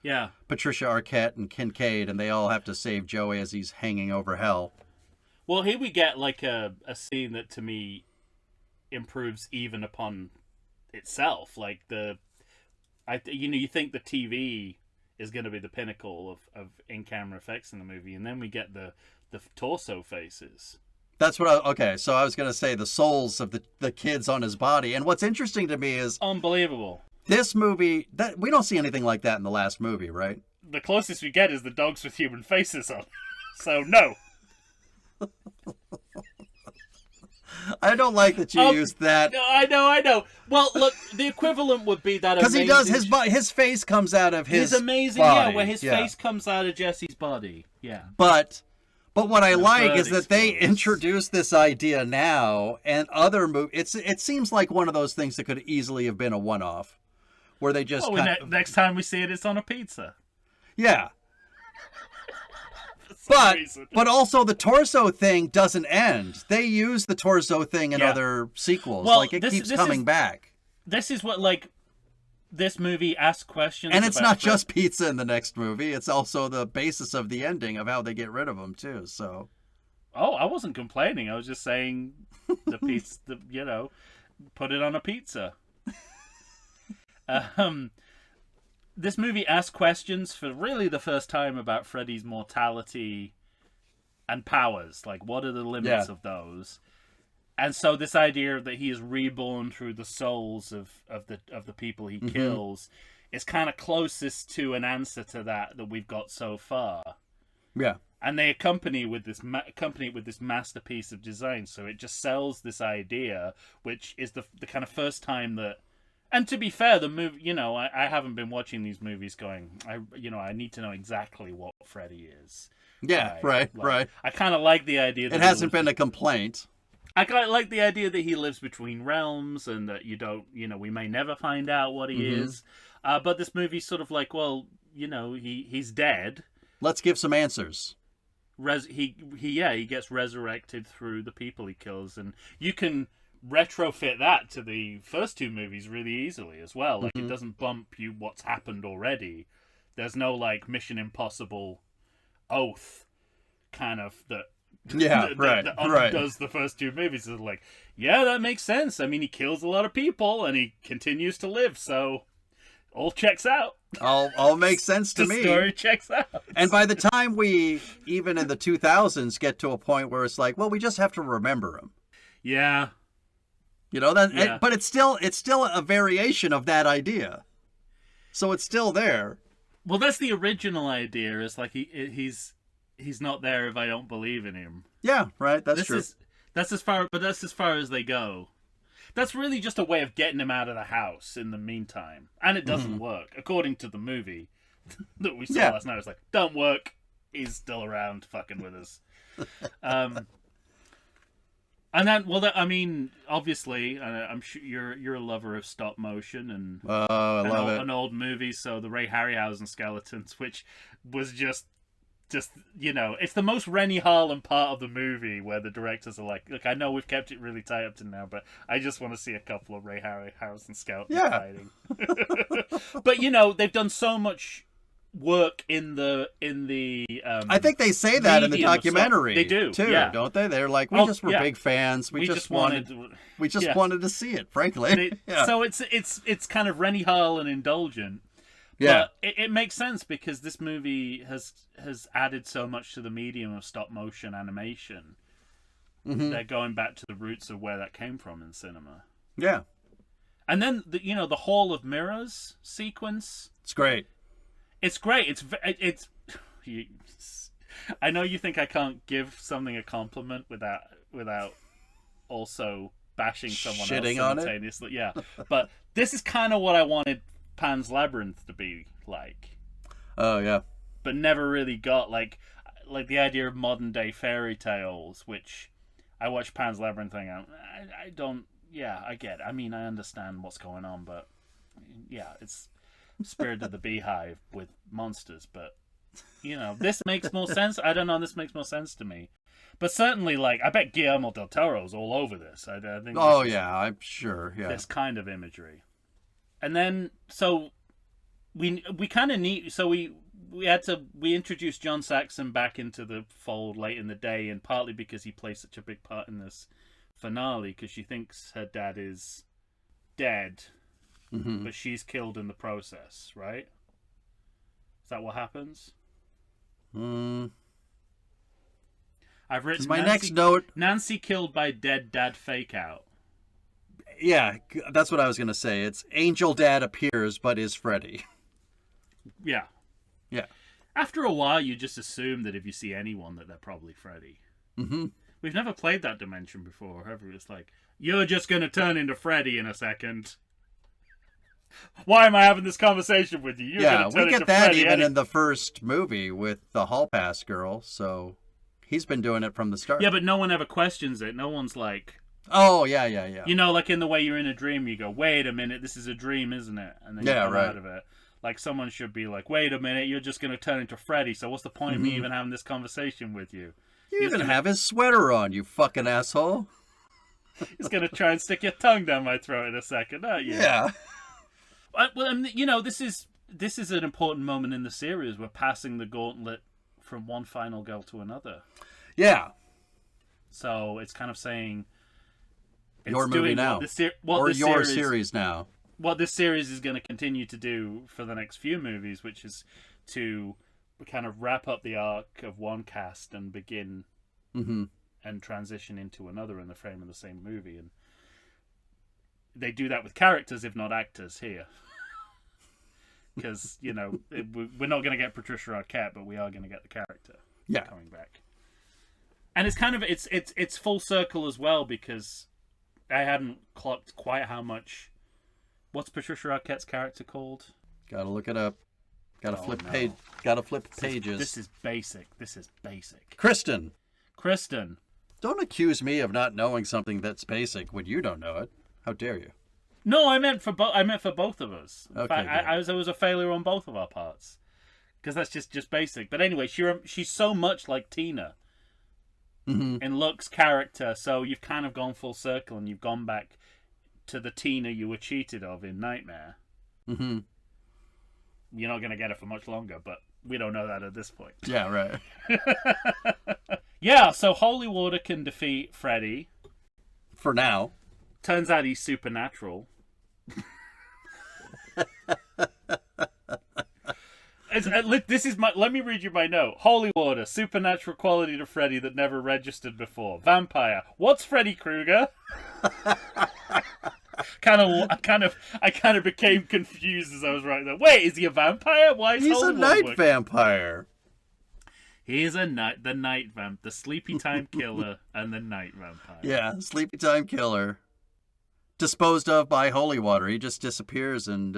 Speaker 1: Patricia Arquette and Kincaid, and they all have to save Joey as he's hanging over hell.
Speaker 2: Well, here we get like a scene that to me improves even upon itself. Like you think the TV is going to be the pinnacle of in-camera effects in the movie, and then we get the torso faces.
Speaker 1: That's what so I was going to say the souls of the kids on his body. And what's interesting to me is...
Speaker 2: Unbelievable.
Speaker 1: This movie, that we don't see anything like that in the last movie, right?
Speaker 2: The closest we get is the dogs with human faces on. So, no.
Speaker 1: I don't like that you used that.
Speaker 2: No, I know. Well, look, the equivalent would be that
Speaker 1: because he does his face comes out of his
Speaker 2: amazing,
Speaker 1: body.
Speaker 2: where his face comes out of Jesse's body. Yeah.
Speaker 1: But what I like is that they introduce this idea now, and other movies. It seems like one of those things that could easily have been a one-off, where they just
Speaker 2: next time we see it, it's on a pizza.
Speaker 1: Yeah. But also the torso thing doesn't end. They use the torso thing in other sequels.
Speaker 2: Well,
Speaker 1: it keeps coming back.
Speaker 2: This is what this movie asks questions.
Speaker 1: And it's not just pizza in the next movie. It's also the basis of the ending of how they get rid of him too. So.
Speaker 2: Oh, I wasn't complaining. I was just saying the pizza. Put it on a pizza. This movie asks questions for really the first time about Freddy's mortality and powers. Like, what are the limits of those? And so this idea that he is reborn through the souls of the people he kills is kind of closest to an answer to that we've got so far.
Speaker 1: Yeah.
Speaker 2: And they accompany it with this masterpiece of design. So it just sells this idea, which is the kind of first time that And to be fair, the movie, I haven't been watching these movies going, I need to know exactly what Freddy is.
Speaker 1: Yeah, right.
Speaker 2: I kind of like the idea that
Speaker 1: it hasn't been a complaint.
Speaker 2: I kind of like the idea that he lives between realms and that we may never find out what he is. But this movie's sort of like, well, he's dead.
Speaker 1: Let's give some answers.
Speaker 2: He gets resurrected through the people he kills, and you can retrofit that to the first two movies really easily as well. Like, it doesn't bump you what's happened already. There's no like Mission Impossible oath kind of that does the first two movies. It's like, yeah, that makes sense. I mean, he kills a lot of people and he continues to live, so all checks out.
Speaker 1: All makes sense to me.
Speaker 2: The story checks out.
Speaker 1: And by the time we, even in the 2000s, get to a point where it's like, well, we just have to remember him.
Speaker 2: Yeah.
Speaker 1: But it's still a variation of that idea. So it's still there.
Speaker 2: Well, that's the original idea. It's like he's not there if I don't believe in him.
Speaker 1: Yeah, right. That's true.
Speaker 2: That's as far as they go. That's really just a way of getting him out of the house in the meantime, and it doesn't work according to the movie that we saw last night. It's like, don't work. He's still around, fucking with us. And then, obviously, I'm sure you're a lover of stop motion and
Speaker 1: I love it.
Speaker 2: An old movie. So the Ray Harryhausen Skeletons, which was just it's the most Rennie Harlan part of the movie where the directors are like, look, I know we've kept it really tight up to now, but I just want to see a couple of Ray Harryhausen Skeletons fighting. But they've done so much work in the
Speaker 1: I think they say that in the documentary.
Speaker 2: They do
Speaker 1: too, don't they? They're like, we just were big fans. We just wanted to see it, frankly.
Speaker 2: So it's kind of Rennie Harlan indulgent.
Speaker 1: Yeah,
Speaker 2: but it makes sense because this movie has added so much to the medium of stop motion animation. They're going back to the roots of where that came from in cinema.
Speaker 1: Yeah,
Speaker 2: and then the Hall of Mirrors sequence.
Speaker 1: It's great.
Speaker 2: It's great. It's. I know you think I can't give something a compliment without also bashing someone
Speaker 1: shitting
Speaker 2: else simultaneously. Yeah, but this is kind of what I wanted Pan's Labyrinth to be like.
Speaker 1: Oh yeah.
Speaker 2: But never really got like the idea of modern day fairy tales, which I watch Pan's Labyrinth thing. I don't. Yeah, I get it. I mean, I understand what's going on, but yeah, it's Spirit of the Beehive with monsters. But this makes more sense. I don't know. This makes more sense to me. But certainly, like, I bet Guillermo del Toro's all over this. I think.
Speaker 1: Oh yeah, I'm sure. Yeah.
Speaker 2: This kind of imagery. And then, so we kind of need. So we introduced John Saxon back into the fold late in the day, and partly because he plays such a big part in this finale, because she thinks her dad is dead, but she's killed in the process. Right? Is that what happens? I've written
Speaker 1: my next note.
Speaker 2: Nancy killed by dead dad fake out.
Speaker 1: Yeah, that's what I was going to say. It's Angel Dad appears, but is Freddy.
Speaker 2: Yeah.
Speaker 1: Yeah.
Speaker 2: After a while, you just assume that if you see anyone, that they're probably Freddy. We've never played that dimension before, have we? It's like, you're just going to turn into Freddy in a second. Why am I having this conversation with you?
Speaker 1: We get that even in the first movie with the Hall Pass girl, so he's been doing it from the start.
Speaker 2: Yeah, but no one ever questions it. No one's like...
Speaker 1: Oh, yeah.
Speaker 2: Like in the way you're in a dream, you go, wait a minute, this is a dream, isn't it? And then you come out of it. Like, someone should be like, wait a minute, you're just going to turn into Freddy, so what's the point of me even having this conversation with you?
Speaker 1: You even have his sweater on, you fucking asshole.
Speaker 2: He's going to try and stick your tongue down my throat in a second, aren't you?
Speaker 1: Yeah.
Speaker 2: Well, this is an important moment in the series. We're passing the gauntlet from one final girl to another.
Speaker 1: Yeah.
Speaker 2: So it's kind of saying...
Speaker 1: Your movie now. Your series now.
Speaker 2: What this series is going to continue to do for the next few movies, which is to kind of wrap up the arc of one cast and begin and transition into another in the frame of the same movie. And they do that with characters, if not actors, here. Because, we're not going to get Patricia Arquette, but we are going to get the character coming back. And it's kind of, it's full circle as well, because I hadn't clocked quite how much What's Patricia Arquette's character called?
Speaker 1: Gotta look it up. Gotta
Speaker 2: Oh,
Speaker 1: flip
Speaker 2: no.
Speaker 1: page. Gotta flip pages.
Speaker 2: This is basic. This is basic.
Speaker 1: Kristen.
Speaker 2: Kristen.
Speaker 1: Don't accuse me of not knowing something that's basic when you don't know it. How dare you?
Speaker 2: No, I meant for both of us. In
Speaker 1: Okay,
Speaker 2: fact,
Speaker 1: good.
Speaker 2: I was a failure on both of our parts because that's just basic. But anyway, she's so much like Tina in looks, character. So you've kind of gone full circle and you've gone back to the Tina you were cheated of in Nightmare.
Speaker 1: Mm-hmm.
Speaker 2: You're not going to get it for much longer, but we don't know that at this point.
Speaker 1: Yeah, right.
Speaker 2: Yeah, so Holy Water can defeat Freddy.
Speaker 1: For now.
Speaker 2: Turns out he's supernatural. This is my. Let me read you my note. Holy Water, supernatural quality to Freddy that never registered before. Vampire. What's Freddy Krueger? I kind of became confused as I was writing that. Wait, is he a vampire? Why is
Speaker 1: He's
Speaker 2: Holy
Speaker 1: a
Speaker 2: Water
Speaker 1: night
Speaker 2: working?
Speaker 1: vampire.
Speaker 2: He is the night vamp, the sleepy time killer, and the night vampire.
Speaker 1: Yeah, sleepy time killer. Disposed of by Holy Water. He just disappears and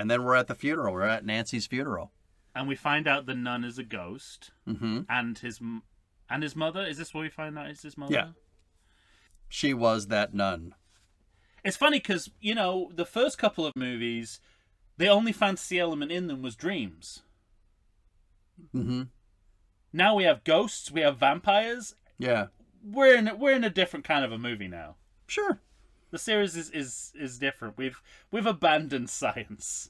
Speaker 1: then we're at the funeral. We're at Nancy's funeral.
Speaker 2: And we find out the nun is a ghost,
Speaker 1: Mm-hmm.
Speaker 2: and his mother. Is this what we find out is his mother?
Speaker 1: Yeah. She was that nun.
Speaker 2: It's funny because the first couple of movies, the only fantasy element in them was dreams.
Speaker 1: Mm-hmm.
Speaker 2: Now we have ghosts, we have vampires.
Speaker 1: Yeah.
Speaker 2: We're in a different kind of a movie now.
Speaker 1: Sure.
Speaker 2: The series is different. We've abandoned science.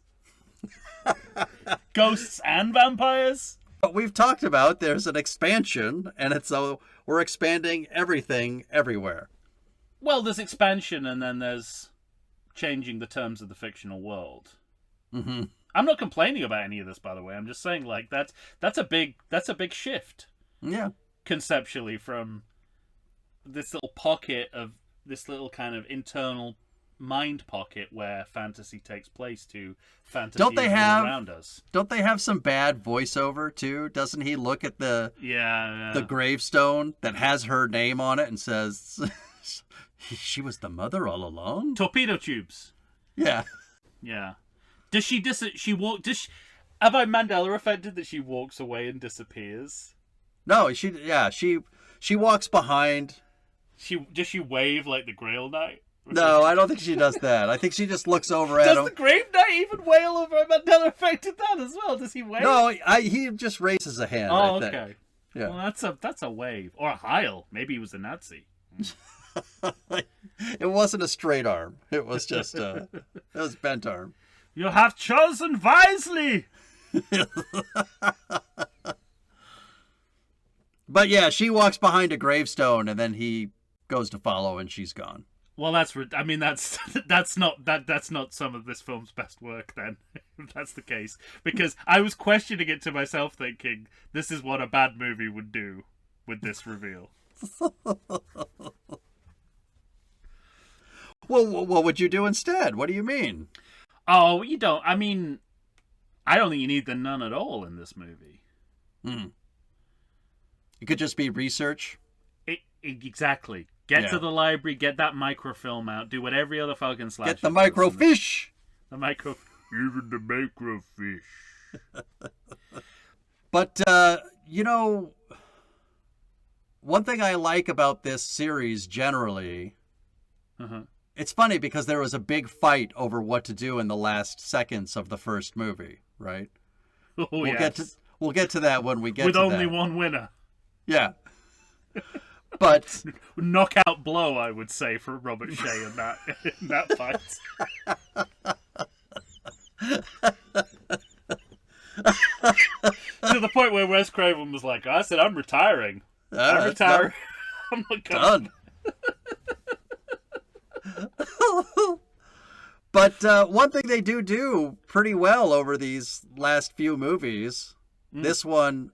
Speaker 2: Ghosts and vampires.
Speaker 1: But we've talked about there's an expansion, and we're expanding everything everywhere.
Speaker 2: Well, there's expansion, and then there's changing the terms of the fictional world.
Speaker 1: Mm-hmm.
Speaker 2: I'm not complaining about any of this, by the way. I'm just saying, like, that's a big shift
Speaker 1: Yeah.
Speaker 2: conceptually from this little pocket of this little kind of internal mind pocket where fantasy takes place to fantasy
Speaker 1: Don't they have
Speaker 2: around us.
Speaker 1: Don't they have some bad voiceover too? Doesn't he look at the
Speaker 2: Yeah.
Speaker 1: gravestone that has her name on it and says she was the mother all along?
Speaker 2: Torpedo tubes.
Speaker 1: Yeah.
Speaker 2: Yeah. Does she have I Mandela affected that she walks away and disappears?
Speaker 1: No, she walks behind.
Speaker 2: Does she wave like the Grail Knight?
Speaker 1: No, I don't think she does that. I think she just looks over at
Speaker 2: Does
Speaker 1: him.
Speaker 2: the Grave Knight even wail over Mandela affected that as well? Does he wave?
Speaker 1: No, he just raises a hand.
Speaker 2: Oh,
Speaker 1: I think.
Speaker 2: okay.
Speaker 1: Yeah.
Speaker 2: Well, that's a wave or a heil. Maybe he was a Nazi.
Speaker 1: It wasn't a straight arm. It was just it was bent arm.
Speaker 2: You have chosen wisely.
Speaker 1: But yeah, she walks behind a gravestone and then he goes to follow and she's gone.
Speaker 2: Well, that's not some of this film's best work then, if that's the case. Because I was questioning it to myself thinking, this is what a bad movie would do with this reveal.
Speaker 1: Well, what would you do instead? What do you mean?
Speaker 2: Oh, you don't. I mean, I don't think you need the nun at all in this movie.
Speaker 1: It could just be research.
Speaker 2: Exactly. Get
Speaker 1: Yeah.
Speaker 2: to the library, get that microfilm out, do what every other fucking slasher
Speaker 1: Get the
Speaker 2: does.
Speaker 1: microfiche.
Speaker 2: Even the microfiche.
Speaker 1: But, one thing I like about this series generally,
Speaker 2: Uh-huh.
Speaker 1: it's funny because there was a big fight over what to do in the last seconds of the first movie, right?
Speaker 2: Oh,
Speaker 1: We'll
Speaker 2: yes.
Speaker 1: get to that when we get
Speaker 2: With
Speaker 1: to
Speaker 2: only
Speaker 1: that.
Speaker 2: one winner.
Speaker 1: Yeah. But
Speaker 2: Knockout blow, I would say, for Robert Shea in that fight. To the point where Wes Craven was like, I said, I'm retiring. I'm retiring. I'm not coming.
Speaker 1: Done. But one thing they do pretty well over these last few movies, this one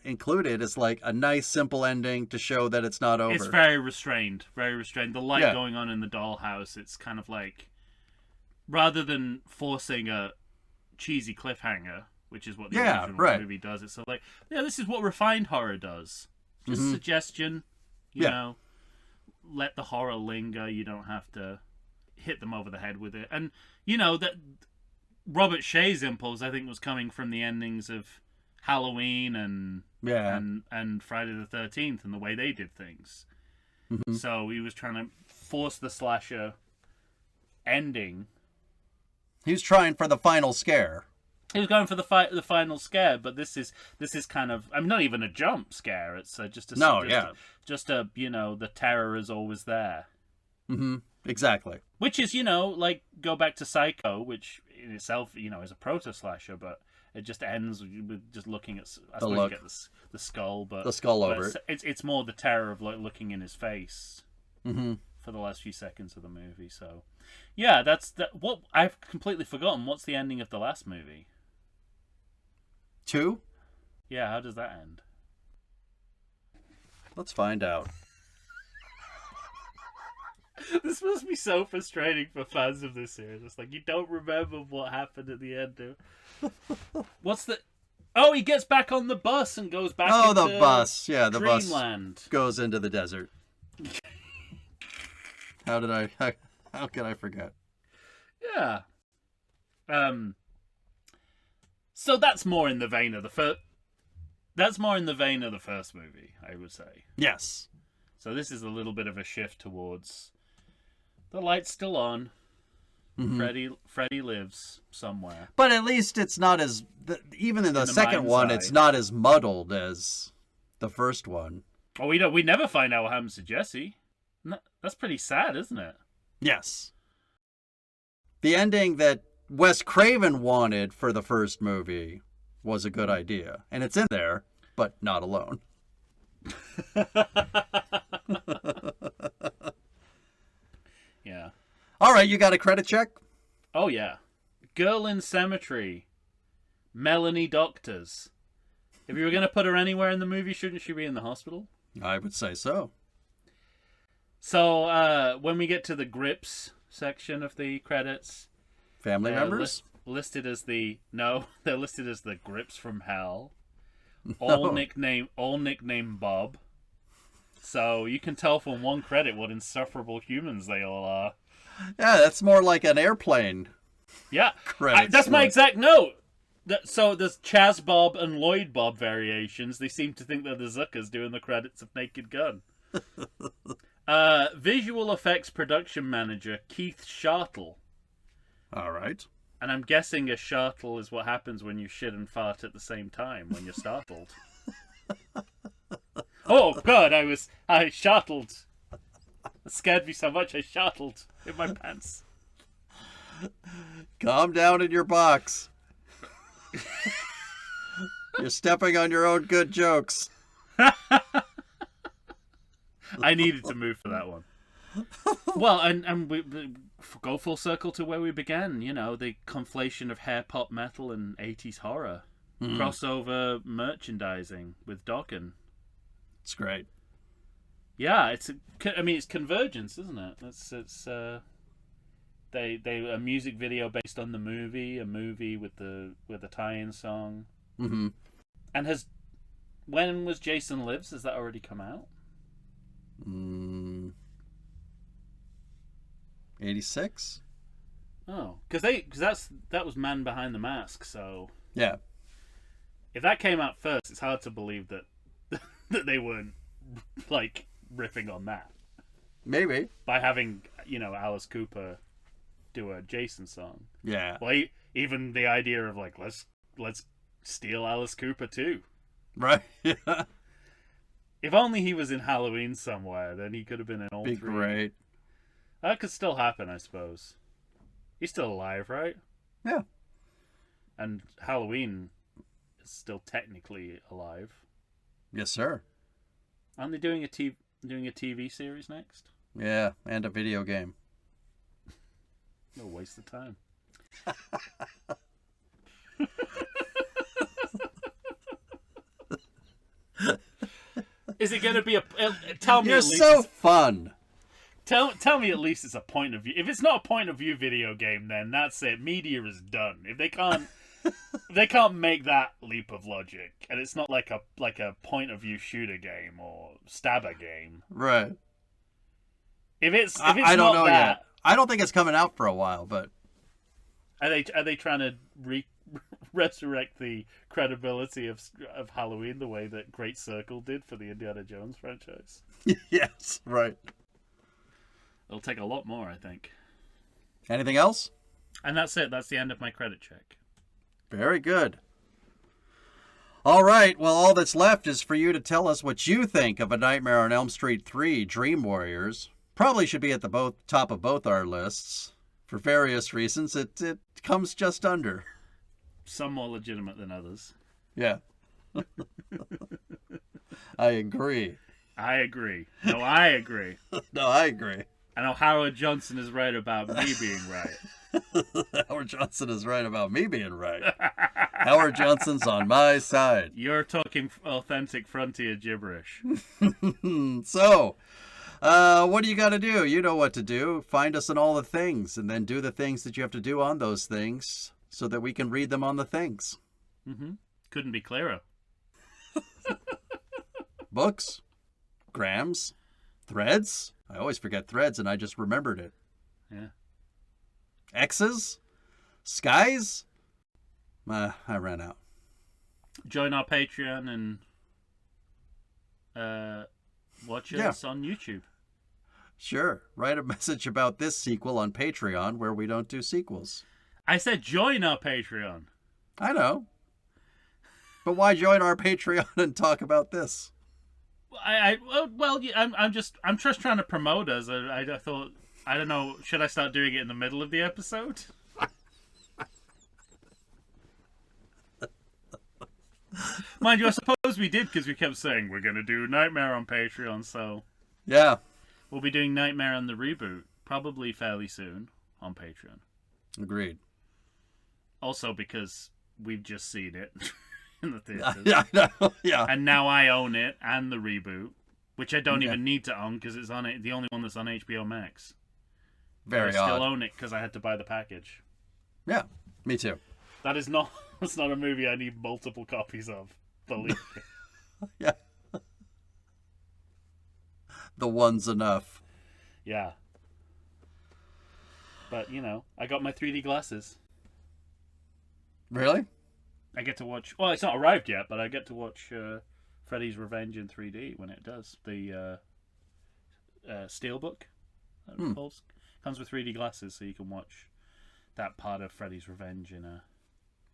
Speaker 1: included, is like a nice simple ending to show that it's not over.
Speaker 2: It's very restrained. Very restrained. The light
Speaker 1: Yeah.
Speaker 2: going on in the dollhouse, it's kind of like, rather than forcing a cheesy cliffhanger, which is what the original
Speaker 1: right.
Speaker 2: movie does, it's sort of like, yeah, this is what refined horror does. Just suggestion, you
Speaker 1: Yeah.
Speaker 2: know, let the horror linger. You don't have to hit them over the head with it. And you know that Robert Shaye's impulse, I think, was coming from the endings of Halloween and Friday the 13th and the way they did things. Mm-hmm. So he was trying to force the slasher ending.
Speaker 1: He was trying for the final scare.
Speaker 2: He was going for the final scare, but this is kind of, I'm not even a jump scare. It's just a the terror is always there.
Speaker 1: Mm-hmm. Exactly.
Speaker 2: Which is, like, go back to Psycho, which in itself, is a proto slasher, but it just ends with just looking at. I suppose you get the skull, but
Speaker 1: the skull over it.
Speaker 2: It's more the terror of like looking in his face
Speaker 1: for
Speaker 2: the last few seconds of the movie. So, yeah, that's that. What I've completely forgotten. What's the ending of the last movie?
Speaker 1: 2?
Speaker 2: Yeah, how does that end?
Speaker 1: Let's find out.
Speaker 2: This must be so frustrating for fans of this series. It's like you don't remember what happened at the end. What's the? Oh, he gets back on the bus and goes back.
Speaker 1: Oh, the bus. Yeah, the
Speaker 2: Dreamland.
Speaker 1: Bus goes into the desert. How could I forget?
Speaker 2: Yeah. So that's more in the vein of the first. That's more in the vein of the first movie, I would say.
Speaker 1: Yes.
Speaker 2: So this is a little bit of a shift towards the light's still on. Mm-hmm. Freddy lives somewhere.
Speaker 1: But at least it's not as even in the second one, it's not as muddled as the first one.
Speaker 2: Oh, we never find out what happens to Jesse. No, that's pretty sad, isn't it?
Speaker 1: Yes. The ending that Wes Craven wanted for the first movie was a good idea, and it's in there, but not alone.
Speaker 2: Yeah.
Speaker 1: All right, you got a credit check?
Speaker 2: Oh, yeah. Girl in Cemetery. Melanie Doctors. If you were going to put her anywhere in the movie, shouldn't she be in the hospital?
Speaker 1: I would say so.
Speaker 2: So, when we get to the Grips section of the credits...
Speaker 1: Family members?
Speaker 2: Listed as they're listed as the Grips from Hell. All nickname Bob. So you can tell from one credit what insufferable humans they all are.
Speaker 1: Yeah, that's more like an airplane.
Speaker 2: Yeah, that's my exact note. So there's Chaz Bob and Lloyd Bob variations. They seem to think they're the Zuckers doing the credits of Naked Gun. Visual effects production manager Keith Shartle.
Speaker 1: All right.
Speaker 2: And I'm guessing a shartle is what happens when you shit and fart at the same time when you're startled. Oh God, I shartled. It scared me so much I shartled in my pants.
Speaker 1: Calm down in your box. You're stepping on your own good jokes.
Speaker 2: I needed to move for that one. Well, and we go full circle to where we began. The conflation of hair pop metal and 80s horror. Crossover merchandising with Dokken.
Speaker 1: It's great.
Speaker 2: Yeah, it's convergence, isn't it? It's a music video based on the movie, a movie with the tie-in song.
Speaker 1: Mm-hmm.
Speaker 2: And when was Jason Lives? Has that already come out?
Speaker 1: 86.
Speaker 2: Oh, because that was Man Behind the Mask. So
Speaker 1: yeah,
Speaker 2: if that came out first, it's hard to believe that that they weren't like riffing on that.
Speaker 1: Maybe
Speaker 2: by having Alice Cooper do a Jason song.
Speaker 1: Yeah.
Speaker 2: Well, even the idea of like let's steal Alice Cooper too.
Speaker 1: Right. Yeah.
Speaker 2: If only he was in Halloween somewhere, then he could have been in all three.
Speaker 1: Great.
Speaker 2: That could still happen, I suppose. He's still alive, right?
Speaker 1: Yeah.
Speaker 2: And Halloween is still technically alive.
Speaker 1: Yes, sir.
Speaker 2: Aren't they doing a TV series next?
Speaker 1: Yeah, and a video game.
Speaker 2: No waste of time. Is it going to be tell me?
Speaker 1: You're so fun.
Speaker 2: Tell me at least it's a point of view. If it's not a point of view video game, then that's it. Media is done. If they can't make that leap of logic, and it's not like a point of view shooter game or stabber game,
Speaker 1: right?
Speaker 2: If it's
Speaker 1: I don't
Speaker 2: not
Speaker 1: know
Speaker 2: that,
Speaker 1: yet. I don't think it's coming out for a while, but
Speaker 2: Are they trying to resurrect the credibility of Halloween the way that Great Circle did for the Indiana Jones franchise?
Speaker 1: yes, right.
Speaker 2: It'll take a lot more, I think.
Speaker 1: Anything else?
Speaker 2: And that's it. That's the end of my credit check.
Speaker 1: Very good. All right, well, all that's left is for you to tell us what you think of A Nightmare on Elm Street 3 Dream Warriors. Probably should be at the top of both our lists. For various reasons, it comes just under.
Speaker 2: Some more legitimate than others.
Speaker 1: Yeah. I agree.
Speaker 2: I agree. No, I agree.
Speaker 1: No, I agree.
Speaker 2: I know Howard Johnson is right about me being right.
Speaker 1: Howard Johnson is right about me being right. Howard Johnson's on my side.
Speaker 2: You're talking authentic frontier gibberish.
Speaker 1: So, what do you got to do? You know what to do. Find us on all the things, and then do the things that you have to do on those things so that we can read them on the things.
Speaker 2: Mm-hmm. Couldn't be clearer.
Speaker 1: Books, grams, threads. I always forget threads, and I just remembered it.
Speaker 2: Yeah.
Speaker 1: X's, skies. I ran out.
Speaker 2: Join our Patreon and watch us on YouTube.
Speaker 1: Sure. Write a message about this sequel on Patreon, where we don't do sequels.
Speaker 2: I said join our Patreon.
Speaker 1: I know. But why join our Patreon and talk about this?
Speaker 2: I'm just trying to promote us. I thought, I don't know, should I start doing it in the middle of the episode? Mind you, I suppose we did, because we kept saying we're going to do Nightmare on Patreon, so...
Speaker 1: Yeah.
Speaker 2: We'll be doing Nightmare on the Reboot, probably fairly soon, on Patreon.
Speaker 1: Agreed.
Speaker 2: Also because we've just seen it in the theaters.
Speaker 1: Yeah, I know. Yeah.
Speaker 2: And now I own it, and the reboot, which I don't even need to own, because it's on the only one that's on HBO Max.
Speaker 1: Very
Speaker 2: I
Speaker 1: odd.
Speaker 2: still own it, because I had to buy the package.
Speaker 1: Yeah, me too.
Speaker 2: That is not... It's not a movie I need multiple copies of. Believe me.
Speaker 1: Yeah. The one's enough.
Speaker 2: Yeah. But, you know, I got my 3D glasses.
Speaker 1: Really?
Speaker 2: I get to watch... Well, it's not arrived yet, but I get to watch Freddy's Revenge in 3D when it does. The Steelbook. Comes with 3D glasses, so you can watch that part of Freddy's Revenge in a...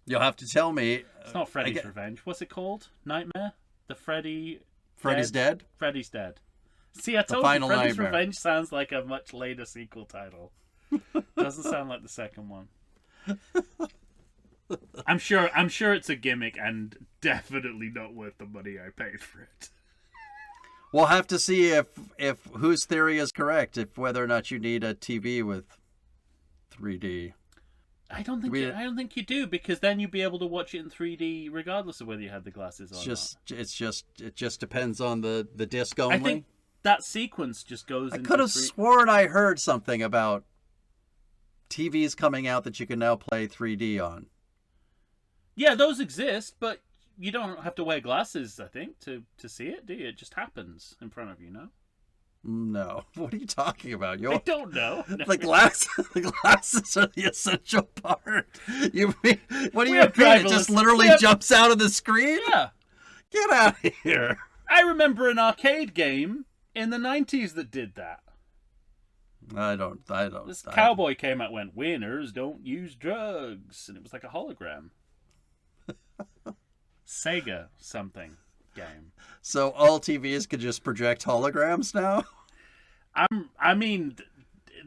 Speaker 1: You'll have to tell me.
Speaker 2: It's not Freddy's Revenge. What's it called? Nightmare? The
Speaker 1: Freddy's Dead?
Speaker 2: Freddy's Dead. See, I told you Freddy's Revenge sounds like a much later sequel title. Doesn't sound like the second one. I'm sure it's a gimmick and definitely not worth the money I paid for it.
Speaker 1: We'll have to see if whose theory is correct, if whether or not you need a TV with 3D.
Speaker 2: I don't think you do, because then you'd be able to watch it in 3D regardless of whether you had the glasses on.
Speaker 1: It just depends on the disc only.
Speaker 2: I think that sequence just goes.
Speaker 1: I could have sworn I heard something about TVs coming out that you can now play 3D on.
Speaker 2: Yeah, those exist, but you don't have to wear glasses, I think, to see it, do you? It just happens in front of you, no?
Speaker 1: No. What are you talking about?
Speaker 2: I don't know.
Speaker 1: The glasses are the essential part. You mean, what do you mean? It just literally jumps out of the screen?
Speaker 2: Yeah.
Speaker 1: Get out of here.
Speaker 2: I remember an arcade game in the 90s that did that.
Speaker 1: I don't.
Speaker 2: This cowboy came out and went, "Winners don't use drugs." And it was like a hologram. Sega something game.
Speaker 1: So all TVs could just project holograms now?
Speaker 2: I mean,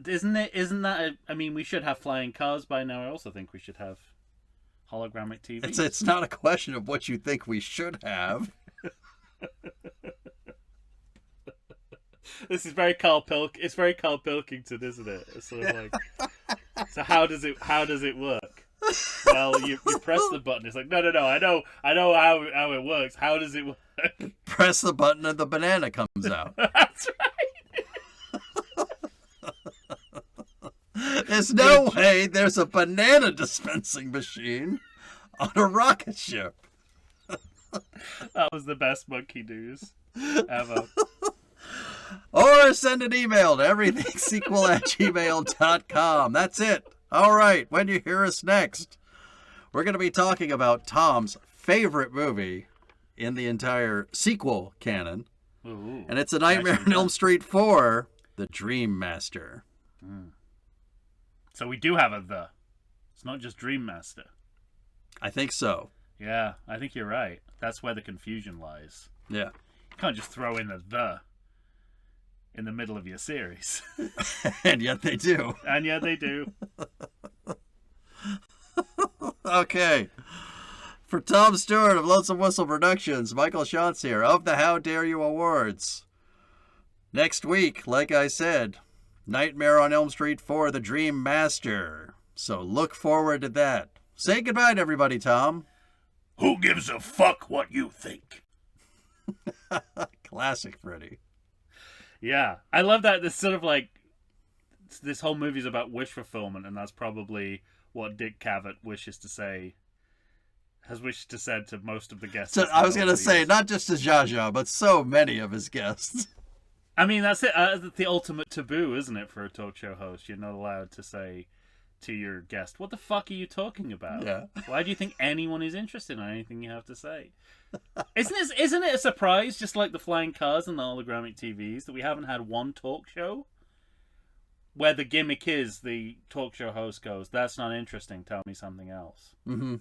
Speaker 2: isn't that we should have flying cars by now. I also think we should have hologramic TVs.
Speaker 1: It's not a question of what you think we should have.
Speaker 2: This is very Carl It's very Carl Pilkington, isn't it? It's sort of like, so how does it work? Well, you press the button. It's like, no. I know how it works. How does it work?
Speaker 1: Press the button and the banana comes out.
Speaker 2: That's right.
Speaker 1: There's no way there's a banana dispensing machine on a rocket ship.
Speaker 2: That was the best monkey news ever.
Speaker 1: Or send an email to everythingsequel@gmail.com. That's it. All right, when you hear us next, we're going to be talking about Tom's favorite movie in the entire sequel canon.
Speaker 2: Ooh,
Speaker 1: and it's A Nightmare on Elm Street 4, The Dream Master.
Speaker 2: So we do have a the. It's not just Dream Master.
Speaker 1: I think so.
Speaker 2: Yeah, I think you're right. That's where the confusion lies.
Speaker 1: Yeah.
Speaker 2: You can't just throw in a the in the middle of your series.
Speaker 1: And yet they do.
Speaker 2: And yet they do.
Speaker 1: Okay. For Tom Stewart of Lonesome Whistle Productions, Michael Shantz here of the How Dare You Awards. Next week, like I said, Nightmare on Elm Street 4, The Dream Master. So look forward to that. Say goodbye to everybody, Tom.
Speaker 2: Who gives a fuck what you think?
Speaker 1: Classic Freddy.
Speaker 2: Yeah, I love that. This sort of like this whole movie's about wish fulfillment, and that's probably what Dick Cavett has wished to say to most of the guests.
Speaker 1: So I was going to say, not just to Zsa Zsa, but so many of his guests.
Speaker 2: I mean, that's it. The ultimate taboo, isn't it, for a talk show host? You're not allowed to say to your guest, "What the fuck are you talking about?
Speaker 1: Yeah.
Speaker 2: Why do you think anyone is interested in anything you have to say?" Isn't it a surprise, just like the flying cars and the hologramic TVs, that we haven't had one talk show where the gimmick is the talk show host goes, "That's not interesting. Tell me something else."
Speaker 1: Mm-hmm.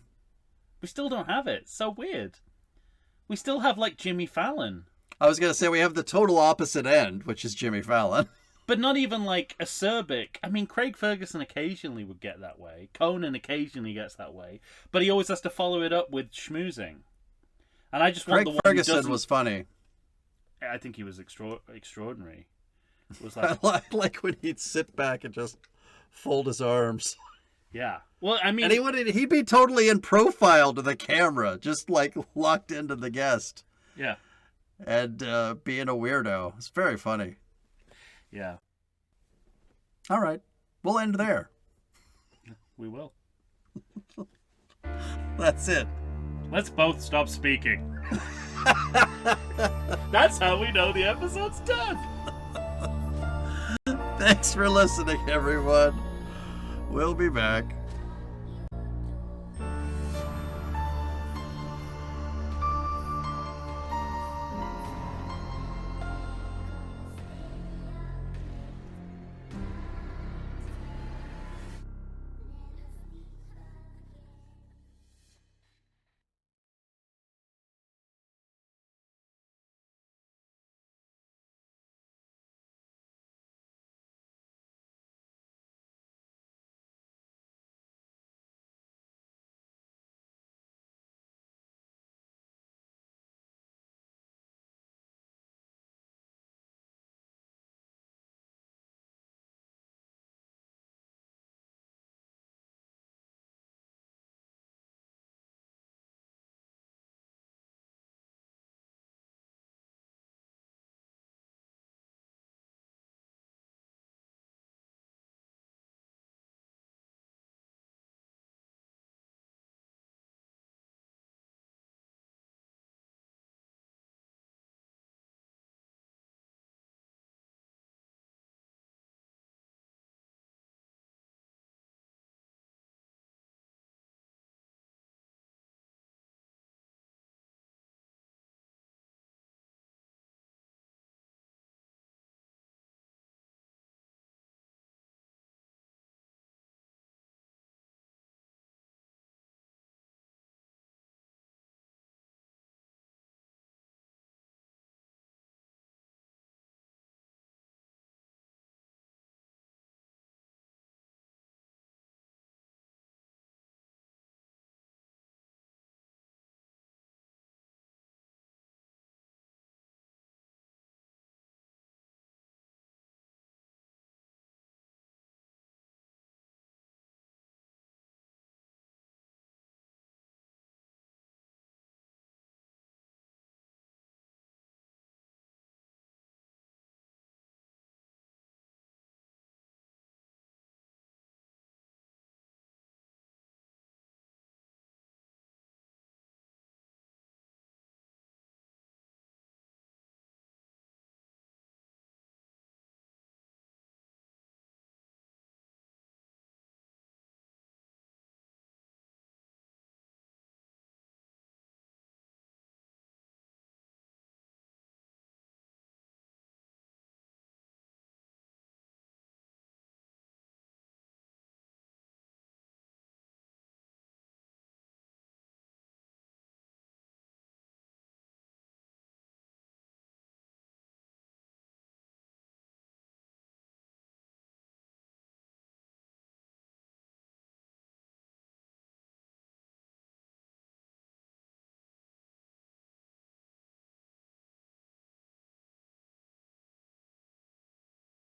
Speaker 2: We still don't have it. It's so weird. We still have like Jimmy Fallon.
Speaker 1: I was going to say we have the total opposite end, which is Jimmy Fallon.
Speaker 2: But not even like acerbic. I mean, Craig Ferguson occasionally would get that way. Conan occasionally gets that way. But he always has to follow it up with schmoozing. And I just want
Speaker 1: Craig
Speaker 2: the one
Speaker 1: Ferguson
Speaker 2: who doesn't...
Speaker 1: was funny.
Speaker 2: I think he was extraordinary. It was
Speaker 1: I
Speaker 2: like...
Speaker 1: like when he'd sit back and just fold his arms.
Speaker 2: Yeah. Well, I mean...
Speaker 1: And he'd be totally in profile to the camera, just like locked into the guest.
Speaker 2: Yeah.
Speaker 1: And being a weirdo. It's very funny.
Speaker 2: Yeah.
Speaker 1: All right. We'll end there.
Speaker 2: We will.
Speaker 1: That's it.
Speaker 2: Let's both stop speaking. That's how we know the episode's done.
Speaker 1: Thanks for listening, everyone. We'll be back.